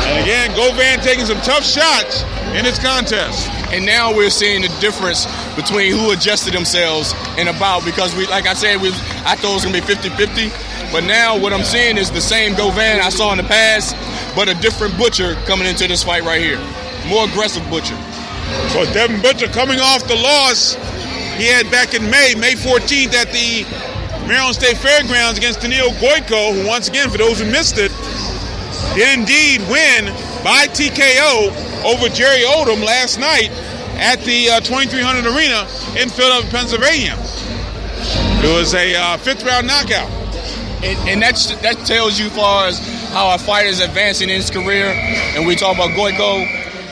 And again, Govan taking some tough shots in this contest. And now we're seeing the difference between who adjusted themselves in a bout, because like I said, I thought it was going to be 50-50. But now what I'm seeing is the same Govan I saw in the past, but a different Butcher coming into this fight right here. More aggressive Butcher. So Devin Butcher coming off the loss he had back in May 14th at the Maryland State Fairgrounds against Daniil Goyko, who once again, for those who missed it, did indeed win by TKO over Jerry Odom last night at the 2300 Arena in Philadelphia, Pennsylvania. It was a 5th round knockout. And that tells you as far as how a fighter is advancing in his career. And we talk about Goyko.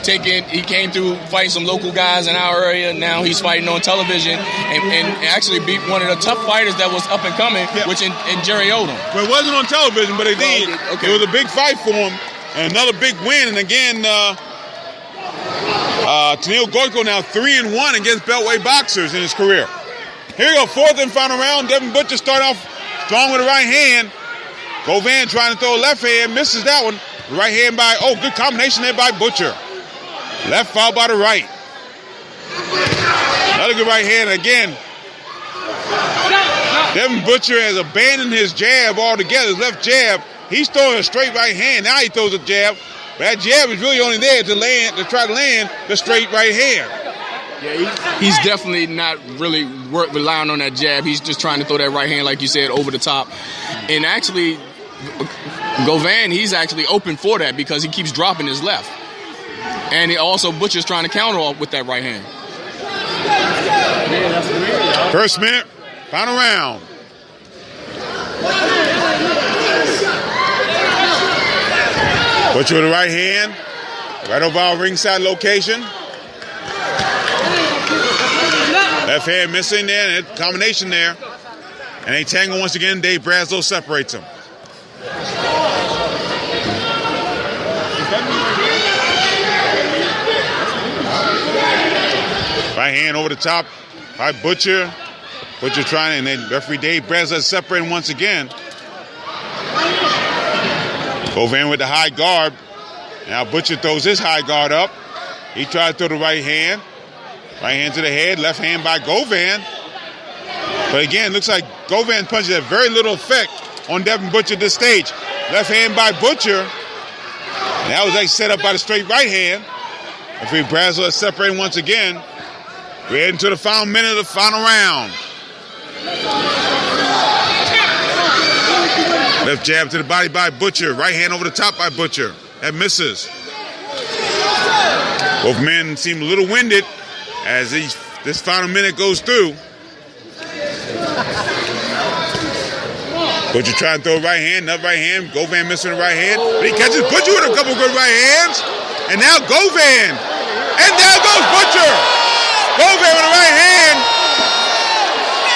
He came through fighting some local guys in our area. Now he's fighting on television and actually beat one of the tough fighters that was up and coming, which in Jerry Odom. Well, it wasn't on television, but it did. Okay. It was a big fight for him and another big win. And again, Daniil Goyko now 3-1 against Beltway boxers in his career. Here we go, 4th and final round. Devin Butcher start off strong with the right hand. Govan trying to throw a left hand, misses that one. Right hand by, good combination there by Butcher. Left foul by the right. Another good right hand again. Devin Butcher has abandoned his jab altogether. His left jab. He's throwing a straight right hand. Now he throws a jab. But that jab is really only there to try to land the straight right hand. Yeah, he's definitely not really relying on that jab. He's just trying to throw that right hand, like you said, over the top. And actually, Govan, he's actually open for that because he keeps dropping his left. And also Butcher's trying to counter off with that right hand. First minute, final round. Butcher with the right hand, right over our ringside location. Left hand missing there, and a combination there. And they tangle once again. Dave Braslow separates them. Right hand over the top by Butcher. Butcher trying, and then referee Dave Braslow separating once again. Govan with the high guard. Now Butcher throws his high guard up. He tried to throw the right hand. Right hand to the head, left hand by Govan. But again, looks like Govan punches had very little effect on Devin Butcher at this stage. Left hand by Butcher. And that was like set up by the straight right hand. Referee Braslow is separating once again. We're heading to the final minute of the final round. Left jab to the body by Butcher. Right hand over the top by Butcher. That misses. Both men seem a little winded as this final minute goes through. Butcher trying to throw a right hand, another right hand. Govan missing the right hand. But he catches Butcher with a couple good right hands. And now Govan. And there goes Butcher. Govan with the right hand.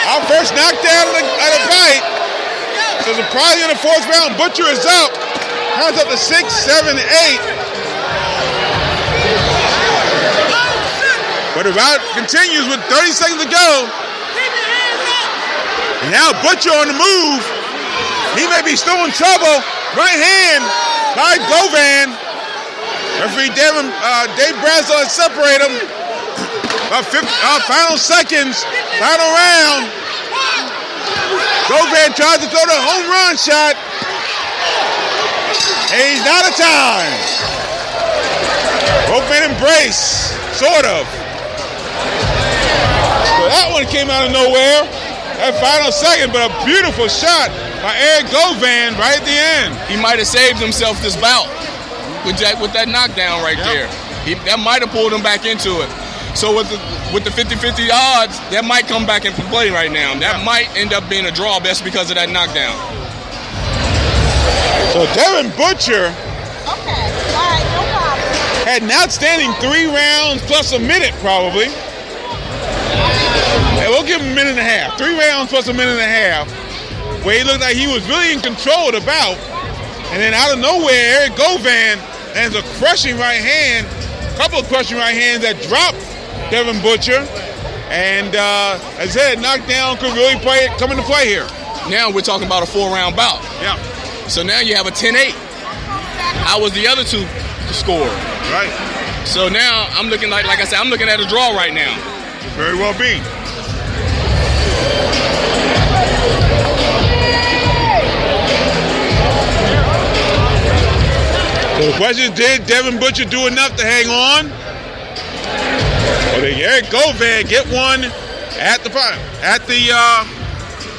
Our first knockdown of the fight. So surprisingly in the fourth round, Butcher is up. Counts up to 6, 7, 8. But the route continues with 30 seconds to go. And now Butcher on the move. He may be still in trouble. Right hand by Govan. Referee Dave Bradshaw has separated him. About final seconds, final round. Govan tries to throw the home run shot. And he's out of time. Govan embrace, sort of. So that one came out of nowhere. That final second, but a beautiful shot by Eric Govan right at the end. He might have saved himself this bout with that knockdown right there. That might have pulled him back into it. So with the 50-50 odds, that might come back into play right now. That might end up being a draw best because of that knockdown. So Devin Butcher Okay. All right, no problem. had an outstanding 3 rounds plus a minute probably. And we'll give him a minute and a half. 3 rounds plus a minute and a half. Where he looked like he was really in control of the bout. And then out of nowhere, Eric Govan has a crushing right hand, a couple of crushing right hands that dropped Devin Butcher. And as I said, knockdown could really come into play here. Now we're talking about a 4-round bout. Yeah. So now you have a 10-8. How was the other two score? Right. So now I'm looking like I said, I'm looking at a draw right now. Very well be. So the question is, did Devin Butcher do enough to hang on? Or did Eric Govan get one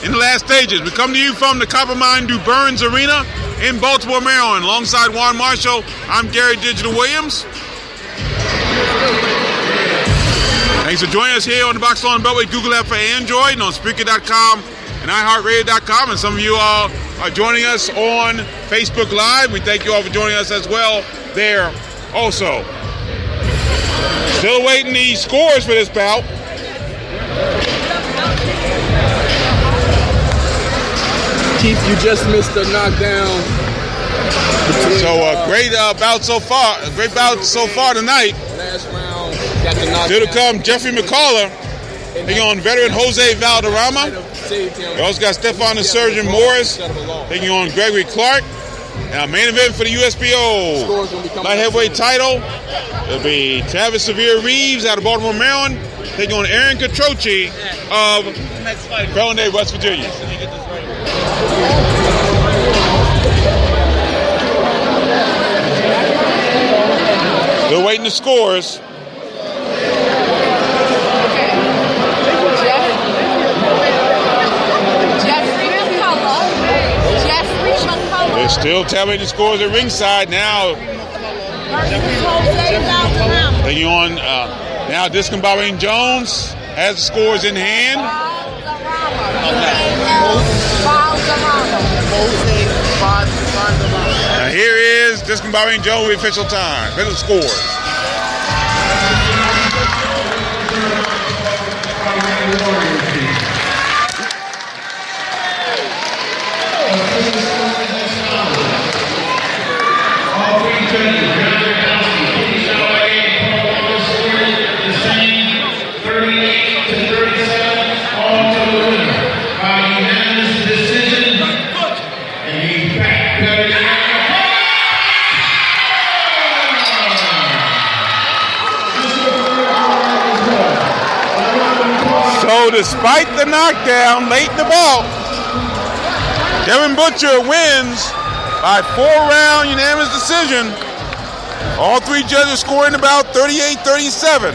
in the last stages? We come to you from the Coppermine Du Burns Arena in Baltimore, Maryland. Alongside Juan Marshall, I'm Gary Digital Williams. Thanks for joining us here on the Box Lawn Beltway Google app for Android and on Spreaker.com and iHeartRadio.com. And some of you all are joining us on Facebook Live. We thank you all for joining us as well there also. Still awaiting the scores for this bout. Keith, you just missed the knockdown. So a great bout so far. A great bout so far tonight. Last round, got the knockdown. Still to come, Jeffrey McCullough taking on veteran Jose Valderrama. We also got Stefan the Surgeon Morris taking on Gregory Clark. Now, main event for the USBO light heavyweight title. It'll be Travis Severe Reeves out of Baltimore, Maryland, taking on Aaron Catroci of Ferlandale, West Virginia. Still waiting the scores. They're still tallying the scores at ringside now. Taking on now Discombobulating Jones has the scores in hand. Now here is Discombobulating Jones with official time, official scores. So despite the knockdown late in the bout, Devin Butcher wins by 4-round unanimous decision. All 3 judges scoring about 38-37.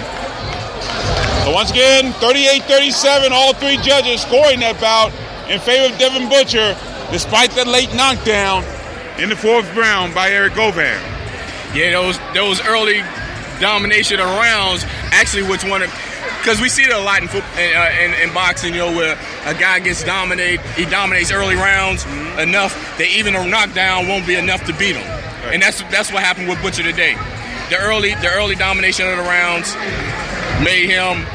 So once again, 38-37, all 3 judges scoring that bout in favor of Devin Butcher, despite that late knockdown in the 4th round by Eric Govan. Yeah, those early domination of rounds actually was one of, because we see it a lot in boxing, you know, where a guy gets dominated, he dominates early rounds enough that even a knockdown won't be enough to beat him. Right. And that's what happened with Butcher today. The early domination of the rounds made him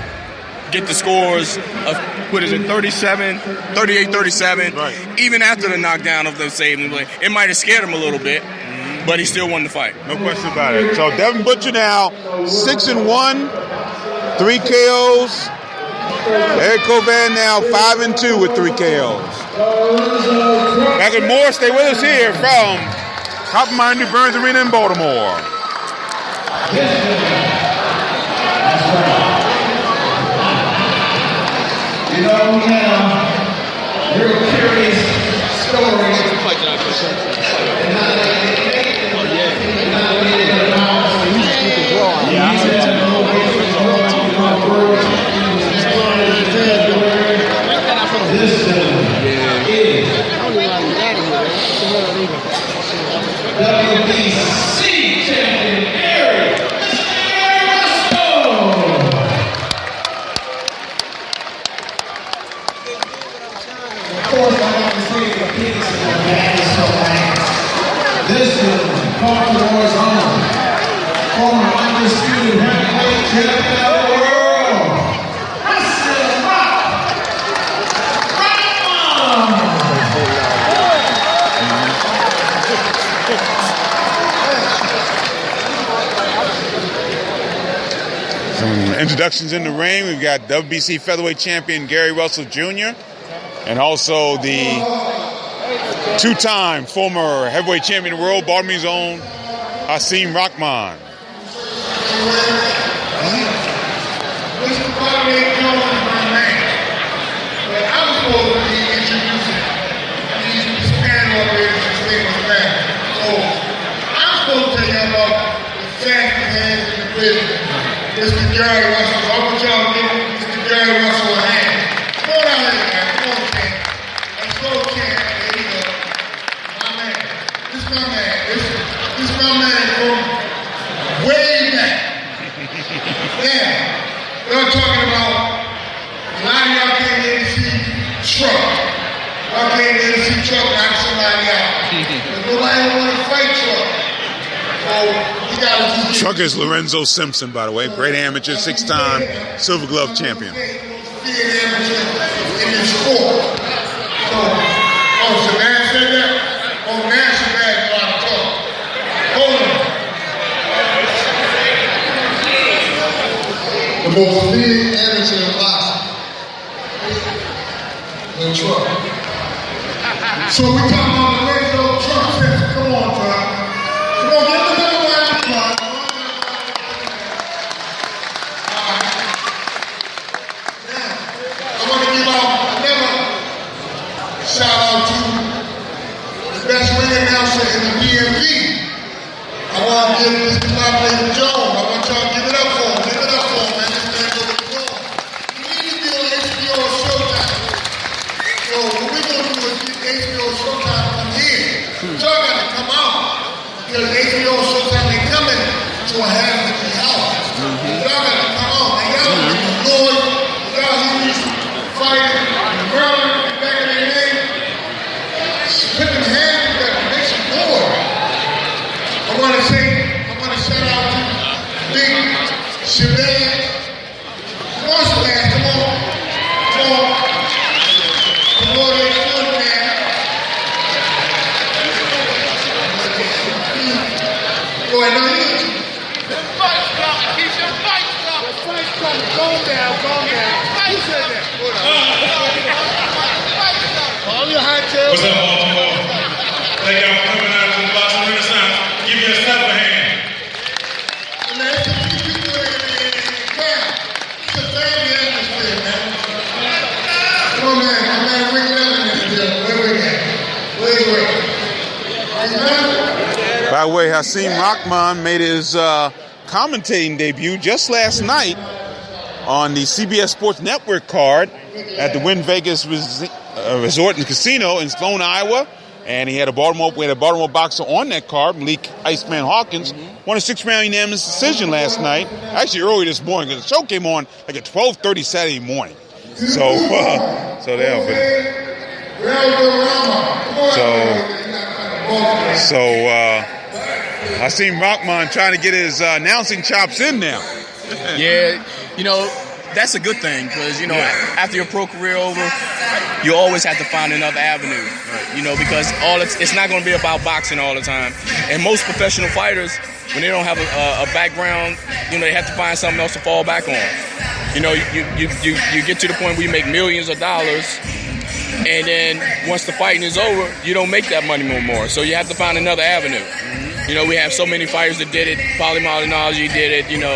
get the scores what is it, 38-37. Right. Even after the knockdown of the saving play, it might have scared him a little bit, but he still won the fight. No question about it. So Devin Butcher now 6-1, 3 KOs. Eric Covan now 5-2 with 3 KOs. Back with more. Stay with us here from Coppermine New Burns Arena in Baltimore. You know, we had a real curious story. WBC champion Eric Russell. Of course, I have to say the piece of the dinosaur man. This is Baltimore's own former undisputed heavyweight champion of the world, Russell Some introductions in the ring. We've got WBC featherweight champion Gary Russell Jr. and also the 2-time former heavyweight champion of the world, Baltimore's own Hasim Rahman. Mr. Bobby Jones is my man. But I'm supposed to be introducing these panel operators and statements back. So I'm supposed to tell you about the fastest hands in the business. Mr. Gary Russell. So I want y'all to give Mr. Gary Russell a hand. Come on out here, man. Come on, champ. Let's go, champ. There you go. My man. This is my man. This is my man from way back. Yeah. Y'all talking about a lot of y'all came in to see Truck. Y'all came in to see Truck knock somebody out. But nobody want to fight Truck. So you gotta just get Truck is Lorenzo Simpson, by the way. Great amateur, 6-time Silver Glove champion. in this sport. So, Savannah said that? Oh, now Savannah know how to talk. Hold on. The most big amateur in boxing. The Truck. So we talking about Lorenzo Truck. Come on, Truck. Come on, get the number one, Truck. I want to give out another shout out to the best ring announcer in the DMV. I want to give Mr. Bobby Jones. I want y'all to give it up for him. Give it up for him, man. This man goes to go. We need to be on HBO or Showtime. So what we're going to do is get HBO or Showtime come here. Y'all got to come out. Because HBO or Showtime, they coming to a half of the house. Y'all got to come out. And y'all got to be Lord. Y'all hear these fighting, murdering in the back of their name. Put them hands together. Make some more. I want to shout out to Big Shabazz. Come on, Shabazz, come on. Come on. Come on, it's good, man. Go ahead, no, you. The fight's coming. Keep the fight coming. The fight's coming. Calm down, calm down. Who said that? All your hot tails. What's up, Baltimore? Thank y'all for coming out to the Boxing Renaissance. Give yourself a hand. Man, it's a few people in town. It's a family atmosphere, man. Come on, man. My man Rick Leonard is there. Where we at? Where you at? By the way, Hasim Rahman made his commentating debut just last night on the CBS Sports Network card at the Wynn Vegas Resort and Casino in Sloan, Iowa. And he had a Baltimore boxer on that card, Malik Iceman Hawkins, won a 6-round unanimous decision last night. Actually, early this morning, because the show came on like at 12:30 Saturday morning. So Hasim Rahman trying to get his announcing chops in now. Yeah, you know, that's a good thing because, after your pro career over, you always have to find another avenue, because it's not going to be about boxing all the time. And most professional fighters, when they don't have a background, they have to find something else to fall back on. You get to the point where you make millions of dollars, and then once the fighting is over, you don't make that money no more. So you have to find another avenue. We have so many fighters that did it. Paulie Malignaggi did it. Even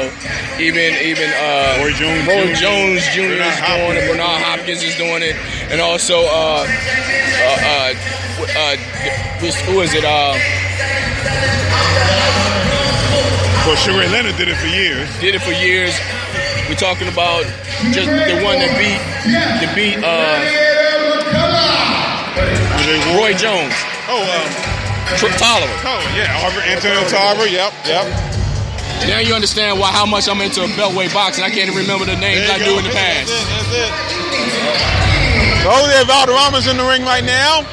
Roy Jones Jr. is doing it. Bernard Hopkins is doing it, and also who is it? Well, Sugar Ray Leonard did it for years. We're talking about just the one that beat Roy Jones. Tolliver. Oh, yeah. Antonio Tolliver. Yep. Now you understand how much I'm into beltweight boxing. I can't even remember the names I do in the past. That's it. So Jose Valderrama's in the ring right now.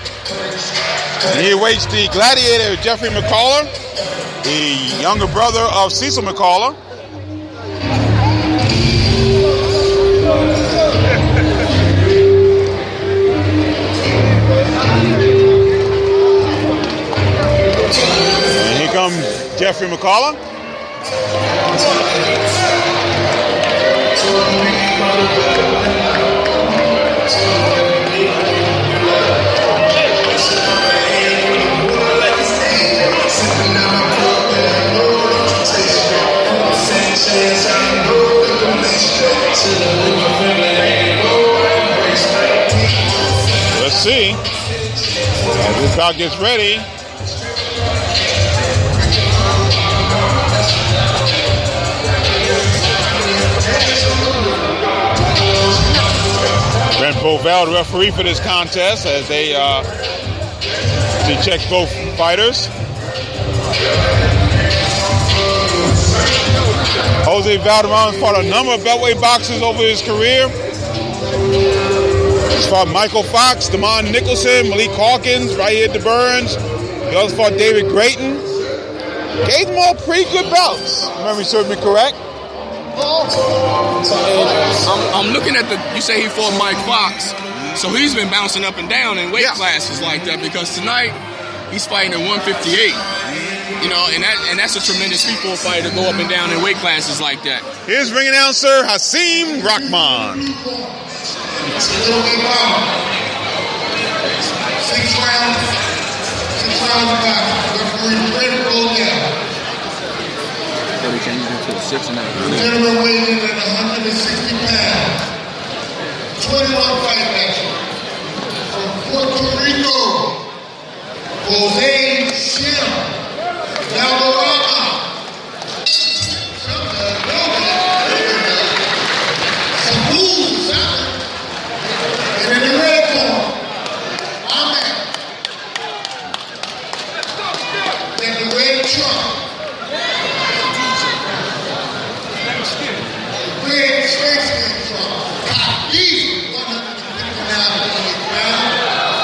And he awaits the gladiator Jeffrey McCullough, the younger brother of Cecil McCullough. And here comes Jeffrey McCullough. Let's see. As this bout gets ready. Brent Bovell, the referee for this contest, as he checks both fighters. Jose Valderrama has fought a number of beltweight boxers over his career. He's fought Michael Fox, Damon Nicholson, Malik Hawkins, right here at the Burns. He also fought David Grayton. Gave them all pretty good bouts. Remember, he served me correct. I'm looking at you say he fought Mike Fox, so he's been bouncing up and down in weight classes like that, because tonight he's fighting at 158. And that's a tremendous people fighter to go up and down in weight classes like that. Here's ring announcer Hasim Rahman. 6 rounds back. Referee Fred Goldell. We changed it to 6 now. The gentleman weighing in at 160 pounds. 21 fight matches. From Puerto Rico, Jose Shem Valderrama. Some moves, and in the red corner, Ahmed. In the red trunk. Red Tracy from Cocky, 159 pounds,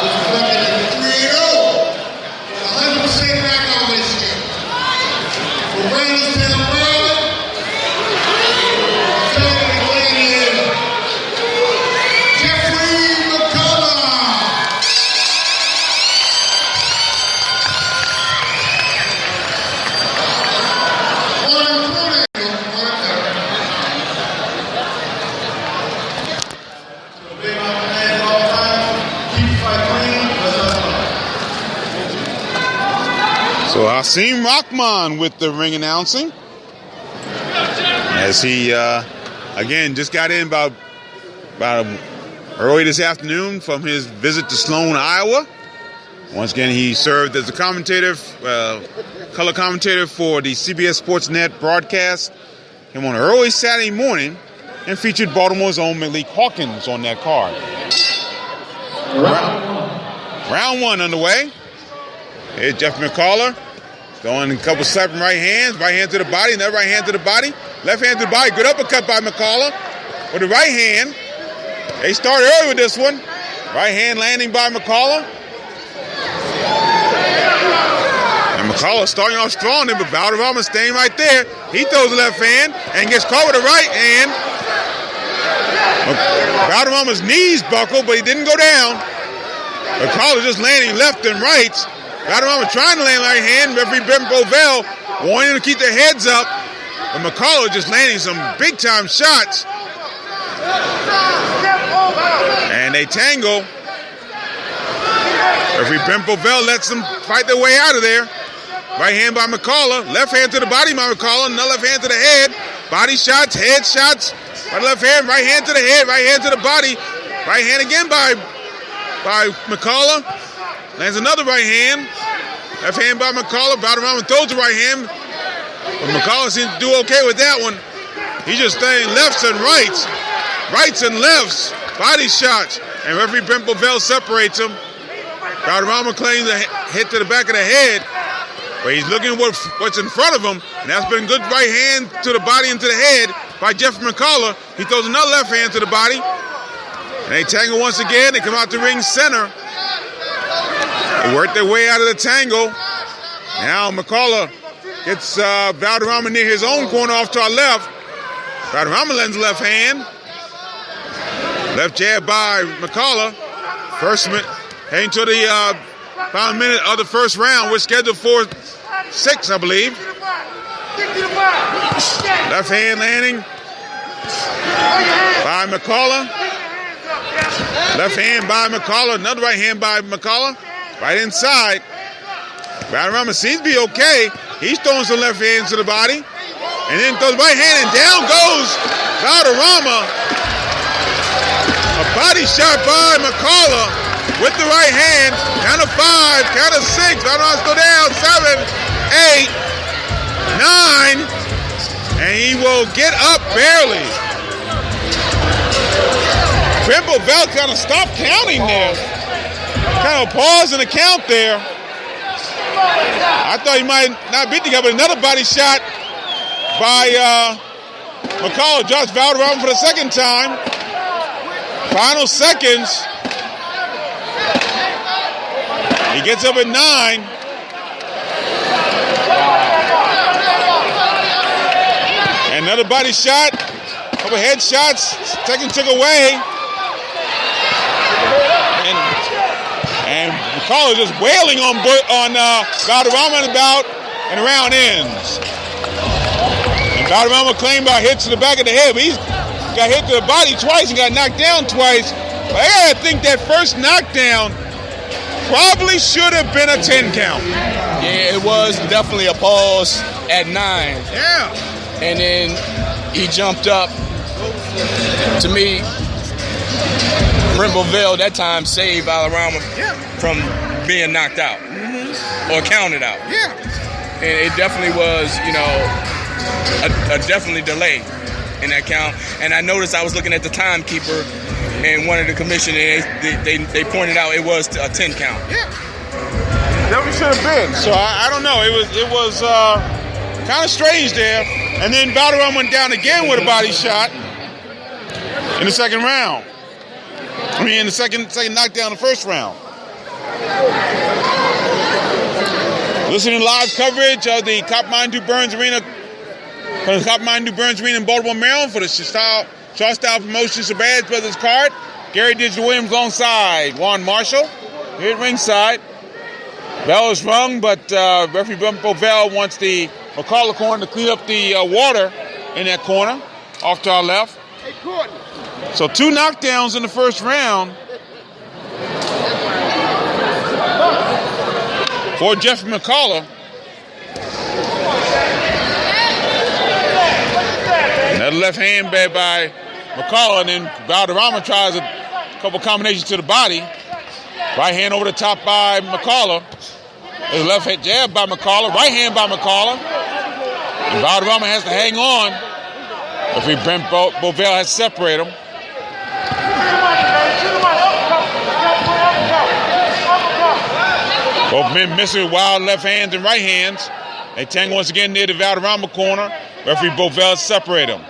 was working at 3-0. 100% knockout ratio. For Randallstown, Maryland, telling the gladiator, Jeffrey McCullough. So Hasim Rahman with the ring announcing. As he, again, just got in about early this afternoon from his visit to Sloan, Iowa. Once again, he served as a commentator, color commentator for the CBS Sports Net broadcast. Came on early Saturday morning and featured Baltimore's own Malik Hawkins on that card. Round one underway. Here's Jeff McCullough throwing a couple slapping right hand to the body, another right hand to the body, left hand to the body. Good uppercut by McCullough with the right hand. They started early with this one. Right hand landing by McCullough. And McCullough starting off strong there, but Valderrama staying right there. He throws the left hand and gets caught with the right hand. Valderrama's knees buckled, but he didn't go down. McCullough just landing left and right. Valderrama trying to land right hand. Referee Ben Bovell wanting to keep their heads up. But McCullough just landing some big-time shots. And they tangle. Referee Ben Bovell lets them fight their way out of there. Right hand by McCullough. Left hand to the body by McCullough. Another left hand to the head. Body shots, head shots. By the left hand, right hand to the head, right hand to the body. Right hand again by McCullough. Lands another right hand. Left hand by McCullough. Valderrama throws the right hand. But McCullough seems to do okay with that one. He's just staying lefts and rights. Rights and lefts. Body shots. And referee Ben Bovell separates them. Valderrama claims a hit to the back of the head. But he's looking at what's in front of him. And that's been good right hand to the body and to the head by Jeffrey McCullough. He throws another left hand to the body. And they tangle once again. They come out to ring center. They work their way out of the tangle. Now McCullough gets Valderrama near his own corner off to our left. Valderrama lends left hand. Left jab by McCullough. First heading to the final minute of the first round. We're scheduled for 6, I believe. Left hand landing by McCullough. Left hand by McCullough. Another right hand by McCullough. Right inside. Valderrama seems to be okay. He's throwing some left hands to the body. And then throws right hand and down goes Valderrama. A body shot by McCullough with the right hand. Count of 5, count of 6. Valderrama still down. 7, 8, 9. And he will get up barely. Ben Bovell kind of stopped counting there. Kind of paused in the count there. I thought he might not beat the guy, but another body shot by McCullough. Josh Valderrama for the second time. Final seconds. He gets up at 9. And another body shot. Couple head shots. Second took away. And McCullough just wailing on Valderrama and about, and the round ends. And Valderrama claimed by hits to the back of the head, but he's got hit to the body twice and got knocked down twice. But I gotta think that first knockdown probably should have been a 10 count. Yeah, it was definitely a pause at 9. Yeah. And then he jumped up. To me, Brent Bovell that time saved Valderrama from being knocked out or counted out. Yeah. And it definitely was, a definitely delay in that count. And I noticed I was looking at the timekeeper and one of the commissioners, they pointed out it was a 10 count. Yeah. Definitely should have been. So I don't know. It was kind of strange there. And then Valderrama went down again with a body shot in the second round. In the second knockdown in the first round. Listening to live coverage of the Coppermine Du Burns Arena, from the Coppermine Du Burns Arena in Baltimore, Maryland, for the Shaw Style Promotions Shabazz Brothers card. Gary Digital Williams alongside Juan Marshall here at ringside. Bell is rung, but referee Bovell wants the McCullough corner to clean up the water in that corner off to our left. So 2 knockdowns in the first round for Jeffrey McCullough. Another left hand bad by McCullough, and then Valderrama tries a couple combinations to the body. Right hand over the top by McCullough. There's a left hand jab by McCullough. Right hand by McCullough. And Valderrama has to hang on. Referee Brent Bovell has separated him. Both men missing wild left hands and right hands. They tangle once again near the Valderrama corner. Referee Bovell separated them.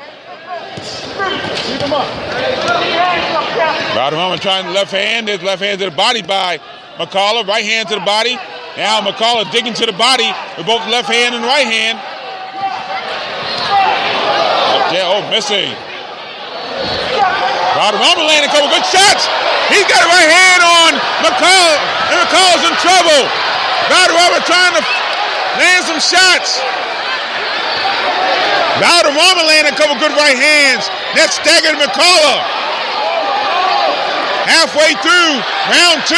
Valderrama trying the left hand. There's left hand to the body by McCullough. Right hand to the body. Now McCullough digging to the body with both left hand and right hand. Missing. Valderrama landing a couple good shots. He's got a right hand on McCullough, and McCullough's in trouble. Valderrama trying to land some shots. Valderrama landing a couple good right hands. That staggered McCullough. Halfway through round 2.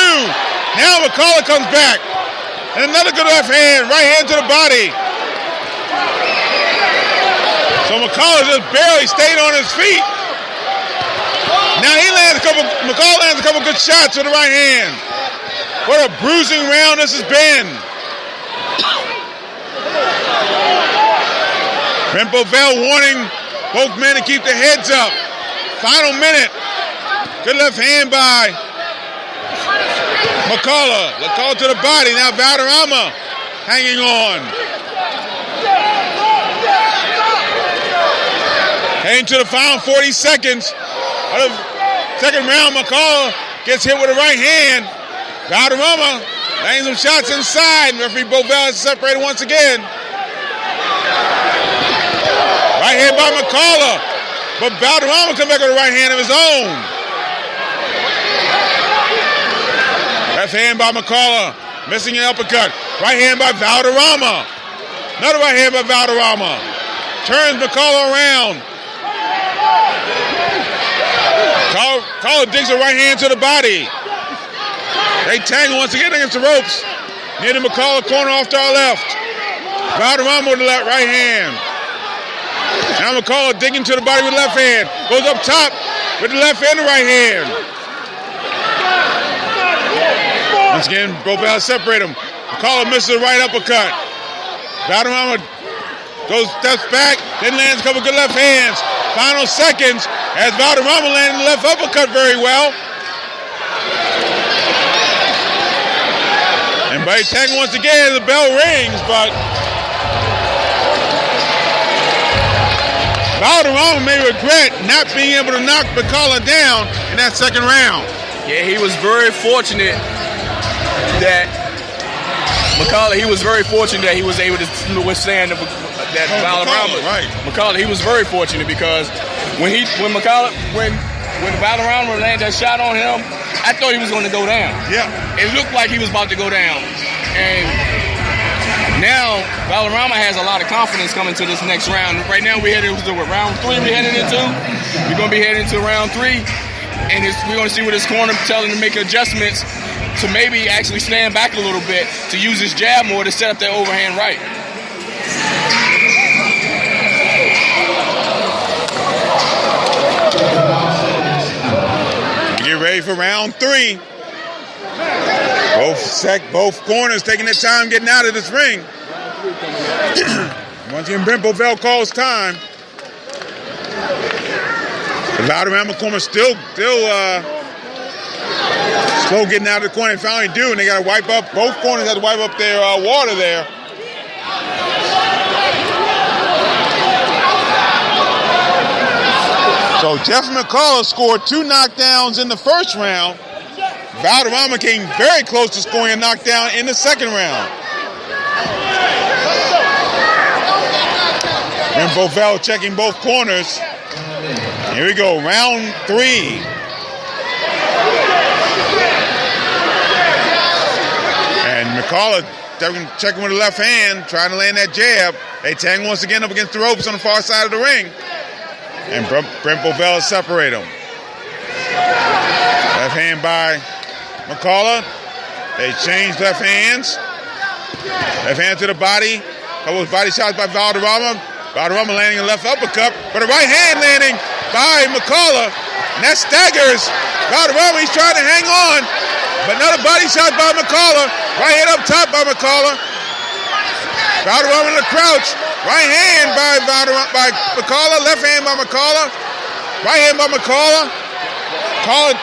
Now McCullough comes back. And another good left hand, right hand to the body. So McCullough just barely stayed on his feet. Now McCullough lands a couple good shots with the right hand. What a bruising round this has been. Brent Bovell warning both men to keep their heads up. Final minute. Good left hand by McCullough. The call to the body. Now Valderrama hanging on. Heading to the final 40 seconds of the second round. McCullough gets hit with a right hand. Valderrama laying some shots inside. Referee Bovell is separated once again. Right hand by McCullough. But Valderrama comes back with a right hand of his own. Left hand by McCullough. Missing an uppercut. Right hand by Valderrama. Another right hand by Valderrama. Turns McCullough around. McCullough digs a right hand to the body. They tangle once again against the ropes. Near the McCullough corner off to our left. Valderrama with the right hand. Now McCullough digging to the body with the left hand. Goes up top with the left and the right hand. Once again, Bovell separate him. McCullough misses the right uppercut. Valderrama steps back, then lands a couple good left hands. Final seconds as Valderrama landed the left uppercut very well. And by tagging once again, the bell rings, but Valderrama may regret not being able to knock McCullough down in that second round. Yeah, he was very fortunate that he was able to withstand that Valderrama. Right. McCullough, he was very fortunate because when Valderrama landed that shot on him, I thought he was going to go down. Yeah. It looked like he was about to go down. And now Valderrama has a lot of confidence coming to this next round. Right now we're headed into round 3 we're headed into. We're going to be heading into round 3. And we're going to see what his corner telling him to make adjustments to maybe actually stand back a little bit to use his jab more to set up that overhand right. Get ready for round 3. Both corners taking their time getting out of this ring. Once again, Brent Bovell calls time. The Valderrama corner still slow getting out of the corner. They finally do, and they got to wipe up. Both corners have to wipe up their water there. So Jeff McCullough scored 2 knockdowns in the first round. Valderrama came very close to scoring a knockdown in the second round. And Bovell checking both corners. Here we go, round 3. And McCullough checking with the left hand, trying to land that jab. They tangle once again up against the ropes on the far side of the ring. And Brent Bovell separate them. Left hand by McCullough. They change left hands. Left hand to the body. Couple of body shots by Valderrama. Valderrama landing a left uppercut, but a right hand landing by McCullough. And that staggers Valderrama. He's trying to hang on. But another body shot by McCullough. Right hand up top by McCullough. Valderrama in the crouch. Right hand by McCullough. Left hand by McCullough. Right hand by McCullough. McCullough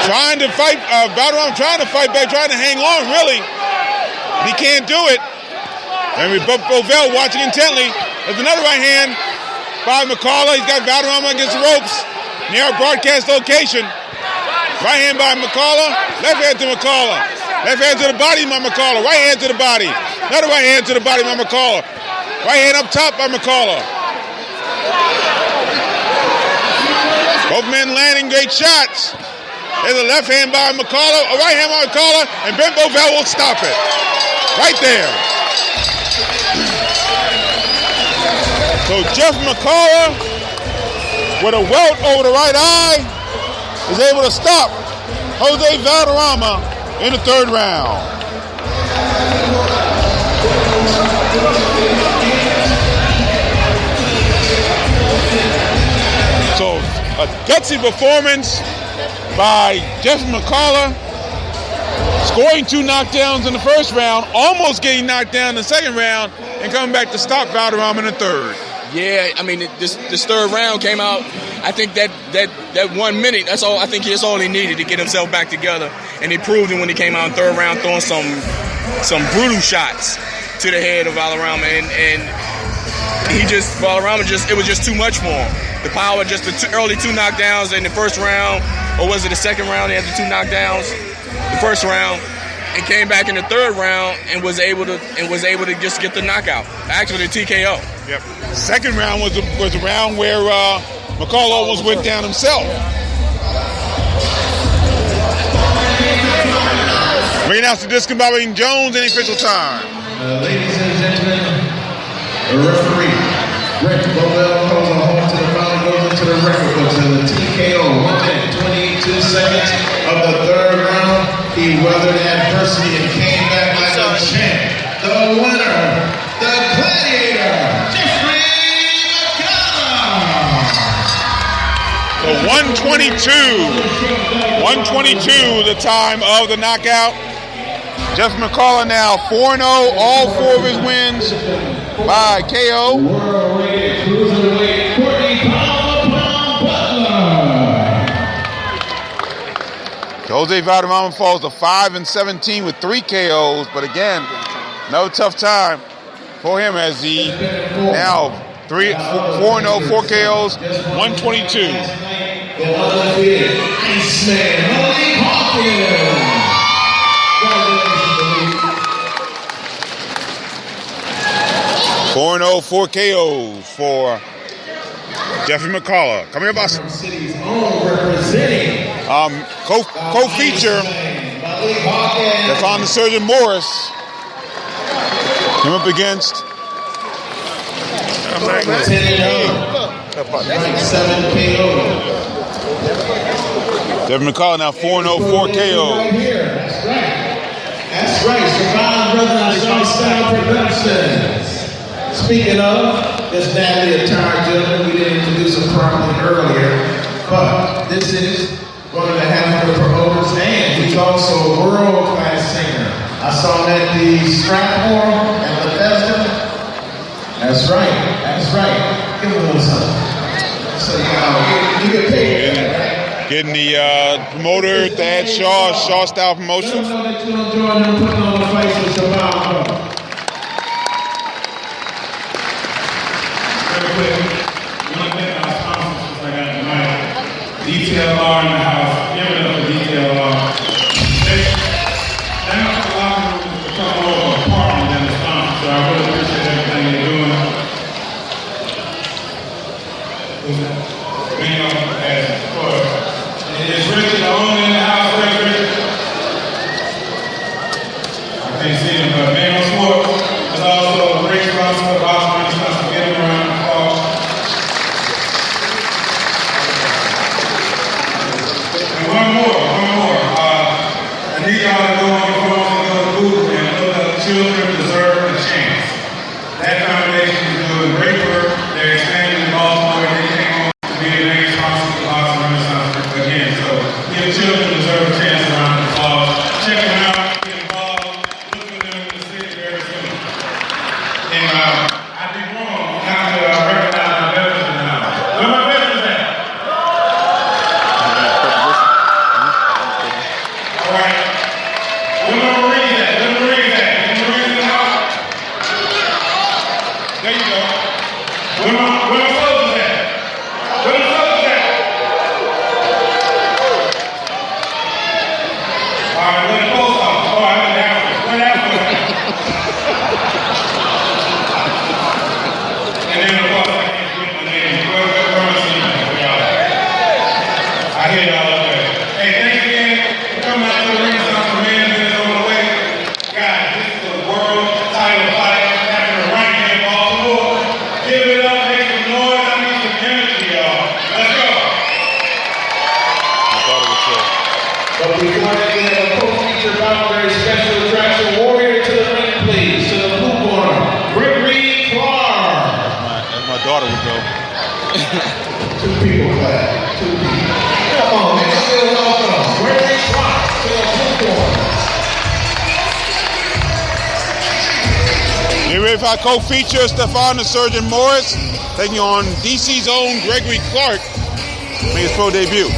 trying to fight. Valderrama trying to fight back, trying to hang on, really. He can't do it. And Bovell watching intently. There's another right hand by McCullough. He's got Valderrama against the ropes near our broadcast location. Right hand by McCullough. Left hand to McCullough. Left hand to the body by McCullough. Right hand to the body. Another right hand to the body by McCullough. Right hand up top by McCullough. Both men landing great shots. There's a left hand by McCullough, a right hand by McCullough, and Ben Bovell will stop it. Right there. So Jeff McCullough, with a welt over the right eye, is able to stop Jose Valderrama in the third round. So a gutsy performance by Jeff McCullough, scoring 2 knockdowns in the first round, almost getting knocked down in the second round, and coming back to stop Valderrama in the third. Yeah, I mean, this third round came out. I think that 1 minute, that's all. I think that's all he needed to get himself back together, and he proved it when he came out in third round, throwing some brutal shots to the head of Valderrama, and Valderrama it was just too much for him. The power, just the early 2 knockdowns in the first round, or was it the second round? He had the 2 knockdowns, the first round, and came back in the third round and was able to just get the knockout. Actually, the TKO. Yep. Second round was a round where McCullough almost went down himself. We announce the discombobulating Jones in official time. Ladies and gentlemen, the referee, Rick Bovell, calls a halt to the round, goes into the record books in the TKO, 1 minute, 22 seconds of the third round. He weathered adversity and came back like a champ. The winner, the gladiator, Jeffrey McCullough. So 122 the time of the knockout. Jeff McCullough now 4-0, all 4 of his wins by KO. World-rated cruiserweight Courtney Butler. Jose Valderrama falls to 5-17 with 3 KOs, but again, no tough time for him as he now 4-0, 4 KOs, 122. The undefeated Iceman, Malik Hawkins. 4-0, 4 KOs for Jeffrey McCullough. Coming up, City's own representing co-feature that's on the Surgeon Morris. Came up against 7 KO. Jeffrey McCullough now 4-0, 4 KOs. That's right. Surviving Brothers Short Style Productions. Speaking of, this badly attired gentleman, we didn't introduce him properly earlier, but this is one of the Hamilton promoters, and he's also a world-class singer. I saw him at the Stratmore at Bethesda. That's right. Give him a little something. So you get paid for that, right? Getting the promoter, Thad Shaw Style Promotions. Let them know that you enjoy them putting on the face of Survivor. Detail bar in the house. Give it up for Detail bar. Now the locker room is becoming more of an apartment than a sponsor, so I really appreciate everything you're doing. Being on the ass, of course. Is Richard the owner in the house, Richard? I can't see him, but Man on Sports is also a great sponsor of our sponsor, get him around the call. One more. I need y'all to go on your phones and go to Google and look up Children Deserve a Chance. That foundation is doing great work. They're expanding in Baltimore. They came on to be the main sponsor of the Boston Renaissance again. So give Children Deserve a Chance around the applause. Check them out. Get involved. Look for them in the city very soon. And I'd be wrong not to recognize my veterans in the house. Where my veterans at? All right. Where my Marines at? Where the Marines at? The Marines in the house? There you go. go. Two people clap. Two people. Come on, make us feel welcome. Gregory Clark to the blue corner. Get ready for our co-feature, Stephon the Surgeon Morris, taking on DC's own Gregory Clark, make his pro debut.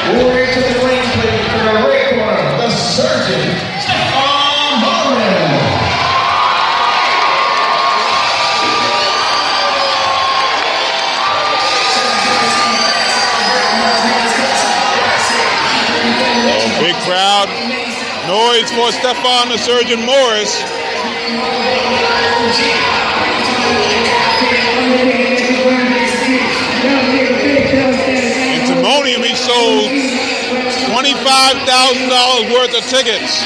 Moving to the ring, please, to the red corner, the Surgeon, Stephon Morris. Oh, big crowd. Noise for Stephon the Surgeon Morris. In Timonium, he sold $25,000 worth of tickets.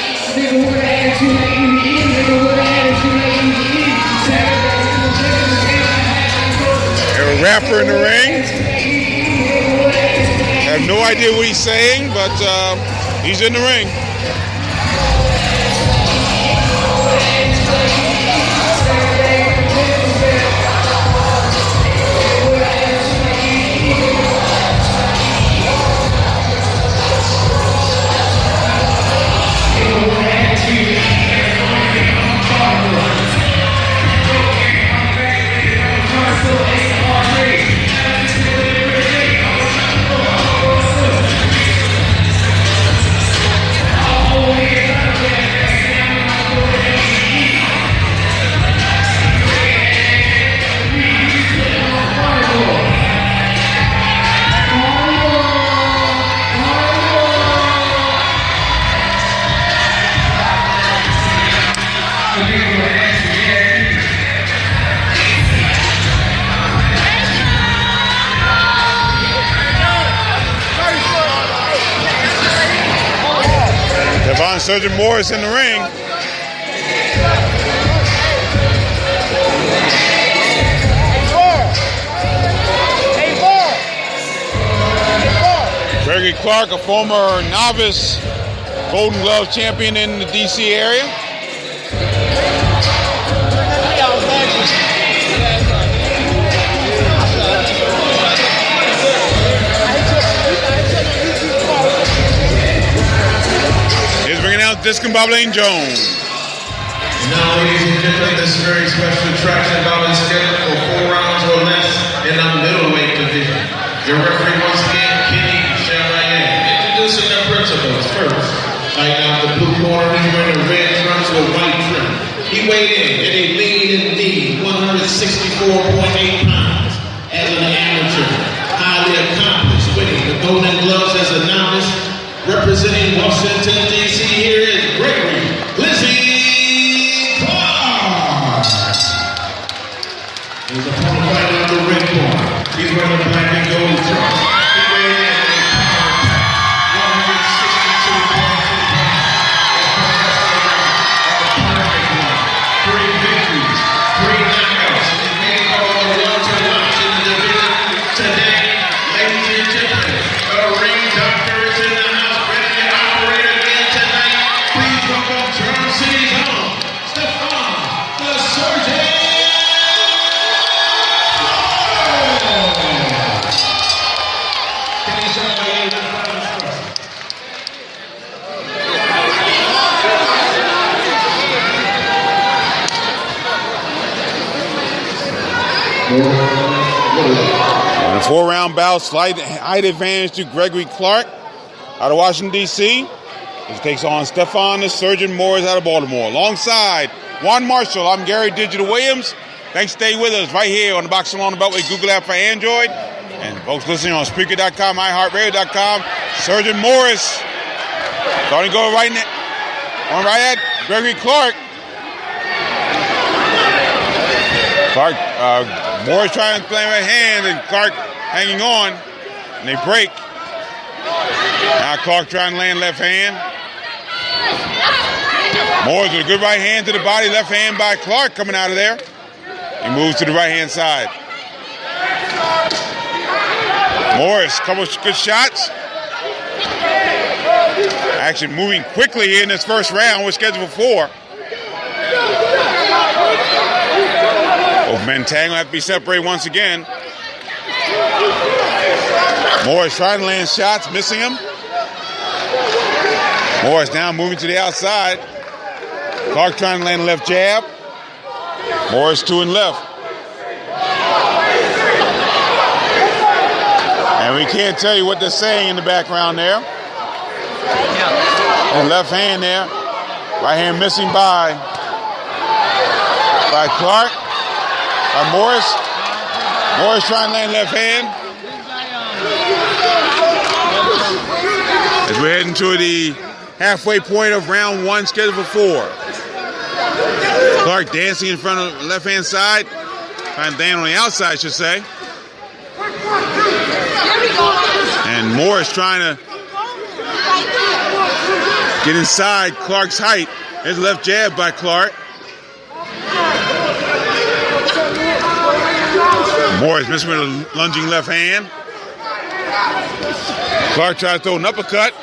There's a rapper in the ring. I have no idea what he's saying, but he's in the ring. Stephon Surgeon Morris in the ring. Gregory Clark, a former novice Golden Glove champion in the DC area. He's bringing out Discombobulating Jones. Now, ladies and gentlemen, this very special attraction bout is scheduled for 4 rounds or less in the middleweight division. Your referee once again, Kenny Chalayan. Introducing the principals first. Right now, the blue corner, he's wearing a red trunks with white trim. He weighed in at a lean indeed 164.8 pounds as an amateur. Highly accomplished, winning the Golden Gloves as a novice. Representing Washington, D.C., here is Gregory Glizzy Clark. His opponent right on the red corner. He's wearing a black and gold trunks. He weighed in at a power pack, 162.2 pounds. Three victories, 3 knockouts. He's made all the one to watch in the division today. Ladies and gentlemen, the ring doctor is in the house, ready to operate again tonight. Please welcome Drum City's own Stephon the Surgeon. Can you show me the In a 4-round bout, slight height advantage to Gregory Clark out of Washington, D.C. He takes on Stephon the Surgeon Morris out of Baltimore. Alongside Juan Marshall, I'm Gary Digital Williams. Thanks for staying with us right here on the Boxing on the Beltway Google app for Android. And folks listening on Spreaker.com, iHeartRadio.com, Surgeon Morris. Starting to go right now. On right at Gregory Clark. Morris trying to play with hands and Clark hanging on. And they break. Now Clark trying to land left hand. Morris with a good right hand to the body. Left hand by Clark coming out of there. He moves to the right hand side. Morris, couple of good shots. Actually moving quickly here in this first round. We're scheduled for 4. Both men tangle have to be separated once again. Morris trying to land shots, missing them. Morris now moving to the outside. Clark trying to land a left jab. Morris to and left. And we can't tell you what they're saying in the background there. And left hand there. Right hand missing by Clark. By Morris. Morris trying to land left hand. As we're heading to the halfway point of round 1, scheduled for 4. Clark dancing in front of the left-hand side. Trying to dance on the outside, I should say. And Morris trying to get inside Clark's height. There's a left jab by Clark. Morris missing with a lunging left hand. Clark tries to throw an uppercut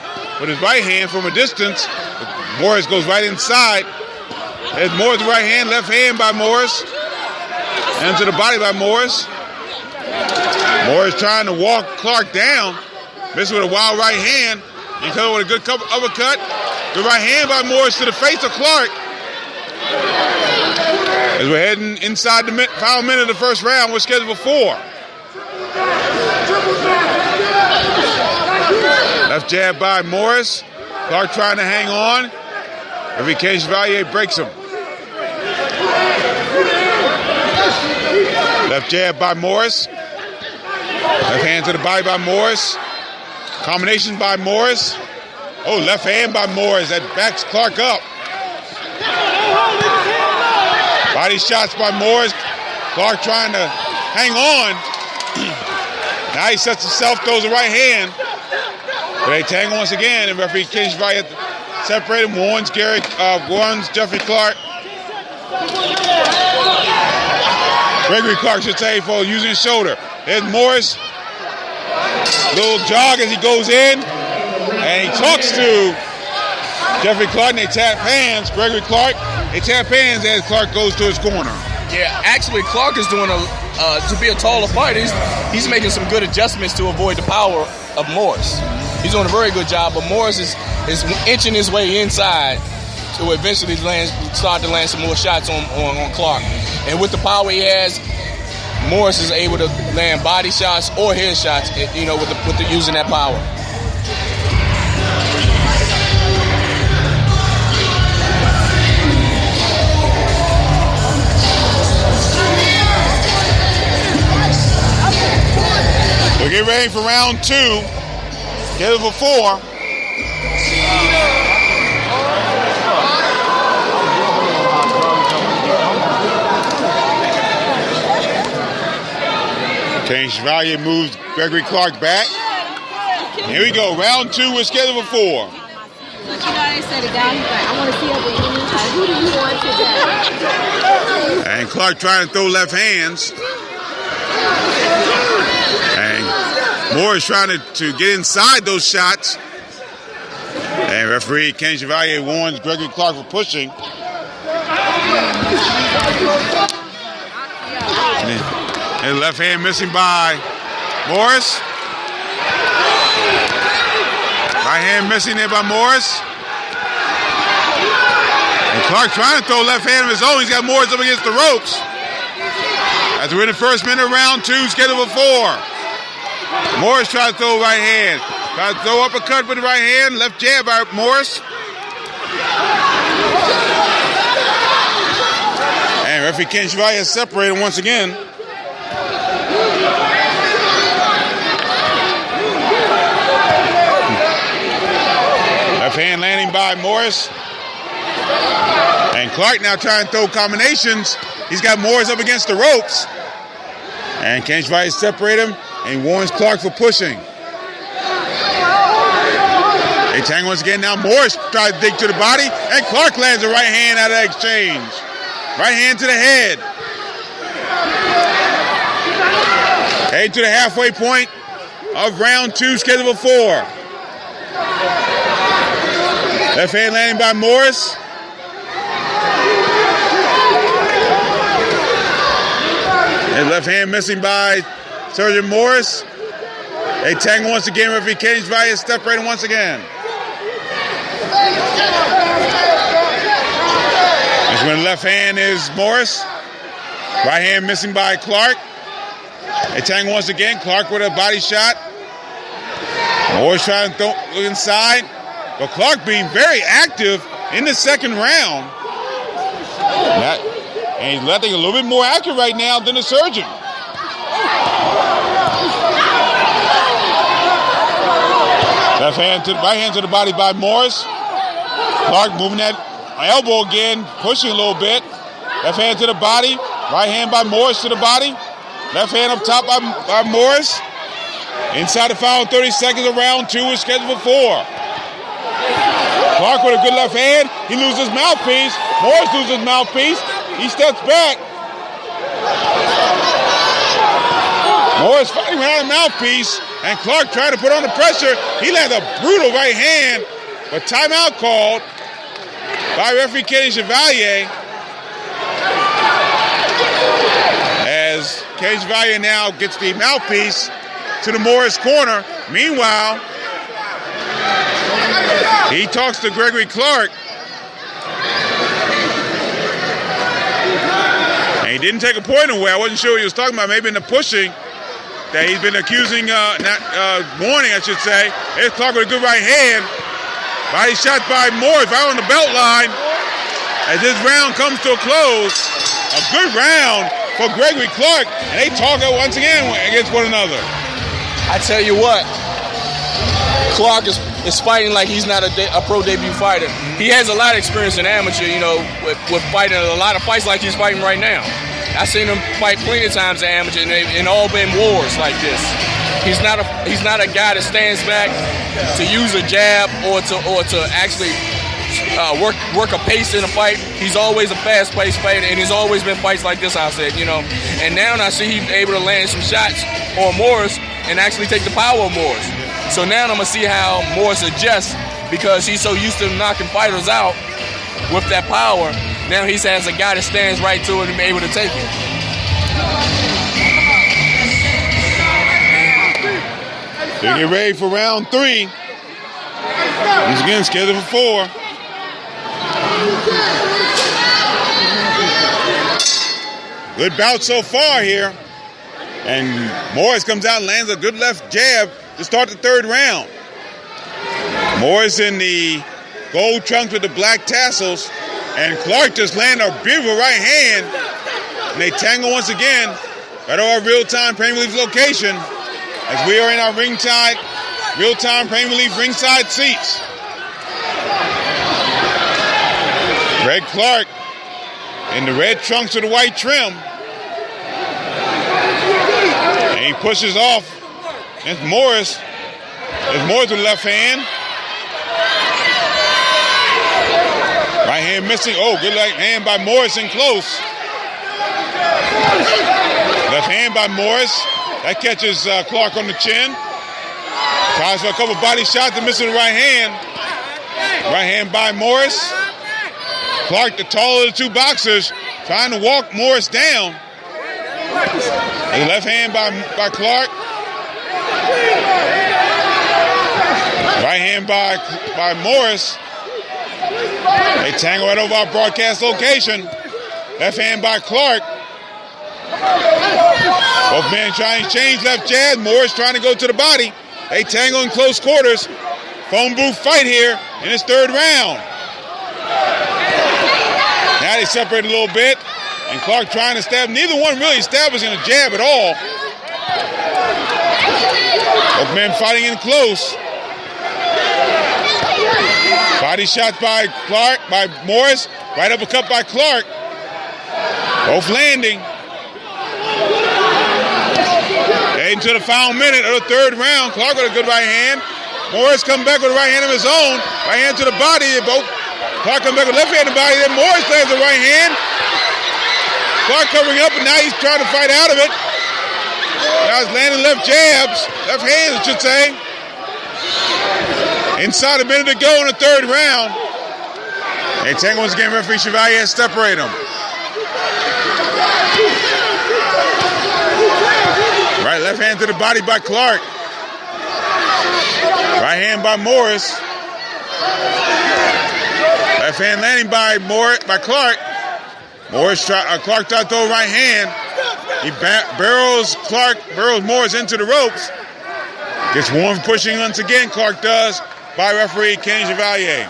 with his right hand from a distance. Morris goes right inside. There's Morris' right hand, left hand by Morris. And to the body by Morris. Morris trying to walk Clark down. Missing with a wild right hand. And coming with a good uppercut. The right hand by Morris to the face of Clark. As we're heading inside the final minute of the first round, we're scheduled for 4. Left jab by Morris. Clark trying to hang on. Every case Chevalier breaks him. Left jab by Morris. Left hand to the body by Morris. Combination by Morris. Oh, left hand by Morris. That backs Clark up. Body shots by Morris. Clark trying to hang on. Now he sets himself, throws the right hand. But they tangle once again, and referee Ken Chevalier separated. Warns Jeffrey Clark. Gregory Clark should say for using his shoulder. There's Morris. Little jog as he goes in. And he talks to Jeffrey Clark, and they tap hands. Gregory Clark, they tap hands as Clark goes to his corner. Yeah, actually, Clark is doing to be a taller fighter. He's making some good adjustments to avoid the power of Morris. He's doing a very good job, but Morris is inching his way inside to eventually start to land some more shots on Clark. And with the power he has, Morris is able to land body shots or head shots, with the using that power. We'll get ready for round 2. Get it for 4. Ken Chevalier moves Gregory Clark back. Here we go. Round 2. We're scheduled for 4. But you know, they said it down. He's like, I want to see every inning. Like, who do you want today? And Clark trying to throw left hands. And Morris trying to get inside those shots. And referee Ken Chevalier warns Gregory Clark for pushing. And left hand missing by Morris. Right hand missing there by Morris. And Clark trying to throw left hand of his own. He's got Morris up against the ropes. As we're in the first minute of round 2, scheduled for 4. Morris tries to throw right hand. Tries to throw uppercut with the right hand. Left jab by Morris. And referee Ken Chevalier is separated once again. Left hand landing by Morris. And Clark now trying to throw combinations. He's got Morris up against the ropes. And Ken Chevalier separated him and warns Clark for pushing. They tangle once again. Now Morris tries to dig to the body, and Clark lands a right hand out of the exchange. Right hand to the head. Heading to the halfway point of round 2, scheduled for 4. Left hand landing by Morris. And left hand missing by Sergeant Morris. They tangle once again. Referee Cage Valle is separating once again. This one left hand is Morris. Right hand missing by Clark. They tangle once again. Clark with a body shot. Morris trying to throw inside. But Clark being very active in the second round. And he's letting a little bit more accurate right now than the surgeon. Left hand to right hand to the body by Morris. Clark moving that elbow again, pushing a little bit. Left hand to the body. Right hand by Morris to the body. Left hand up top by Morris. Inside the final 30 seconds of round 2 is scheduled for 4. Clark with a good left hand. He loses mouthpiece. Morris loses mouthpiece. He steps back. Morris fighting without a mouthpiece. And Clark trying to put on the pressure. He lands a brutal right hand. But timeout called by referee Kenny Chevalier. As Kenny Chevalier now gets the mouthpiece to the Morris corner. Meanwhile, he talks to Gregory Clark. And he didn't take a point away. I wasn't sure what he was talking about. Maybe in the pushing that he's been accusing, warning, I should say. Here's Clark with a good right hand. Body shot by Morris right on the belt line. As this round comes to a close, a good round for Gregory Clark. And they talk once again against one another. I tell you what, Clark is fighting like he's not a pro debut fighter. He has a lot of experience in amateur, with fighting a lot of fights like he's fighting right now. I've seen him fight plenty of times in amateur, and all been wars like this. He's not a guy that stands back to use a jab or to actually work a pace in a fight. He's always a fast-paced fighter, and he's always been fights like this, I said, And now I see he's able to land some shots on Morris and actually take the power of Morris. So now I'm going to see how Morris adjusts, because he's so used to knocking fighters out with that power. Now he has a guy that stands right to it and be able to take it. They get ready for round 3. Once again, scheduled for 4. Good bout so far here. And Morris comes out and lands a good left jab to start the third round. Morris in the gold trunks with the black tassels. And Clark just landed a beautiful right hand. And they tangle once again at our real-time Premier League location as we are in our real-time Premier League ringside seats. Greg Clark in the red trunks with the white trim. And he pushes off against Morris. There's Morris with the left hand. Right hand missing. Oh, good right hand by Morris in close. Left hand by Morris. That catches Clark on the chin. Tries for a couple body shots and missing the right hand. Right hand by Morris. Clark, the taller of the two boxers, trying to walk Morris down. And the left hand by Clark. Right hand by Morris. They tangle right over our broadcast location. Left hand by Clark. Both men trying to change left jab. Morris trying to go to the body. They tangle in close quarters. Phone booth fight here in this third round. Now they separate a little bit. And Clark trying to stab. Neither one really establishing a jab at all. Both men fighting in close. Body shots by Clark, by Morris. Right uppercut by Clark. Both landing. Heading to the final minute of the third round. Clark with a good right hand. Morris come back with a right hand of his own. Right hand to the body. Both Clark come back with left hand to the body. Then Morris lands a right hand. Clark covering up, and now he's trying to fight out of it. Now he's landing left jabs. Left hands, I should say. Inside a minute to go in the third round. They tangle once again. Referee Chevalier separate them. Right left hand to the body by Clark. Right hand by Morris. Left hand landing by Clark. Clark tried to throw a right hand. He barrels Morris into the ropes. Gets one pushing once again. Clark does by referee Kenny Chevalier.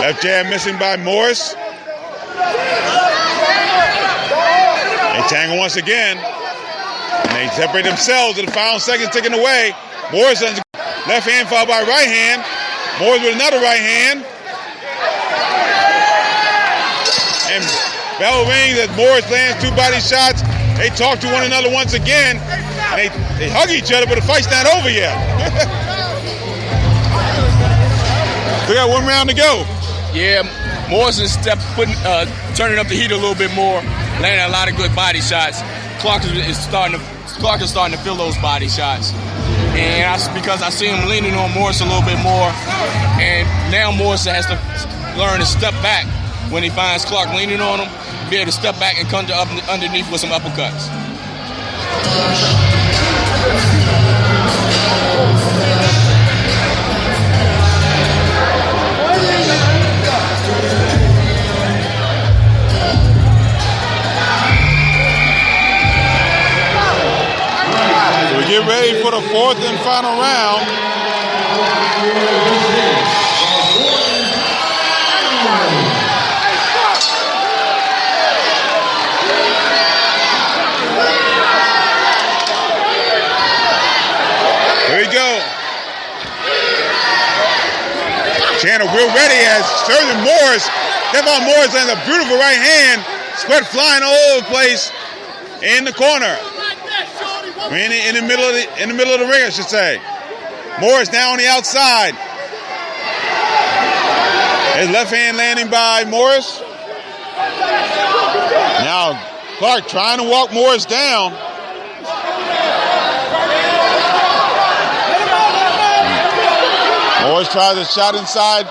Left jab missing by Morris. They tangle once again. And they separate themselves in the final seconds, taken away. Morris left hand followed by right hand. Morris with another right hand. And bell rings as Morris lands 2 body shots. They talk to one another once again. And they hug each other, but the fight's not over yet. We got 1 round to go. Yeah, Morris is turning up the heat a little bit more, landing a lot of good body shots. Clark is starting to feel those body shots, and because I see him leaning on Morris a little bit more, and now Morris has to learn to step back when he finds Clark leaning on him, be able to step back and come up underneath with some uppercuts. Get ready for the 4th and final round. Here we go. Chandler real ready as Sterling Morris. Devon Morris lands a beautiful right hand. Sweat flying all over the place in the corner. In the middle of the ring, I should say. Morris now on the outside. His left hand landing by Morris. Now Clark trying to walk Morris down. Morris tries a shot inside.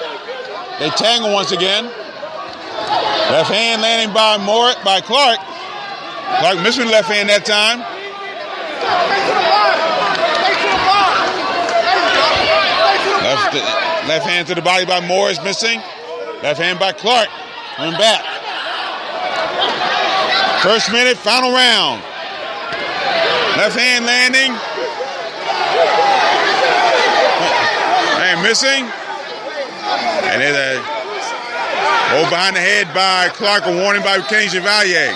They tangle once again. Left hand landing by Clark. Clark missing the left hand that time. Left hand to the body by Morris missing. Left hand by Clark. Coming back. First minute, final round. Left hand landing. And missing. And there's a hold behind the head by Clark, a warning by Kenny Chevalier.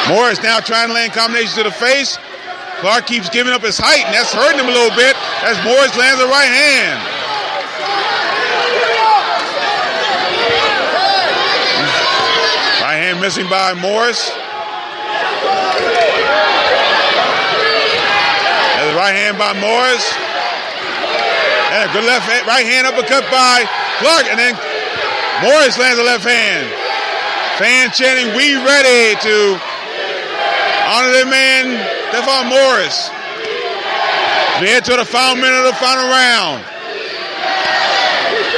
Morris now trying to land combinations to the face. Clark keeps giving up his height, and that's hurting him a little bit as Morris lands a right hand. Right hand missing by Morris. There's a right hand by Morris. And a good right hand uppercut by Clark, and then Morris lands a left hand. Fan chanting, "We ready," to honor their man, Devon Morris. We head to the final minute of the final round.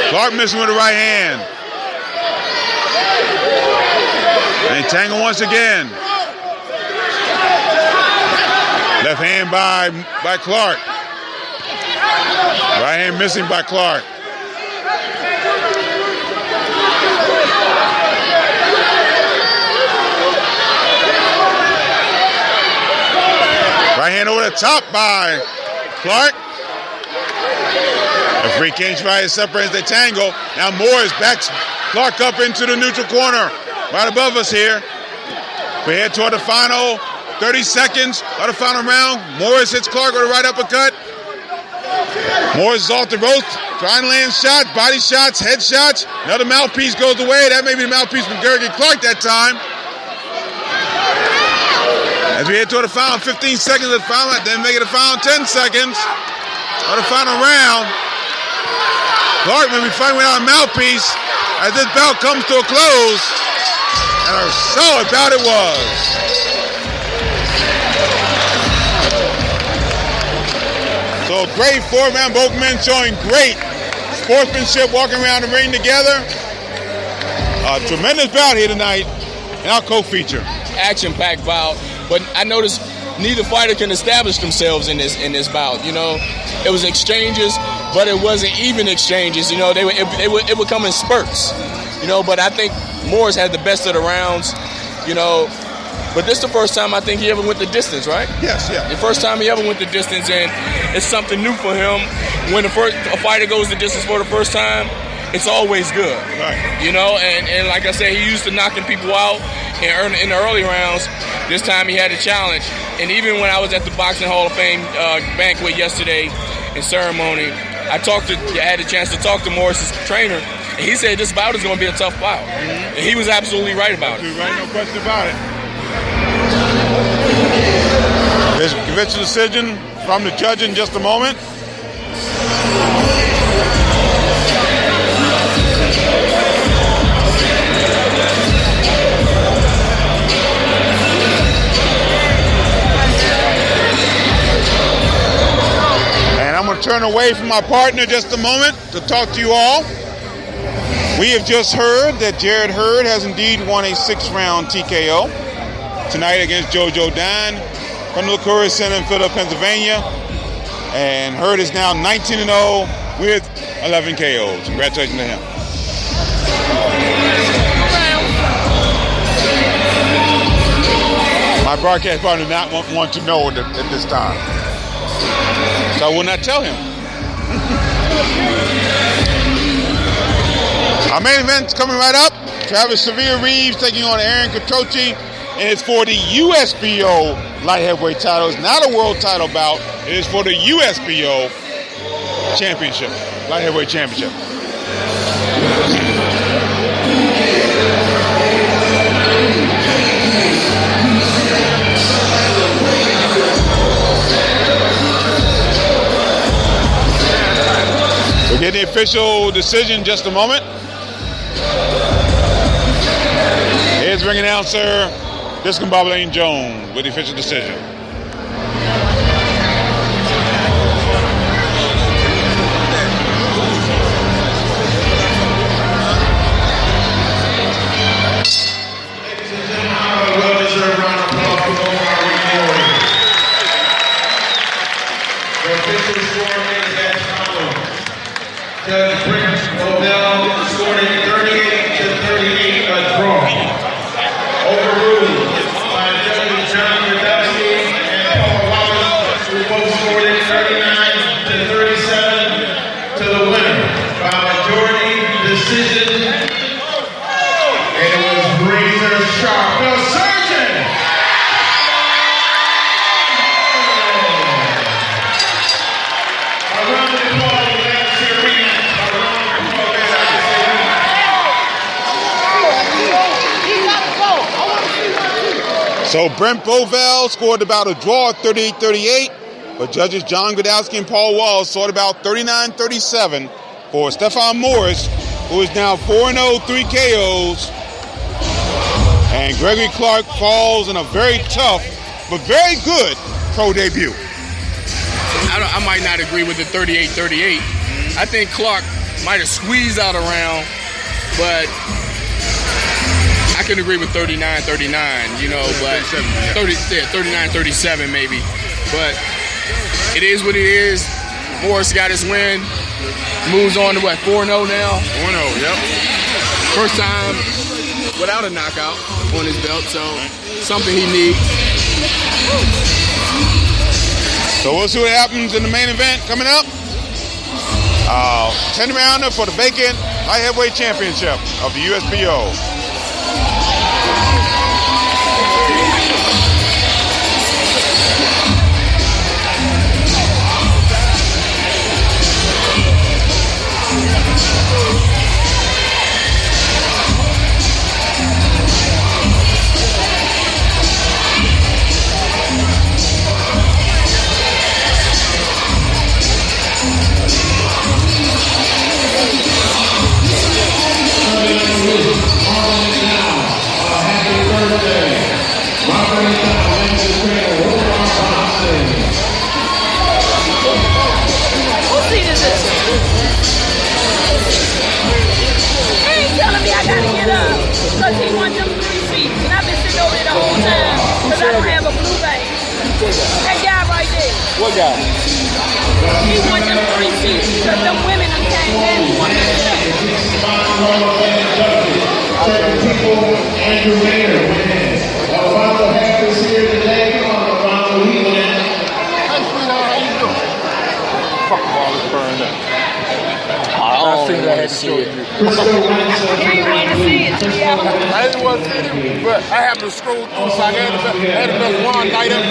Clark missing with the right hand. And they tangle once again. Left hand by Clark. Right hand missing by Clark. Right hand over the top by Clark. Referee Kenny Chevalier separates the tangle. Now Morris backs Clark up into the neutral corner. Right above us here. We head toward the final 30 seconds of the final round. Morris hits Clark with a right uppercut. Morris is off the ropes, trying to land shots, body shots, head shots. Another mouthpiece goes away. That may be the mouthpiece from Gergen Clark that time. As we head toward the final 15 seconds of the final, then make it the final 10 seconds of the final round. Clark may be fighting without a mouthpiece as this bout comes to a close. And a solid bout it was. So great four-round, both men showing great sportsmanship, walking around the ring together. A tremendous bout here tonight in our co-feature. Action-packed bout, but I noticed neither fighter can establish themselves in this bout. You know, it was exchanges, but it wasn't even exchanges. You know, it would come in spurts. You know, but I think Morris had the best of the rounds. You know, but this is the first time I think he ever went the distance, right? Yes, yeah. The first time he ever went the distance, and it's something new for him. When a fighter goes the distance for the first time, it's always good. Right. You know, and like I said, he used to knocking people out in the early rounds. This time he had a challenge. And even when I was at the Boxing Hall of Fame banquet yesterday in ceremony, I had a chance to talk to Morris's trainer, and he said this bout is going to be a tough bout. And he was absolutely right about it. Right, no question about it. There's a conventional decision from the judge in just a moment. I'm going to turn away from my partner just a moment to talk to you all. We have just heard that Jarrett Hurd has indeed won a 6-round TKO tonight against Jojo Don from the LaCour Center in Philadelphia, Pennsylvania. And Hurd is now 19-0 with 11 KOs. Congratulations to him. My broadcast partner did not want to know at this time. So I will not tell him. Our main event's coming right up. Travis Severe Reeves taking on Aaron Catroci, and it's for the USBO light heavyweight title. It's not a world title bout. It is for the USBO championship, light heavyweight championship. We'll get the official decision in just a moment. Here's ring announcer Discombobulating Jones with the official decision. Ladies and gentlemen, a well-deserved round of applause for both our warriors. The official score is as follows. Judge Brent Odell scored it 38-38, a draw. Overruled by Judges John Gradowski and Paul Wallace, who both scored it 39-37 to the winner by majority decision. And it was razor sharp. The surgeon! A round of applause for that arena. A round of applause for that arena. So Brent Bovell scored about a draw of 38-38, but judges John Gradowski and Paul Wallace scored about 39-37 for Stephon Morris, who is now 4-0, 3 KOs. And Gregory Clark falls in a very tough but very good pro debut. I might not agree with the 38-38. I think Clark might have squeezed out a round, but I can agree with 39-39, you know, but 39-37 maybe. But it is what it is. Morris got his win. Moves on to what, 4-0 now? 4-0, yep. First time without a knockout on his belt, so something he needs. So we'll see what happens in the main event coming up. 10-rounder for the vacant light heavyweight championship of the USBO. he wants them 3 seats. And I've been sitting over there the whole time because I don't have a blue bag. That guy right there. What guy? He wants them 3 seats because them women done came in and want them Certain people, Andrew Maynard wins. Alfonso Harris here today. Come on, Alfonso, he wins. Hey, sweetheart, how you doing? Fuck all this burned up. I think I had to see it. Crystal wins. He ain't want to see it. I didn't want to see it, but I happened to scroll through, so I had the best one night ever.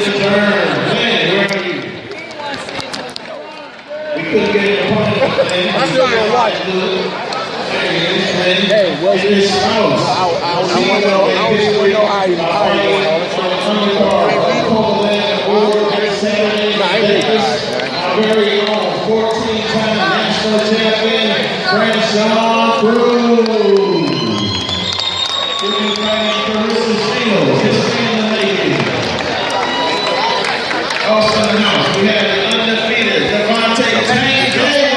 We couldn't get it upon it. I'm still gonna watch it. Hey, was it? I don't even know how you Our very own 14-time national champion, Crenshaw Cruz. We'll be fighting Carissa Shields, history in the making. Also in the house, we have the undefeated Devontae Tank Davis.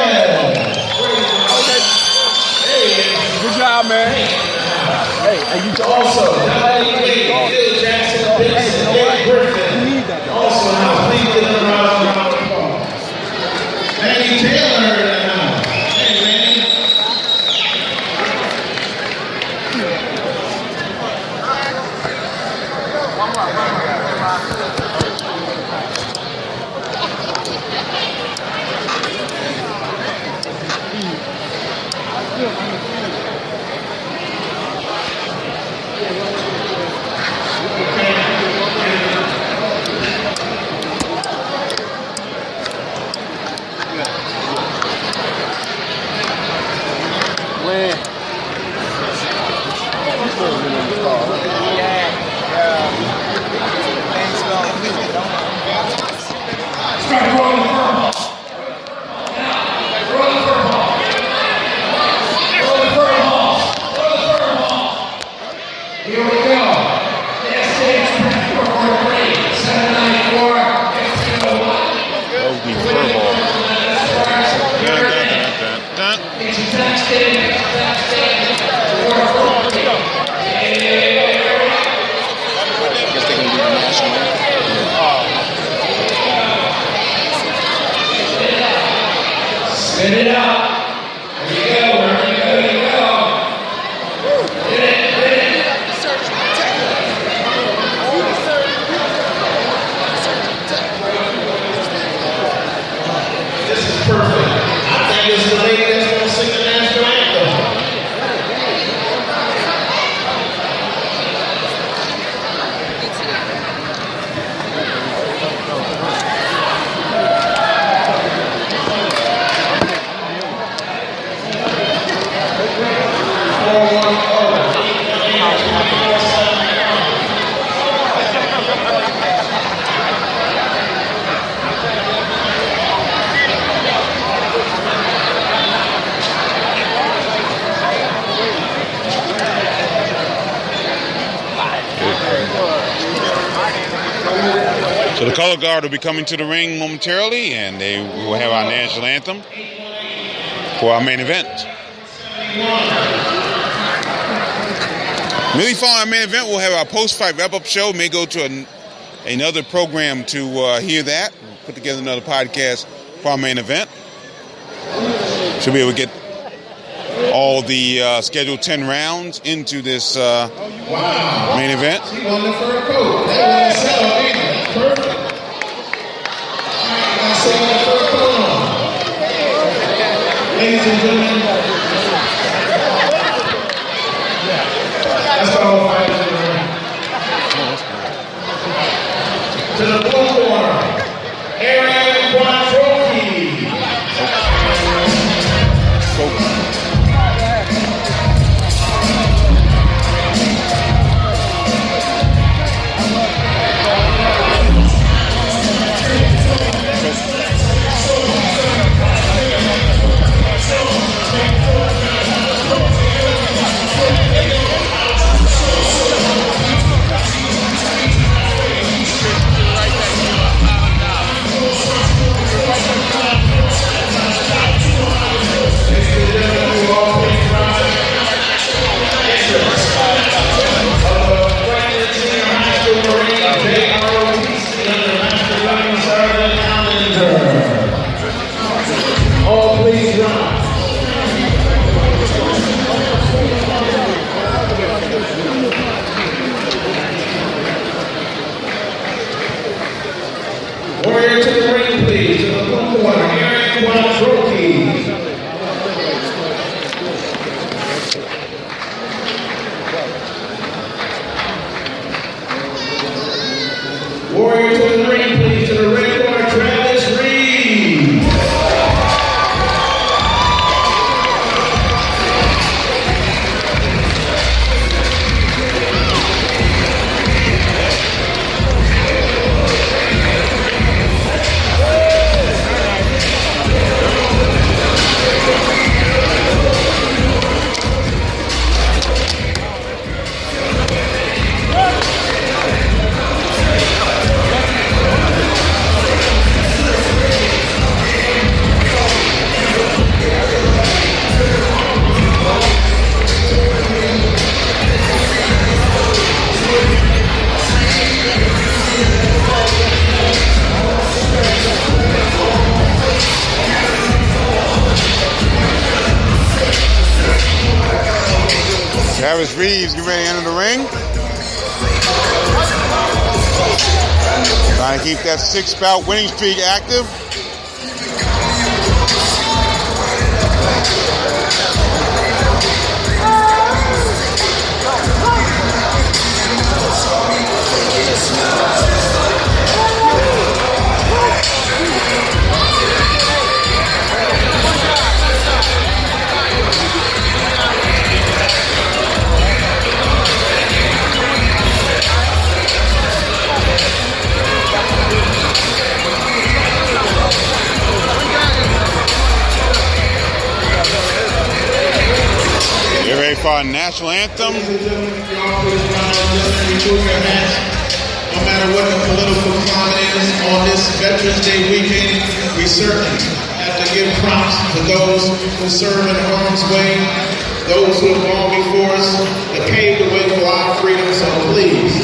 Good job, man. Hey, you Also, Bill Jackson, Benson, Dave Griffin. Also now, please give them a round of applause. Manny Taylor in the house. Hey, Manny. Start rolling the purple. Roll the purple. Roll the purple. Roll the purple. Here we go. Next stage, 443, 794, 1501. It's a touchdown. Spin it up. There you go. There you go. There you go. Hit it. Hit it. This is perfect. I think it's the lady that's going to sing the national anthem. So the color guard will be coming to the ring momentarily, and they will have our national anthem for our main event. Really following our main event, we'll have our post-fight wrap-up show. May go to another program to hear that. We'll put together another podcast for our main event. Should be able to get all the scheduled 10 rounds into this main event. She won the fur coat. That was celebrating. Perfect. Got the fur coat on. Ladies and gentlemen, that's all fighters in the ring. To the blue corner, Aaron Quattrochi. Warrior to the ring, please. To the blue corner, Aaron Quattrochi. Warrior to the ring, please. To the red corner, Travis Reed. Travis Reeves getting ready to enter the ring. Trying to keep that 6-bout winning streak active. Get ready for our national anthem. No matter what the political climate is on this Veterans Day weekend, we certainly have to give props to those who serve in harm's way, those who have gone before us, that paved the way for our freedom. So please,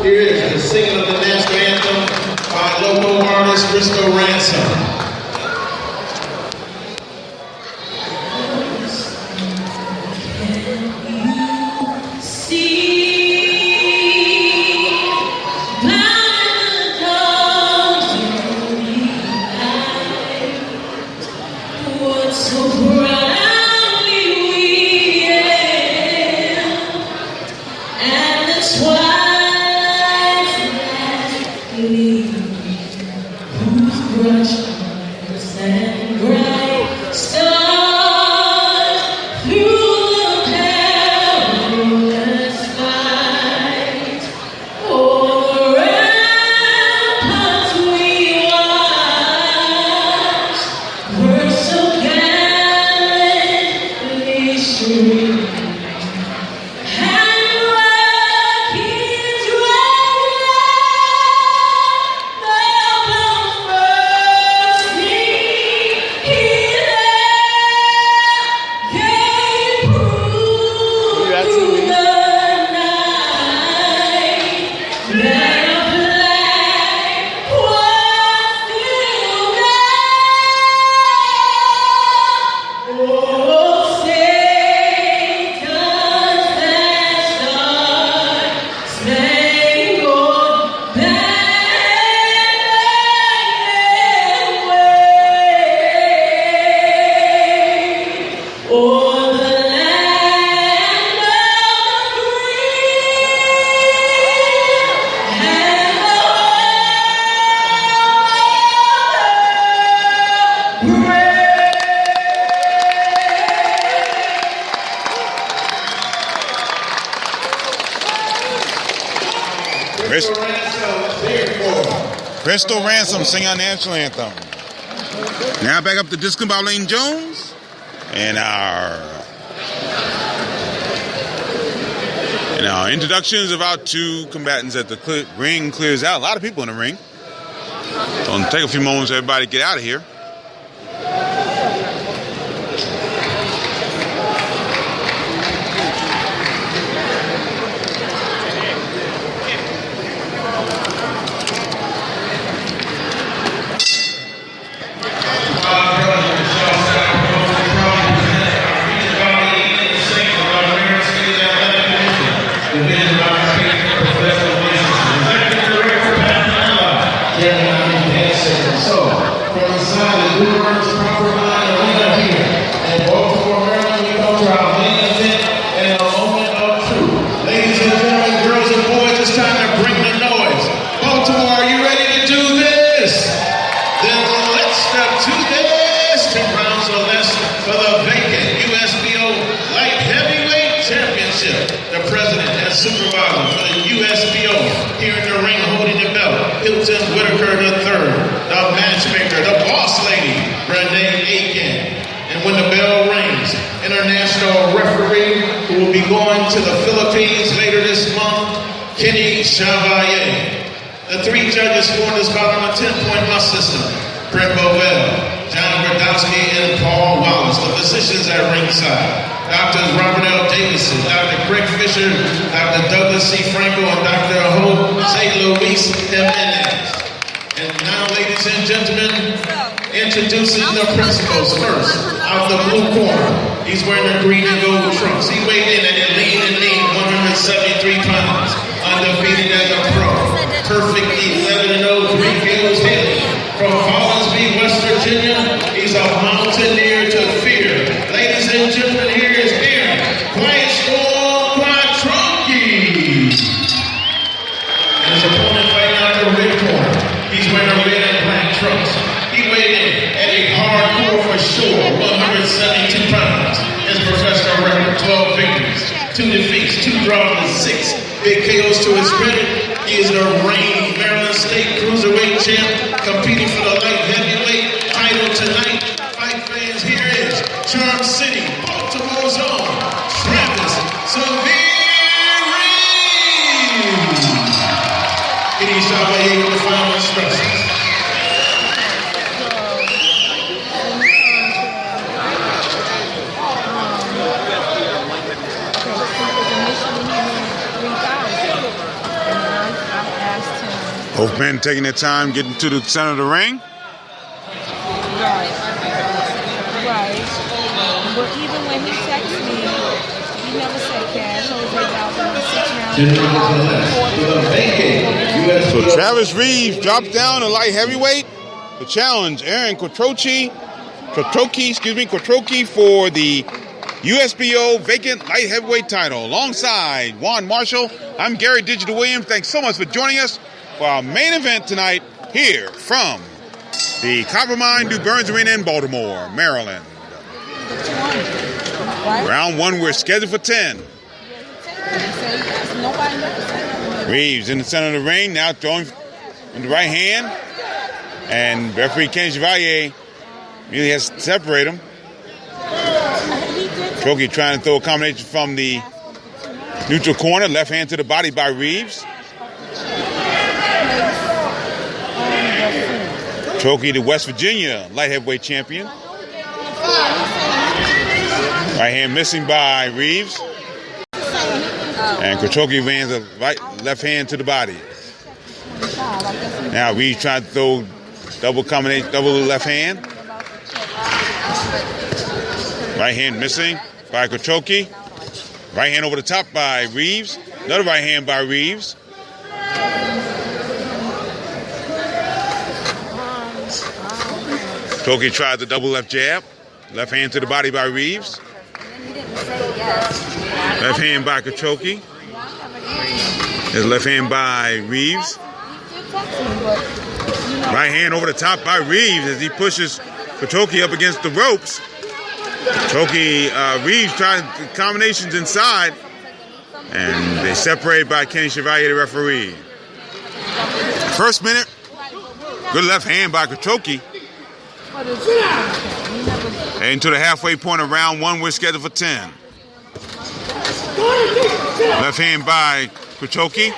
here is the singing of the national anthem by local artist Risto Ransom. Risto Ransom sing our national anthem. Now back up to Disco by Lane Jones and our introductions of our two combatants at the ring clears out. A lot of people in the ring. So it'll take a few moments for everybody to get out of here. Yes. So, from inside the Burns Coppermine Arena here in Baltimore, Maryland, we come to our main event and a moment of truth. Ladies and gentlemen, girls and boys, it's time to bring the noise. Baltimore, are you ready to do this? Then let's step to this. 10 rounds or less for the vacant USBO Light Heavyweight Championship. The president and supervisor for the USBO here in the ring holding the belt, Hilton Whitaker III. The matchmaker, the boss lady, Renee Aiken. And when the bell rings, international referee who will be going to the Philippines later this month, Kenny Chevalier. The 3 judges scored this bout on a 10-point must system. Brent Bovell, John Brodowski, and Paul Wallace. The physicians at ringside. Drs. Robert L. Davidson, Dr. Craig Fisher, Dr. Douglas C. Franco, and Dr. Jose Luis Jimenez. And now, ladies and gentlemen, introducing the principals first. Out the blue corner, he's wearing the green and gold trunks. He weighed in at a lean and mean 173 pounds. Undefeated as a pro. Perfect 11-0, 3 kills hit. From Collinsby, West Virginia, he's a mountaineer to fear. Ladies and gentlemen, here is Aaron Quiet Storm Quattrocchi. And his opponent fighting out the red corner. He's wearing a red and black trunks. He weighed in at a hardcore for sure, 172 pounds. His professional record, 12 victories, 2 defeats, 2 draws, and 6 big KOs to his credit. He is the reigning Maryland State Cruiserweight champ, competing for the light heavyweight title tonight. Fight fans, here is Charm City, Baltimore's own Travis Severe. Kenny Chevalier with the final instructions. Both men taking their time getting to the center of the ring. Right. But even when he texted me, he never said cash. So Travis Reeves drops down to light heavyweight to challenge Aaron Quattrocchi for the USBO vacant light heavyweight title. Alongside Juan Marshall, I'm Gary Digital Williams. Thanks so much for joining us for our main event tonight here from the Coppermine Du Burns Arena in Baltimore, Maryland. Round 1, we're scheduled for 10. Reeves in the center of the ring, now throwing in the right hand. And referee Kenny Chevalier really has to separate him. Quattrocchi trying to throw a combination from the neutral corner, left hand to the body by Reeves. Quattrocchi, the West Virginia light heavyweight champion. Right hand missing by Reeves. And Quattrocchi lands a left hand to the body. Now Reeves trying to throw double left hand. Right hand missing by Quattrocchi. Right hand over the top by Reeves. Another right hand by Reeves. Quattrocchi tried the double left jab. Left hand to the body by Reeves. Left hand by Quattrocchi. There's left hand by Reeves. Right hand over the top by Reeves as he pushes Quattrocchi up against the ropes. Reeves trying combinations inside. And they separated by Kenny Chevalier, the referee. First minute, good left hand by Quattrocchi. And to the halfway point of round 1, we're scheduled for 10. Left hand by Quattrocchi.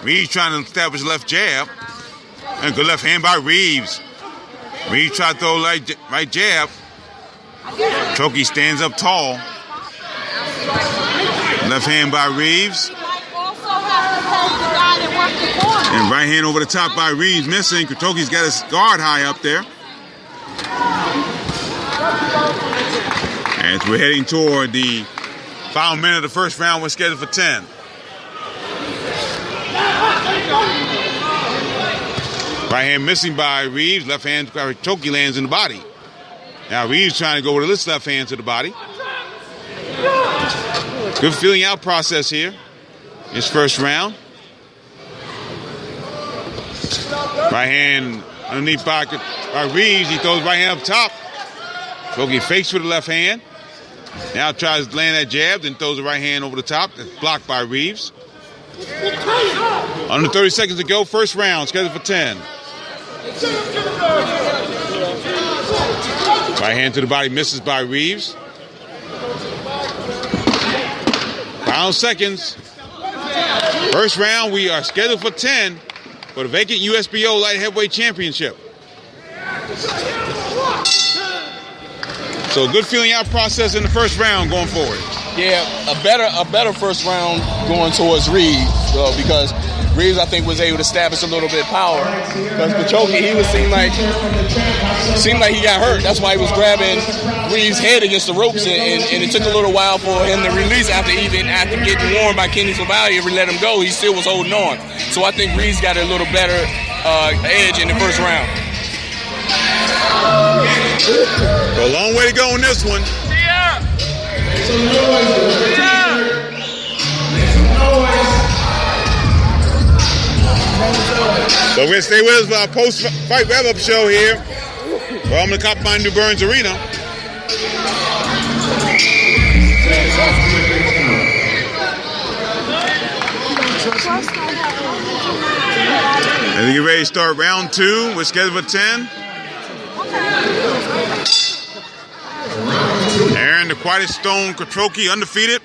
Reeves trying to establish left jab. And good left hand by Reeves. Reeves tried to throw right jab. Quattrocchi stands up tall. Left hand by Reeves. And right hand over the top by Reeves missing. Quattrocchi's got his guard high up there. As we're heading toward the final minute of the first round, we're scheduled for 10. Right hand missing by Reeves. Left hand Choki lands in the body. Now Reeves trying to go with this left hand to the body. Good feeling out process here. His first round. Right hand underneath by Reeves. He throws right hand up top. Choki fakes with the left hand. Now tries to land that jab, then throws the right hand over the top. That's blocked by Reeves. Under 30 seconds to go, first round, scheduled for 10. Right hand to the body misses by Reeves. Final seconds. First round, we are scheduled for 10 for the vacant USBO Light Heavyweight Championship. So good feeling out process in the first round going forward. Yeah, a better first round going towards Reeves because Reeves, I think, was able to establish a little bit of power. Because Choki, he seemed like he got hurt. That's why he was grabbing Reeves' head against the ropes, and it took a little while for him to release after getting warned by Kenny Salvalia and let him go. He still was holding on. So I think Reeves got a little better edge in the first round. So a long way to go in this one. So we're going to stay with us for our post-fight wrap-up show here from the Coppermine New Burns Arena. And we get ready to start round 2. We're scheduled for 10. Aaron the Quietest Stone Kotroki undefeated,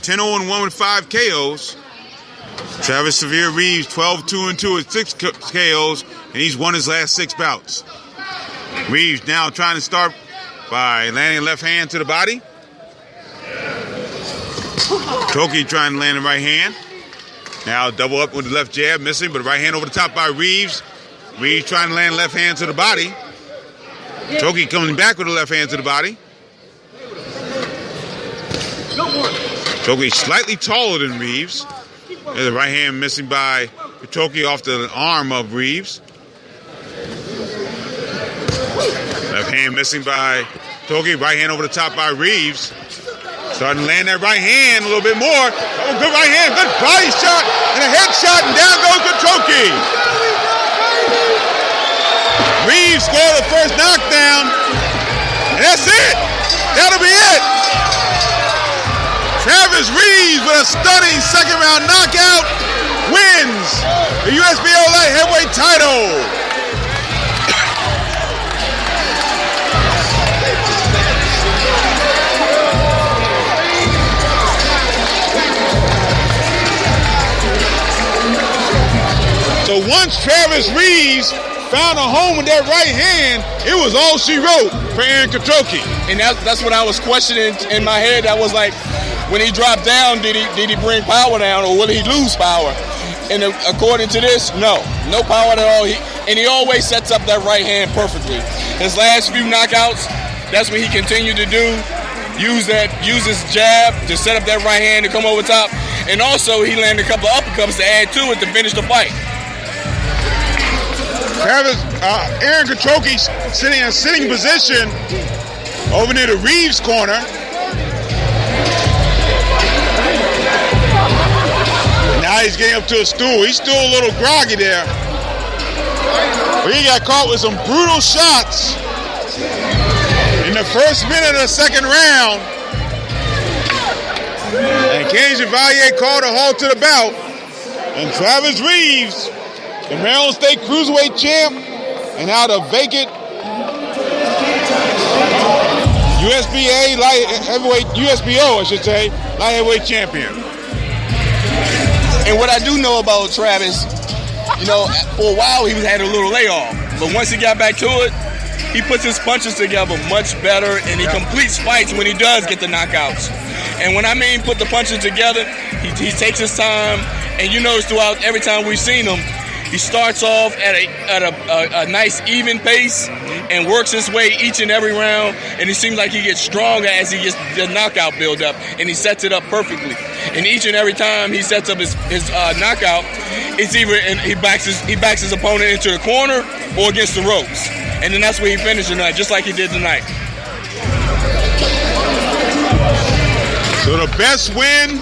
10-0-1 with 5 KOs. Travis Severe Reeves 12-2-2 with 6 KOs, and he's won his last 6 bouts. Reeves now trying to start by landing a left hand to the body. Kotroki trying to land the right hand. Now double up with the left jab, missing, but right hand over the top by Reeves. Reeves trying to land left hand to the body. Kotroki coming back with the left hand to the body. Kotroki slightly taller than Reeves. There's a right hand missing by Kotroki off the arm of Reeves. Left hand missing by Kotroki. Right hand over the top by Reeves. Starting to land that right hand a little bit more. Oh, good right hand, good body shot, and a head shot, and down goes Kotroki. Reeves scored the first knockdown, and that's it. That'll be it. Travis Reeves with a stunning second round knockout wins the USBO Light Heavyweight title. So once Travis Reeves found a home with that right hand, it was all she wrote for Aaron Kotroki. And that's what I was questioning in my head. I was like, when he dropped down, did he bring power down, or will he lose power? And according to this, no power at all. He always sets up that right hand perfectly. His last few knockouts, that's what he continued to do. Use his jab to set up that right hand to come over top, and also he landed a couple of uppercuts to add to it to finish the fight. Aaron Kotroki sitting in a sitting position over near the Reeves corner. Now he's getting up to a stool. He's still a little groggy there. But he got caught with some brutal shots in the first minute of the second round. And Kenny Chevalier called a halt to the bout. And Travis Reeves, the Maryland State Cruiserweight champ, and now the vacant USBA Light Heavyweight, USBO, I should say, Light Heavyweight champion. And what I do know about Travis, for a while he had a little layoff. But once he got back to it, he puts his punches together much better, and he completes fights when he does get the knockouts. And when I mean put the punches together, he takes his time. And you notice throughout every time we've seen him, He starts off at a nice even pace and works his way each and every round, and it seems like he gets stronger as he gets the knockout build up, and he sets it up perfectly. And each and every time he sets up his knockout, it's either he backs his opponent into the corner or against the ropes, and then that's where he finishes tonight, just like he did tonight. So the best win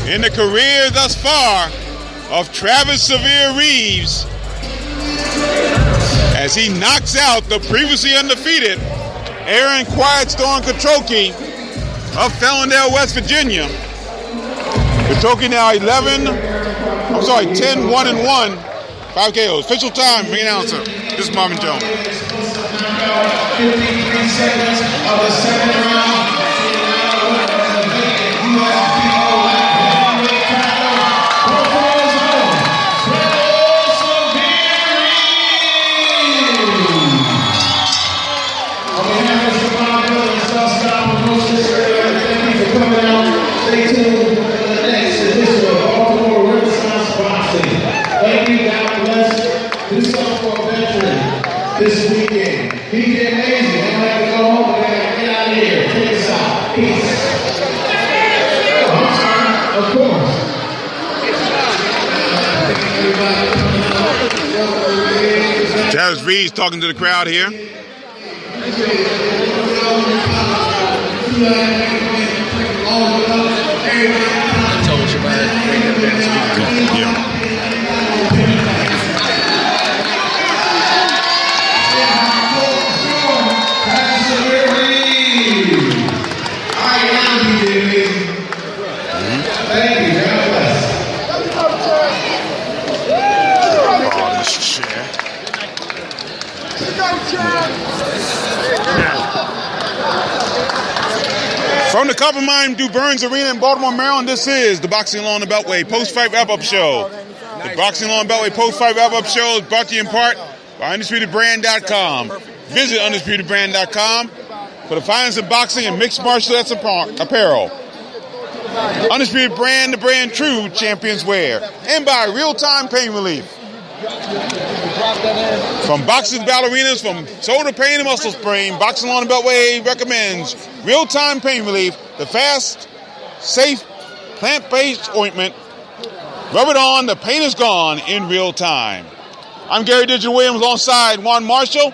in the career thus far of Travis Severe Reeves, as he knocks out the previously undefeated Aaron Quiet Storm Katroki of Fellendale, West Virginia. Katroki now 10-1-1, 5 KOs. Official time, ring announcer. This is Marvin Jones. 53 seconds of the second round. Stay tuned for the next edition of Baltimore Renaissance Boxing. Thank you, God bless. Do something for a veteran this weekend. He did amazing. They don't have to go home, but they got to get out of here. Take us out. Peace. Oh, I'm sorry. Of course. Travis Reeves talking to the crowd here. From the Coppermine Du Burns Arena in Baltimore, Maryland, this is the Boxing Along the Beltway post-fight wrap-up show. The Boxing Along the Beltway post-fight wrap-up show is brought to you in part by UndisputedBrand.com. Visit UndisputedBrand.com for the finest in boxing and mixed martial arts apparel. Undisputed Brand, the brand true champions wear. And by Real-Time Pain Relief. From boxers to ballerinas, from shoulder pain and muscle sprain, Boxing Along the Beltway recommends Real-Time Pain Relief, the fast, safe, plant-based ointment. Rub it on, the pain is gone in real time. I'm Gary Digital Williams alongside Juan Marshall,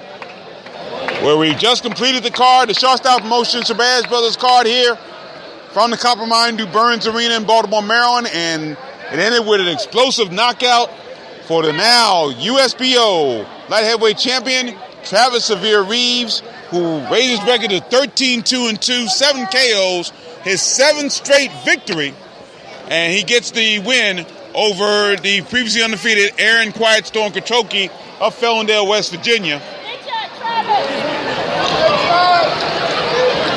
where we just completed the card, the Shawstyle Promotion Shabazz Brothers card here from the Coppermine Du Burns Arena in Baltimore, Maryland, and it ended with an explosive knockout for the now USBO light heavyweight champion, Travis Severe Reeves, who raised his record to 13-2-2, 7 KOs, his 7th straight victory, and he gets the win over the previously undefeated Aaron Quiet Storm Katroki of Fellendale, West Virginia.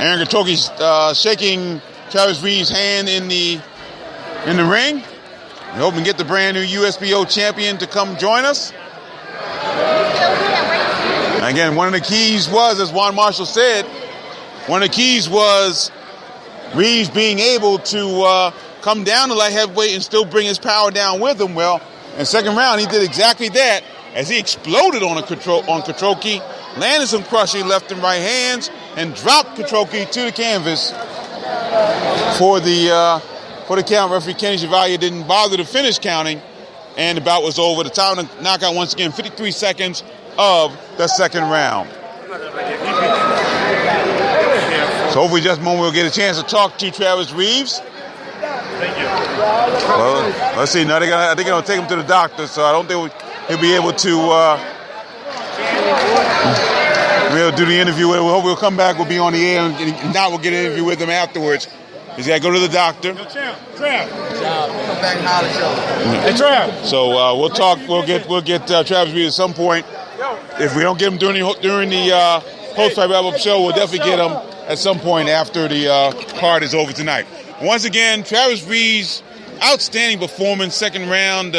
Aaron Katroki's shaking Travis Reeves' hand in the ring. We hope we get the brand new USBO champion to come join us. Again, one of the keys was, as Juan Marshall said, one of the keys was Reeves being able to come down to light heavyweight and still bring his power down with him. Well, in the second round, he did exactly that as he exploded on Katroki, landed some crushing left and right hands, and dropped Katroki to the canvas for the count. Referee Kenny Chevalier didn't bother to finish counting, and the bout was over. The time of the knockout, once again, 53 seconds of the second round. So hopefully just a moment we'll get a chance to talk to Travis Reeves. Thank you. Well, let's see. Now I think they're going to take him to the doctor, so I don't think he'll be able to do the interview. We hope we'll come back. We'll be on the air, and if not, we'll get an interview with him afterwards. He's got to go to the doctor. Trav. Come back and holler at you. Hey, Trav. So we'll talk. We'll get Travis Reeves at some point. If we don't get him during the post-fight wrap-up show, we'll definitely get him at some point after the card is over tonight. Once again, Travis Reeves, outstanding performance, second round.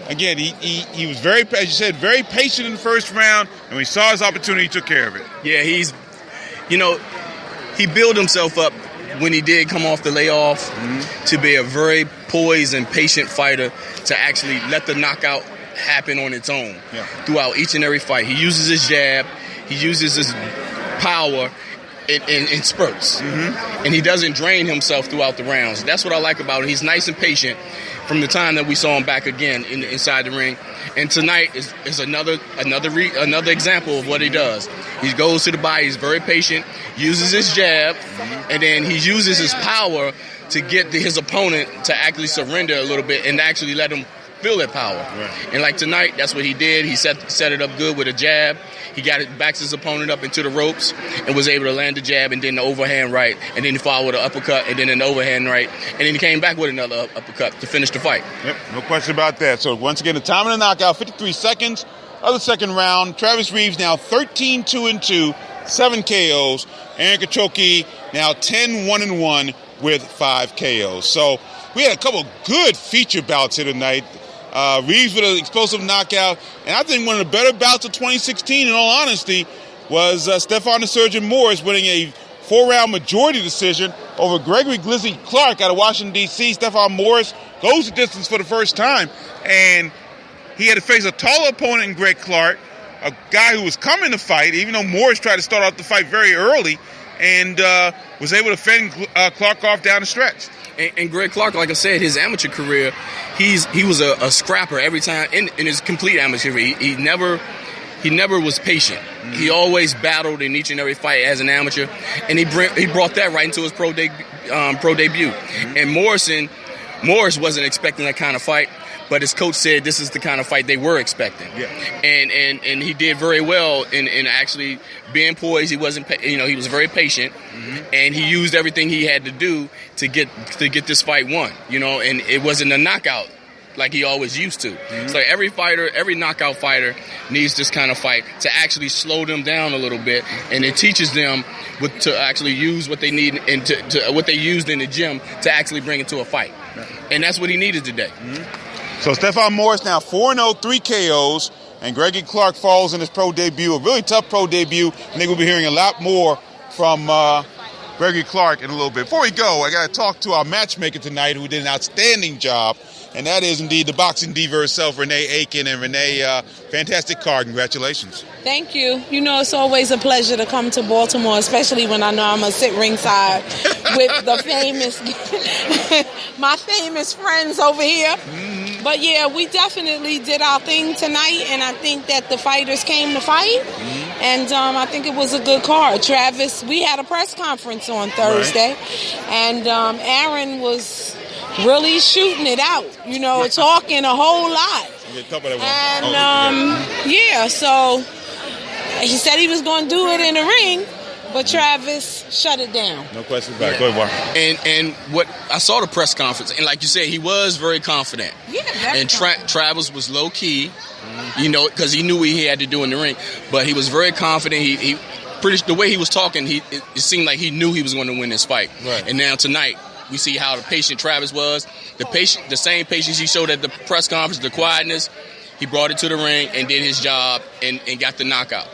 Again, he was very, as you said, very patient in the first round, and when he saw his opportunity, he took care of it. Yeah, he built himself up when he did come off the layoff to be a very poised and patient fighter, to actually let the knockout happen on its own throughout each and every fight. He uses his jab, he uses his power in spurts, and he doesn't drain himself throughout the rounds. That's what I like about him. He's nice and patient from the time that we saw him back again inside the ring. And tonight is another example of what he does. He goes to the body, he's very patient, uses his jab, and then he uses his power to get his opponent to actually surrender a little bit and actually let him feel that power. And like tonight, that's what he did. He set it up good with a jab. He backs his opponent up into the ropes and was able to land the jab and then the overhand right, and then he followed with an uppercut and then an overhand right, and then he came back with another uppercut to finish the fight. Yep, no question about that. So once again, the time of the knockout, 53 seconds of the second round. Travis Reeves now 13-2-2, 7 KOs. Aaron Khashoggi now 10-1-1 with 5 KOs. So we had a couple good feature bouts here tonight. Reeves with an explosive knockout. And I think one of the better bouts of 2016, in all honesty, was Stephon the Surgeon Morris winning a 4-round majority decision over Gregory Glizzy Clark out of Washington, D.C. Stephon Morris goes the distance for the first time. And he had to face a taller opponent in Greg Clark, a guy who was coming to fight, even though Morris tried to start off the fight very early, and was able to fend Clark off down the stretch. And Greg Clark, like I said, his amateur career, he was a scrapper every time in his complete amateur career. He never was patient. He always battled in each and every fight as an amateur, and he brought that right into his pro debut. And Morris wasn't expecting that kind of fight, but his coach said this is the kind of fight they were expecting. And he did very well in actually being poised. He wasn't, he was very patient, and he used everything he had to do to get this fight won. And it wasn't a knockout like he always used to. So every knockout fighter needs this kind of fight to actually slow them down a little bit, and it teaches them to actually use what they need and to what they used in the gym to actually bring it to a fight. And that's what he needed today. So Stephon Morris now 4-0, 3 KOs, and Gregory Clark falls in his pro debut, a really tough pro debut. I think we'll be hearing a lot more from Gregory Clark in a little bit. Before we go, I got to talk to our matchmaker tonight who did an outstanding job, and that is indeed the boxing diva herself, Renee Aiken. And Renee, fantastic card. Congratulations. Thank you. It's always a pleasure to come to Baltimore, especially when I know I'm going to sit ringside with my famous friends over here. But yeah, we definitely did our thing tonight, and I think that the fighters came to fight, and I think it was a good card. Travis, we had a press conference on Thursday, and Aaron was really shooting it out, talking a whole lot. And so he said he was going to do it in the ring, but Travis shut it down. No question about it. Go ahead, Mark. And what I saw the press conference, and like you said, he was very confident. Yeah, and Travis was low key, because he knew what he had to do in the ring. But he was very confident. The way he was talking, it seemed like he knew he was going to win this fight. Right. And now tonight, we see how the patient Travis was. The same patience he showed at the press conference, the quietness. He brought it to the ring and did his job and got the knockout.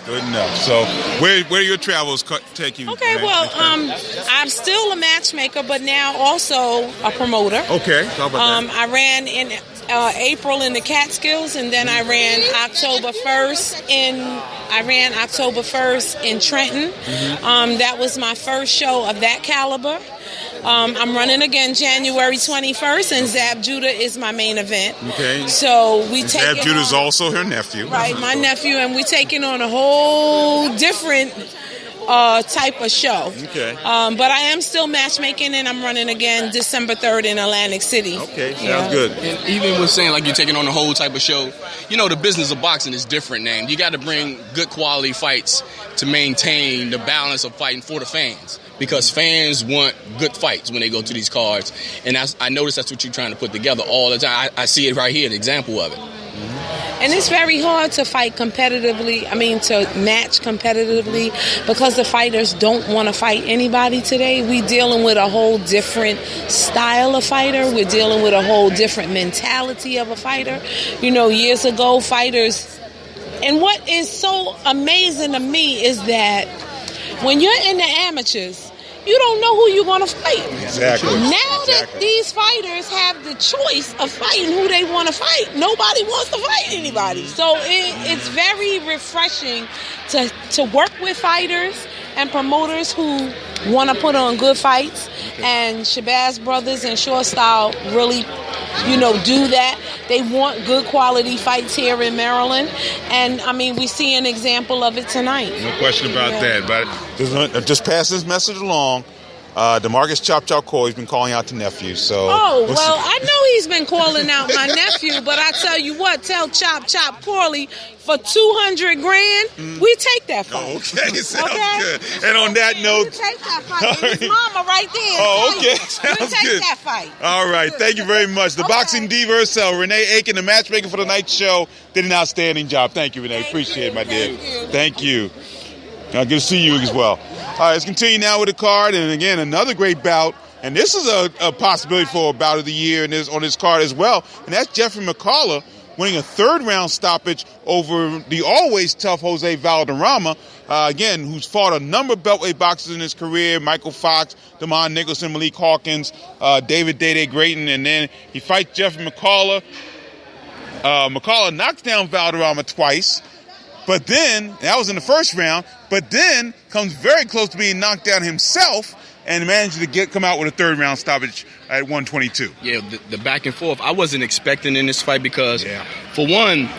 Good enough. So where do your travels take you? Okay, well, I'm still a matchmaker, but now also a promoter. Okay, talk about that. I ran in April in the Catskills, and then I ran October 1st in Trenton. That was my first show of that caliber. I'm running again January 21st, and Zab Judah is my main event. Okay. So we take Zab Judah is also her nephew. Right, my nephew, and we're taking on a whole different type of show. Okay. But I am still matchmaking, and I'm running again December 3rd in Atlantic City. Okay, sounds good. And even with saying like you're taking on a whole type of show, the business of boxing is different now. You got to bring good quality fights to maintain the balance of fighting for the fans. Because fans want good fights when they go to these cards. And I notice that's what you're trying to put together all the time. I see it right here, an example of it. And it's very hard to fight competitively, to match competitively, because the fighters don't want to fight anybody today. We're dealing with a whole different style of fighter. We're dealing with a whole different mentality of a fighter. Years ago, fighters... And what is so amazing to me is that when you're in the amateurs, you don't know who you're going to fight. Exactly. Now that these fighters have the choice of fighting who they want to fight, nobody wants to fight anybody. So it's very refreshing to work with fighters and promoters who want to put on good fights. And Shabazz Brothers and Short Style really, do that. They want good quality fights here in Maryland. And, I mean, we see an example of it tonight. No question about that. But just pass this message along. DeMarcus Chop Chop Corley's been calling out the nephew. So I know he's been calling out my nephew, but I tell you what, tell Chop Chop Corley for $200,000, we take that fight. Okay, sounds good. And on that note, we take that fight. And his mama right there. Oh, okay, sounds we take good. that fight. All right, thank you very much. The boxing diva herself, Renee Aiken, the matchmaker for tonight's show, did an outstanding job. Thank you, Renee. Appreciate it, my dear. Thank you. Good to see you as well. All right, let's continue now with the card. And again, another great bout. And this is a possibility for a bout of the year on this card as well. And that's Jeffrey McCullough winning a third-round stoppage over the always tough Jose Valderrama, again, who's fought a number of beltweight boxers in his career, Michael Fox, Damon Nicholson, Malik Hawkins, David Day Grayton, and then he fights Jeffrey McCullough. McCullough knocks down Valderrama twice. But then, that was in the first round, but then comes very close to being knocked down himself and managed to come out with a third-round stoppage at 122. Yeah, the back and forth, I wasn't expecting in this fight because, for one,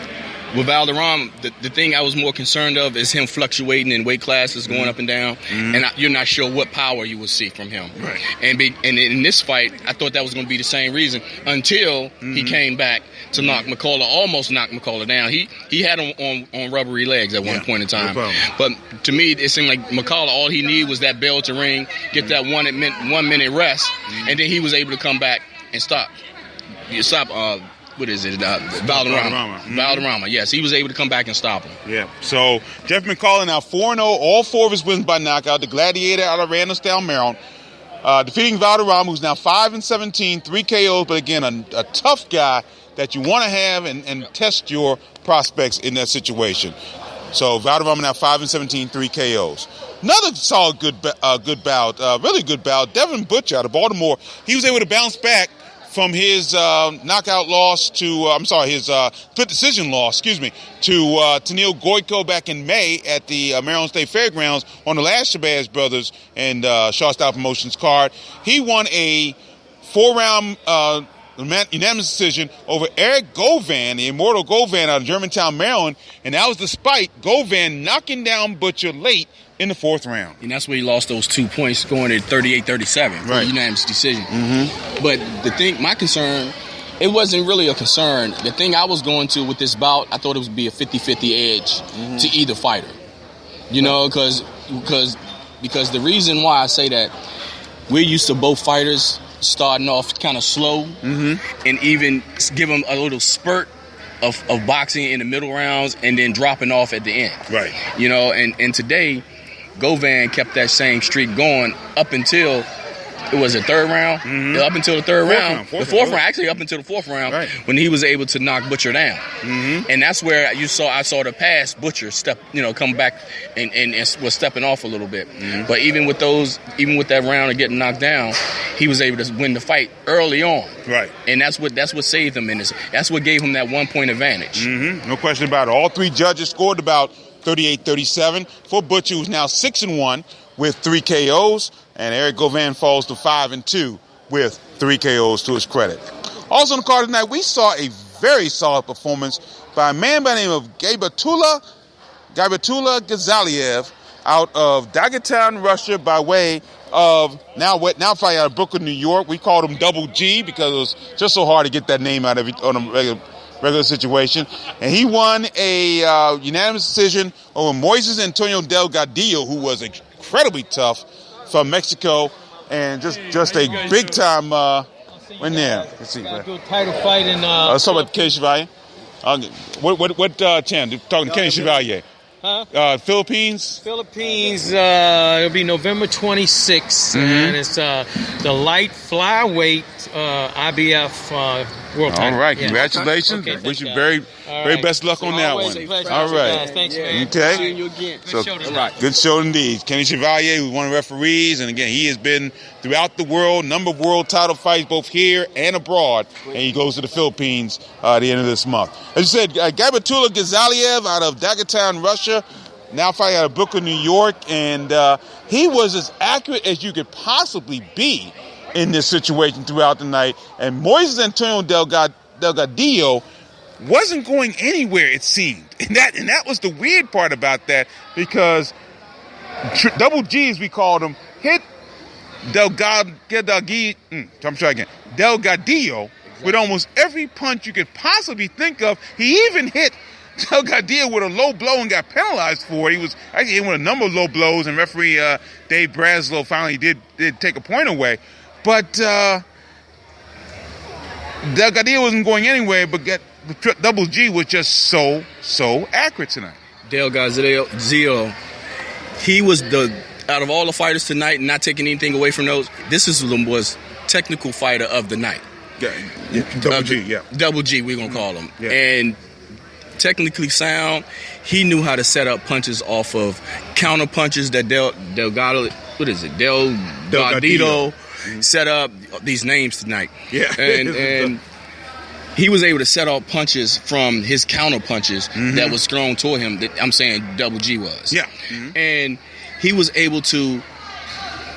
with Valderrama, the thing I was more concerned of is him fluctuating in weight classes, going up and down, and you're not sure what power you will see from him. Right. And in this fight, I thought that was going to be the same reason until he came back to knock McCullough, almost knock McCullough down. He had him on rubbery legs at one point in time. No but to me, it seemed like McCullough, all he needed was that bell to ring, get that 1 minute rest, and then he was able to come back and stop. What is it? Valderrama. Valderrama, yes. He was able to come back and stop him. Yeah. So, Jeff McCullough now 4-0, all 4 of his wins by knockout. The Gladiator out of Randallstown, Maryland. Defeating Valderrama, who's now 5-17, 3 KOs, but again, a tough guy that you want to have and test your prospects in that situation. So, Valderrama now 5-17, 3 KOs. Another solid good bout, really good bout. Devin Butcher out of Baltimore, he was able to bounce back from his knockout loss his split decision loss, to Neil Goyko back in May at the Maryland State Fairgrounds on the last Shabazz Brothers and Short Style Promotions card. He won a 4-round unanimous decision over Eric Govan, the immortal Govan out of Germantown, Maryland, and that was despite Govan knocking down Butcher late in the 4th round. And that's where he lost those 2 points going at 38-37 for a unanimous decision. But my concern, it wasn't really a concern. The thing I was going to with this bout, I thought it would be a 50-50 edge to either fighter. Because the reason why I say that, we're used to both fighters starting off kind of slow and even give them a little spurt of boxing in the middle rounds and then dropping off at the end. Right. And today, Govan kept that same streak going up until it was the 3rd round. Up until the 3rd round. The 4th round, actually up until the 4th round, when he was able to knock Butcher down. And that's where I saw the past Butcher come back and was stepping off a little bit. But even with that round of getting knocked down, he was able to win the fight early on. Right. And that's what saved him in this. That's what gave him that 1 point advantage. No question about it. All 3 judges scored about 38-37 for Butcher, who's now 6-1 with 3 KOs, and Eric Govan falls to 5-2 with 3 KOs to his credit. Also on the card tonight, we saw a very solid performance by a man by the name of Gaibatullah Ghazaliev out of Dagestan, Russia, by way of now fighting out of Brooklyn, New York. We called him Double G because it was just so hard to get that name out of it on a regular situation. And he won a unanimous decision over Moises Antonio Delgadillo, who was incredibly tough from Mexico, and just a big time win there. Let's see. Title fight in. Let's talk about Kenny Chevalier. What channel? Talking to Kenny Chevalier. Philippines? It'll be November 26th, and it's the light flyweight IBF World title. All right, Yeah. congratulations. Okay, Wish you thanks, very, guys. All very right. best luck on that Always one. a pleasure. All right. Guys, thanks, man. Okay. Seeing you again. So, Good show tonight. good show indeed. Kenny Chevalier, who's one of the referees, and again, he has been throughout the world, number of world title fights, both here and abroad, and he goes to the Philippines at the end of this month. As you said, Gabatula Gazaliev out of Dagestan, Russia, now fighting out of Brooklyn, New York, and he was as accurate as you could possibly be in this situation throughout the night. And Moises Antonio Delgadillo wasn't going anywhere, it seemed. And that was the weird part about that, because Double G, as we called him, hit Delgadillo with almost every punch you could possibly think of. He even hit Delgadillo with a low blow and got penalized for it. He was actually hit with a number of low blows, and referee Dave Braslow finally did take a point away. But Delgadillo wasn't going anywhere, but Double G was just so accurate tonight. Delgadillo, he was out of all the fighters tonight, not taking anything away from those, this was technical fighter of the night. Double G, yeah. Double G, we're going to call him. Yeah. And technically sound, he knew how to set up punches off of counter punches that Delgadillo set up these names tonight. Yeah. And he was able to set up punches from his counter punches that was thrown toward him. That I'm saying Double G was. Yeah. And he was able to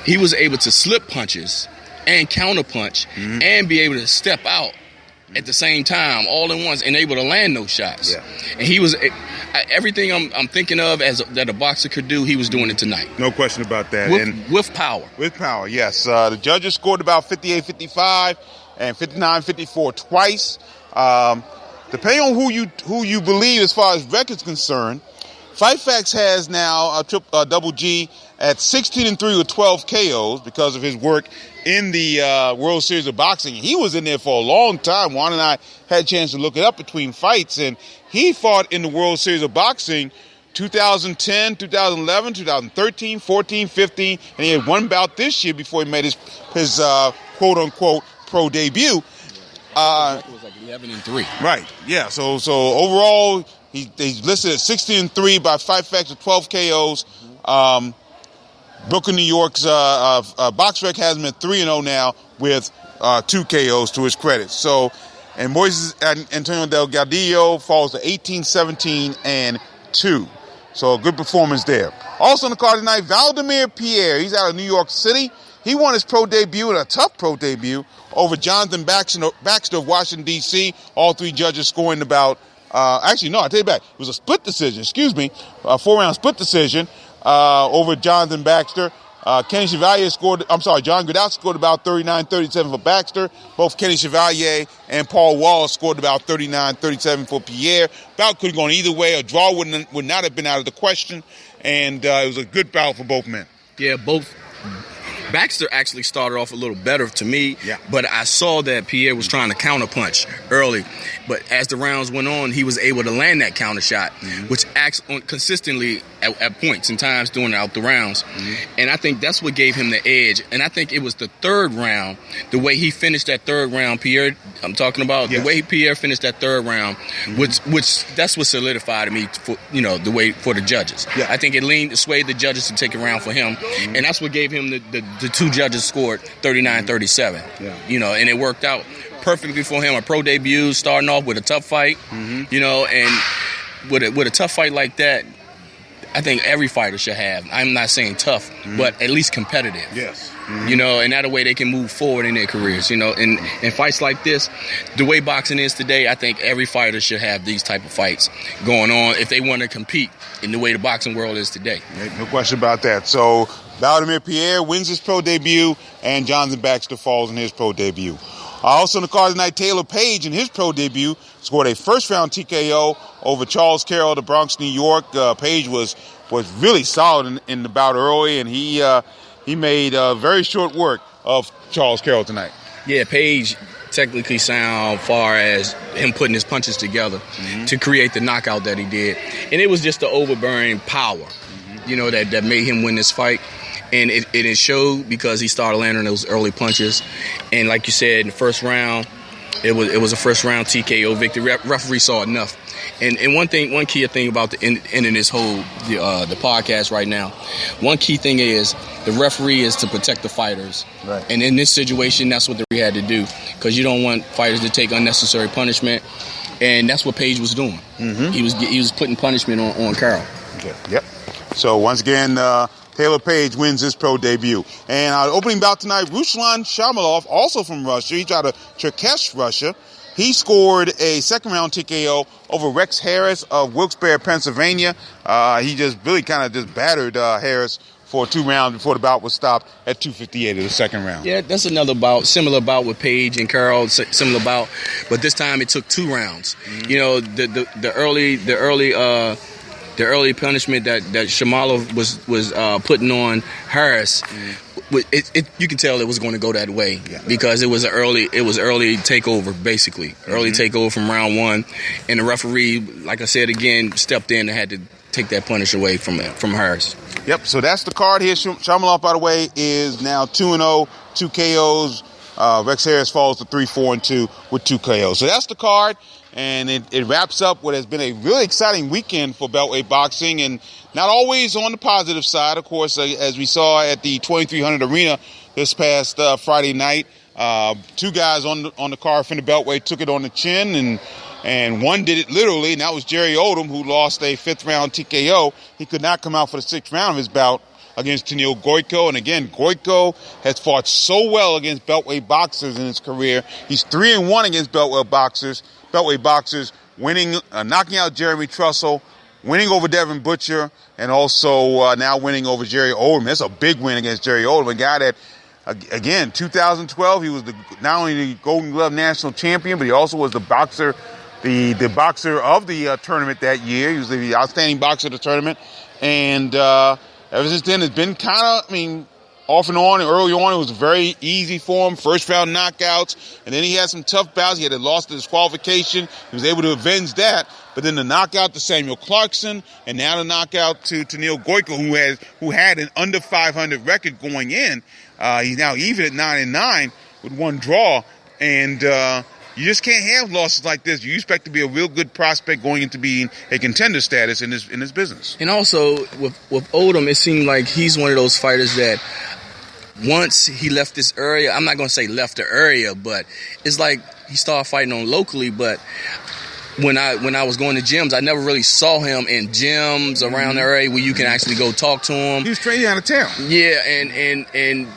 slip punches and counter punch and be able to step out at the same time, all at once, and able to land those shots. Yeah. And he was everything I'm thinking of that a boxer could do. He was doing it tonight. No question about that. With power. With power, yes. The judges scored about 58-55 and 59-54 twice. Depending on who you believe as far as record's concerned, Fight Facts has now Double G at 16-3 with 12 KOs because of his work in the World Series of Boxing. He was in there for a long time. Juan and I had a chance to look it up between fights, and he fought in the World Series of Boxing 2010, 2011, 2013, 14, 15, and he had one bout this year before he made his quote-unquote pro debut. It was like 11-3. Right, yeah. So overall, he's listed at 16-3 by Fight Facts with 12 KOs. Brooklyn, New York's BoxRec has him at 3-0 now with 2 KOs to his credit. So, and Moises Antonio Delgadillo falls to 18-17-2. So a good performance there. Also on the card tonight, Vladimir Pierre. He's out of New York City. He won his pro debut, and a tough pro debut, over Jonathan Baxter of Washington, D.C. All three judges scoring about, I take it back. It was a split decision, a 4-round split decision over Jonathan Baxter. Kenny Chevalier John Gradowski scored about 39-37 for Baxter. Both Kenny Chevalier and Paul Wallace scored about 39-37 for Pierre. Bout could have gone either way. A draw would not have been out of the question. And it was a good bout for both men. Yeah, both. Baxter actually started off a little better to me, but I saw that Pierre was trying to counterpunch early. But as the rounds went on, he was able to land that counter shot, which acts on consistently at points and times throughout the rounds. And I think that's what gave him the edge. And I think it was the third round, the way he finished that third round, Pierre, I'm talking about, the way Pierre finished that third round, which that's what solidified to me for, the way for the judges. I think it swayed the judges to take a round for him. And that's what gave him the two judges scored 39-37. And it worked out perfectly for him. A pro debut, starting off with a tough fight, and with a tough fight like that, I think every fighter should have. I'm not saying tough, but at least competitive. Yes. And that way they can move forward in their careers. In fights like this, the way boxing is today, I think every fighter should have these type of fights going on if they want to compete in the way the boxing world is today. No question about that. So Vladimir Pierre wins his pro debut, and Jonathan Baxter falls in his pro debut. Also on the card tonight, Taylor Page in his pro debut scored a first-round TKO over Charles Carroll of the Bronx, New York. Page was really solid in the bout early, and he made very short work of Charles Carroll tonight. Yeah, Page technically sound far as him putting his punches together to create the knockout that he did. And it was just the overbearing power, that made him win this fight. And it showed because he started landing those early punches. And like you said, in the first round, It was a first round TKO victory. Referee saw enough. And one key thing about the ending this whole the podcast right now, one key thing is the referee is to protect the fighters. Right. And in this situation, that's what the referee had to do, because you don't want fighters to take unnecessary punishment, and that's what Page was doing. Mm-hmm. He was putting punishment on Carl. Okay. Yep. So once again, Taylor Page wins his pro debut. And our opening bout tonight, Ruslan Shamalov, also from Russia. He's out of Cherkasy, Russia. He scored a second-round TKO over Rex Harris of Wilkes-Barre, Pennsylvania. He just really kind of just battered Harris for 2 rounds before the bout was stopped at 2:58 of the second round. Yeah, that's another bout, similar bout with Page and Carl, similar bout, but this time it took 2 rounds. Mm-hmm. You know, the early punishment that Shamalov was putting on Harris. Mm-hmm. You can tell it was going to go that way, because it was early takeover, basically. Early takeover from round 1, and the referee, like I said again, stepped in and had to take that punish away from Harris. Yep, so that's the card here. Shamalov, by the way, is now 2-0, 2 KOs. Rex Harris falls to 3-4-2 with 2 KOs. So that's the card, and it wraps up what has been a really exciting weekend for beltweight boxing, and not always on the positive side. Of course, as we saw at the 2300 Arena this past Friday night, 2 guys on the card from the beltweight took it on the chin, and one did it literally, and that was Jerry Odom, who lost a 5th round TKO. He could not come out for the 6th round of his bout against Tennille Goyko. And again, Goyko has fought so well against beltweight boxers in his career. He's 3-1 against beltweight boxers, winning, knocking out Jeremy Trussell, winning over Devin Butcher, and also now winning over Jerry Odom. That's a big win against Jerry Odom, a guy that, again, 2012, he was not only the Golden Glove national champion, but he also was the boxer, the boxer of the tournament that year. He was the outstanding boxer of the tournament, and ever since then, it's been kind of, off and on. Early on, it was very easy for him. First round knockouts. And then he had some tough bouts. He had lost the disqualification. He was able to avenge that. But then the knockout to Samuel Clarkson, and now the knockout to Tennille Goyko, who had an under 500 record going in. He's now even at 9-9 with 1 draw. And you just can't have losses like this. You expect to be a real good prospect going into being a contender status in this business. And also with Odom, it seemed like he's one of those fighters that once he left this area, I'm not going to say left the area, but it's like he started fighting on locally. But when I was going to gyms, I never really saw him in gyms around the area where you can actually go talk to him. He was training out of town. Yeah, and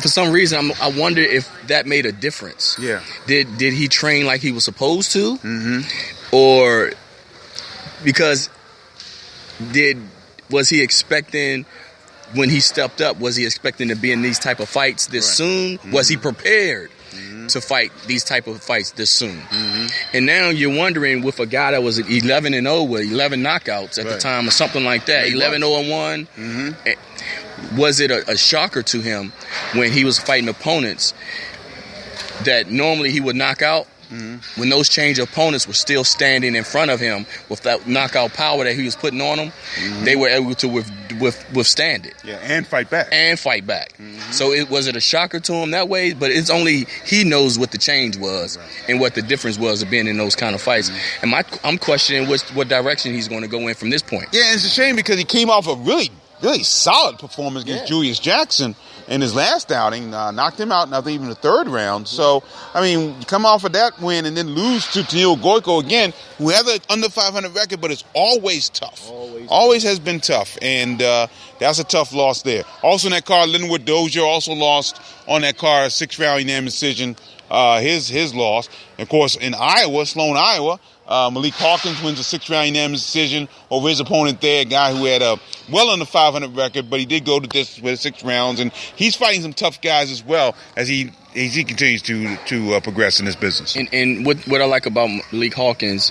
for some reason, I wonder if that made a difference. Yeah. Did he train like he was supposed to? Mm-hmm. Or because was he expecting, when he stepped up, was he expecting to be in these type of fights this soon? Mm-hmm. Was he prepared to fight these type of fights this soon? Mm-hmm. And now you're wondering, with a guy that was at 11-0 with 11 knockouts at the time or something like that, 11-0-1, was it a shocker to him when he was fighting opponents that normally he would knock out? When those change opponents were still standing in front of him with that knockout power that he was putting on them, they were able to withstand it. Yeah, and fight back. So was it a shocker to him that way? But it's only he knows what the change was and what the difference was of being in those kind of fights. And I'm questioning what direction he's going to go in from this point. Yeah, and it's a shame because he came off a really solid performance against Julius Jackson in his last outing, knocked him out in, I think, even the 3rd round. So, come off of that win and then lose to Tennille Goyko again, who has an under 500 record, but it's always tough. Always has been tough, and that's a tough loss there. Also in that card, Linwood Dozier also lost on that card, a 6-round unanimous decision, his loss. And of course, in Iowa, Sloan, Iowa, Malik Hawkins wins a 6-round unanimous decision over his opponent there, a guy who had a well under 500 record, but he did go to this with 6 rounds, and he's fighting some tough guys as well as he continues to progress in this business. And what I like about Malik Hawkins,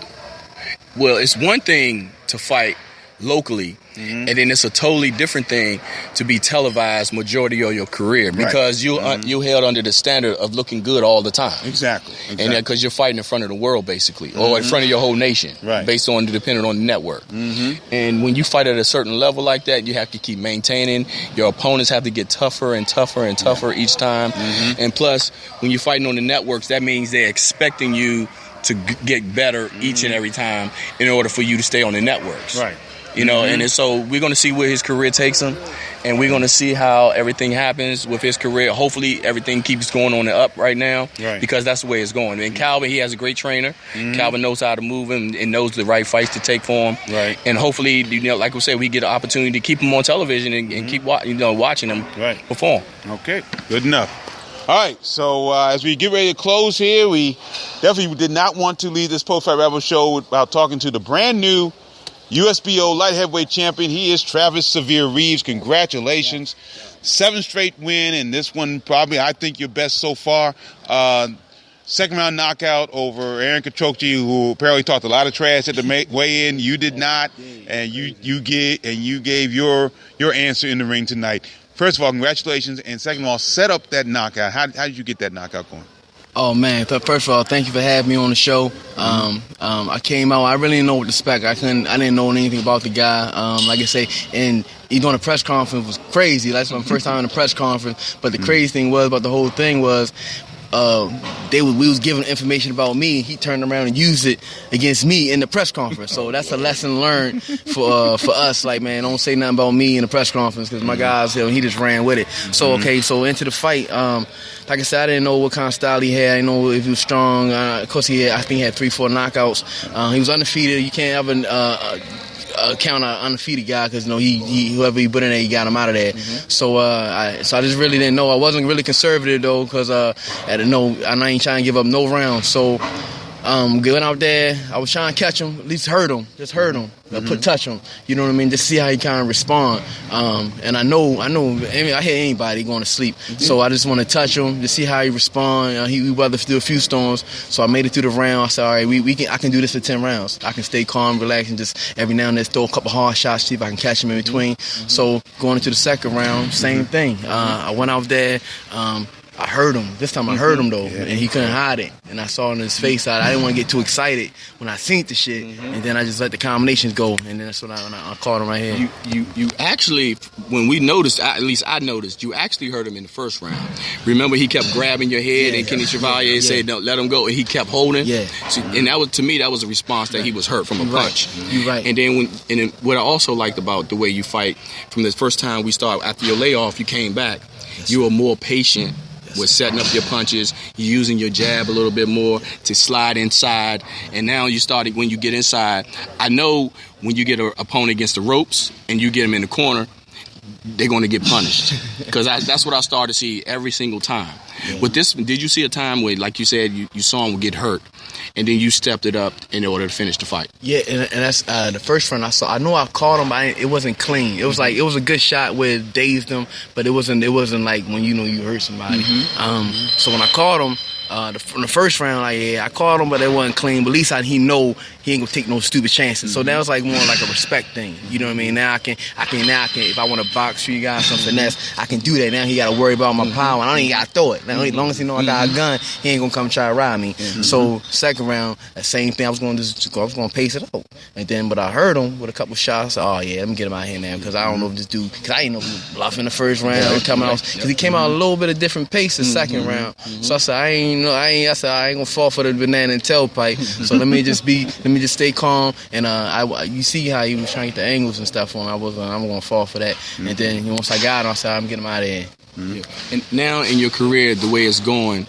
well, it's one thing to fight locally, and then it's a totally different thing to be televised majority of your career because you held under the standard of looking good all the time. Exactly. And because you're fighting in front of the world basically, or in front of your whole nation, based on depending on the network. And when you fight at a certain level like that, you have to keep maintaining. Your opponents have to get tougher and tougher and tougher each time. And plus, when you're fighting on the networks, that means they're expecting you to get better each and every time in order for you to stay on the networks. Right. You know, and so we're going to see where his career takes him, and we're going to see how everything happens with his career. Hopefully, everything keeps going on the up right now, because that's the way it's going. And Calvin, he has a great trainer. Calvin knows how to move him and knows the right fights to take for him. Right. And hopefully, you know, like we said, we get an opportunity to keep him on television and keep watching him perform. Okay, good enough. All right, so as we get ready to close here, we definitely did not want to leave this Post-Fight Rebel show without talking to the brand new USBO light heavyweight champion. He is Travis Severe Reeves. Congratulations. 7th straight win, and this one probably, I think, your best so far. Second round knockout over Aaron Katrokji, who apparently talked a lot of trash at the weigh-in. You did not, and you gave your answer in the ring tonight. First of all, congratulations, and second of all, set up that knockout. How did you get that knockout going? Oh man! First of all, thank you for having me on the show. I came out. I really didn't know what to expect. I didn't know anything about the guy. Like I say, and he doing a press conference was crazy. That's my first time in a press conference. But the crazy thing was about the whole thing was, we was giving information about me. He turned around and used it against me in the press conference. So that's a lesson learned for us. Like, man, don't say nothing about me in the press conference because my guys, he just ran with it. So okay, so into the fight. Like I said, I didn't know what kind of style he had. I didn't know if he was strong. Of course, I think he had 3-4 knockouts. He was undefeated. You can't have count an undefeated guy because whoever he put in there, he got him out of there. So I just really didn't know. I wasn't really conservative though because I ain't trying to give up no rounds. So going out there, I was trying to catch him, at least hurt him, touch him. You know what I mean? Just see how he kind of respond. And I hit anybody going to sleep. So I just want to touch him to see how he respond. He weathered through a few storms. So I made it through the round. I said, all right, I can do this for 10 rounds. I can stay calm, relax, and just every now and then throw a couple hard shots, see if I can catch him in between. So going into the second round, same thing. I went out there. I heard him. This time I heard him, though, and he couldn't hide it. And I saw in his face, I didn't want to get too excited when I seen the shit. And then I just let the combinations go. And then that's when I caught him right here. You actually, when we noticed, at least I noticed, you actually heard him in the first round. Remember, he kept grabbing your head, and Kenny Chevalier said, "No, let him go," and he kept holding. So, and that was, to me, that was a response that he was hurt from a punch. You're right. And then what I also liked about the way you fight, from the first time we started, after your layoff, you came back, you were more patient. With setting up your punches, using your jab a little bit more to slide inside. And now you started, when you get inside, I know when you get an opponent against the ropes and you get them in the corner, they're going to get punished. Because that's what I started to see every single time. With this, did you see a time where, like you said, you saw him get hurt, and then you stepped it up in order to finish the fight? Yeah, and that's the first round I saw. I know I caught him, but it wasn't clean. It was like it was a good shot where it dazed him, but it wasn't like when you hurt somebody. So when I caught him. From the first round, I caught him, but it wasn't clean. But at least he know he ain't gonna take no stupid chances. So that was like more like a respect thing. You know what I mean? Now I can. If I want to box for you guys some finesse, I can do that. Now he got to worry about my power. I don't even got to throw it. Now, as long as he know I got a gun, he ain't gonna come try to ride me. So second round, the same thing. I was gonna pace it out. And then, but I heard him with a couple shots. Oh yeah, let me get him out here now because I don't know if this dude. Because I didn't know if he was bluffing the first round. Coming out because he came out a little bit of different pace the second round. So I said I ain't gonna fall for the banana and tailpipe. So let me just stay calm. And you see how he was trying to get the angles and stuff on. I'm gonna fall for that. And then once I got him, I said I'm getting him out of here. And now in your career, the way it's going,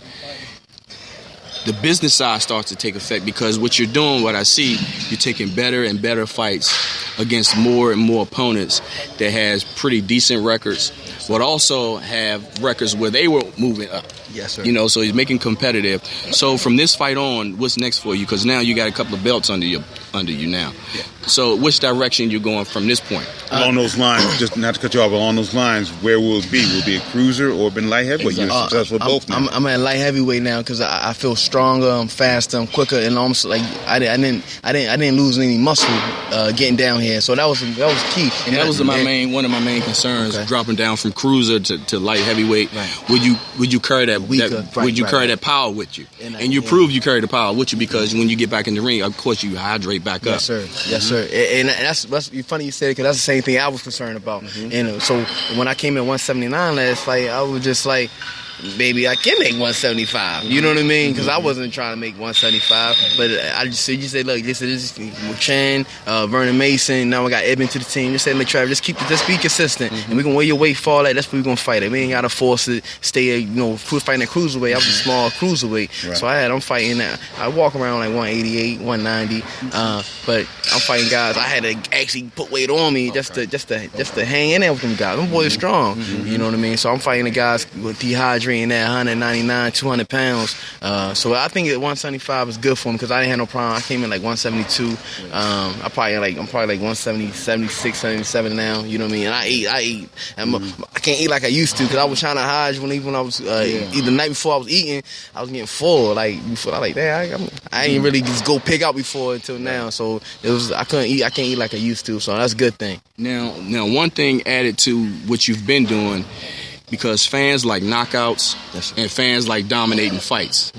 the business side starts to take effect because what you're doing, what I see, you're taking better and better fights against more and more opponents that has pretty decent records, but also have records where they were moving up. Yes, sir. So he's making competitive. So from this fight on, what's next for you? Because now you got a couple of belts under your under you now. So which direction you're going from this point? Along those lines, just not to cut you off, but along those lines, where will it be? Will it be a cruiser or been light heavyweight? You're successful with both now. I'm at light heavyweight now because I feel stronger, I'm faster, I'm quicker, and almost like I didn't lose any muscle getting down here. So that was key. And that was one of my main concerns, dropping down from cruiser to light heavyweight. Right. Would you carry that that power with you? And you prove you carry the power with you because when you get back in the ring, of course you hydrate back up. Yes, sir. Yes, sir. And that's funny you said it because that's the same thing I was concerned about. And so when I came in 179 last fight, I was just like, maybe I can make 175. You know what I mean? Because I wasn't trying to make 175. But you said, look, this is Chan, Vernon Mason. Now I got Edmund to the team. Just said, look, Travis, just be consistent, and we can wear your weight fall at. That's what we're gonna fight it. We ain't gotta force it. Stay, fighting at cruiserweight. I was a small cruiserweight, right. So I'm fighting that. I walk around like 188, 190. But I'm fighting guys. I had to actually put weight on me just to hang in there with them guys. Them boys are strong. You know what I mean? So I'm fighting the guys with dehydrated. At 199, 200 pounds. So I think at 175 is good for him because I didn't have no problem. I came in like 172. I'm probably like 170, 76, 77 now. You know what I mean? And I eat. I can't eat like I used to because I was trying to hide when I was the night before I was eating. I was getting full. Like before, I ain't really just go pig out before until now. So I couldn't eat. I can't eat like I used to. So that's a good thing. Now one thing added to what you've been doing. Because fans like knockouts and fans like dominating fights.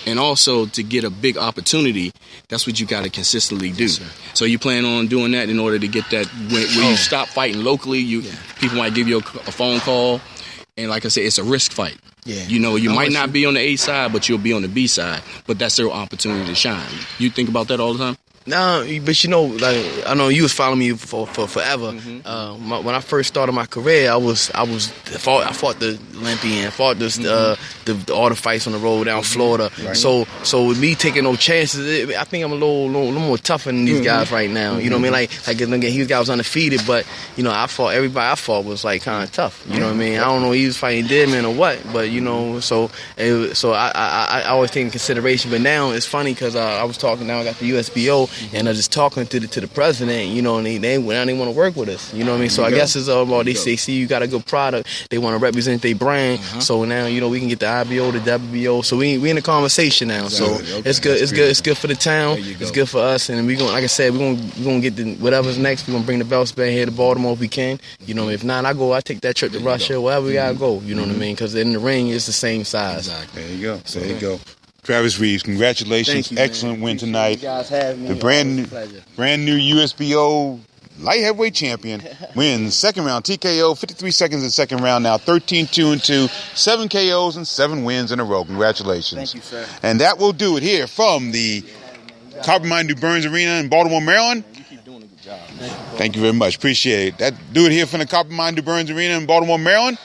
And also to get a big opportunity, that's what you got to consistently do. So you plan on doing that in order to get that when you stop fighting locally, people might give you a phone call. And like I said, it's a risk fight. Yeah. You might not be on the A side, but you'll be on the B side. But that's their opportunity to shine. You think about that all the time? No, but I know you was following me for forever. When I first started my career, I fought the Olympian, fought all the fights on the road down Florida. Right. So with me taking no chances, I think I'm a little more tougher than these guys right now. You know what I mean? Like these guys was undefeated, but everybody I fought was like kind of tough. You know what I mean? I don't know if he was fighting Deadman or what, but so I always take in consideration. But now it's funny because I was talking. Now I got the USBO. And I was just talking to the president, and they want to work with us. You know what I mean? So I guess it's all about they see you got a good product. They want to represent their brand. So now we can get the IBO, the WBO. So we in the conversation now. So it's good. It's good for the town. It's good for us. And we gonna, like I said, we gonna get whatever's next. We are gonna bring the belts back here to Baltimore if we can. If not, I take that trip to Russia, wherever we gotta go. You know what I mean? Because in the ring it's the same size. Exactly. There you go. There you go. Travis Reeves, congratulations. You, excellent win tonight. You guys have me. The brand new USBO light heavyweight champion wins second round TKO, 53 seconds in second round now, 13-2-2, 7 KOs and 7 wins in a row. Congratulations. Thank you, sir. And that will do it here from the Coppermine Du Burns Arena in Baltimore, Maryland. You keep doing a good job. Thank you very much. Appreciate it. That do it here from the Coppermine Du Burns Arena in Baltimore, Maryland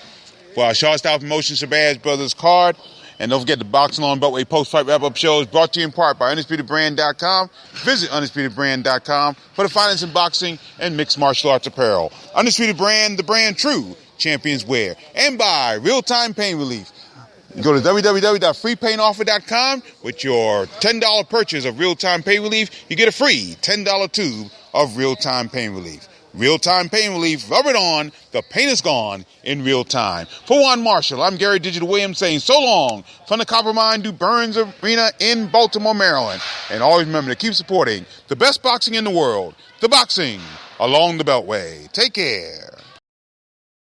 for our Shaw Style Promotion Shabazz Brothers card. And don't forget the Boxing On Beltway post-fight wrap-up shows brought to you in part by UndisputedBrand.com. Visit UndisputedBrand.com for the finest in boxing and mixed martial arts apparel. Undisputed Brand, the brand true champions wear. And by Real Time Pain Relief. Go to www.freepainoffer.com. With your $10 purchase of Real Time Pain Relief, you get a free $10 tube of Real Time Pain Relief. Real Time Pain Relief, rub it on, the pain is gone in real time. For Juan Marshall, I'm Gary Digital Williams saying so long from the Coppermine Du Burns Arena in Baltimore, Maryland. And always remember to keep supporting the best boxing in the world, the boxing along the Beltway. Take care.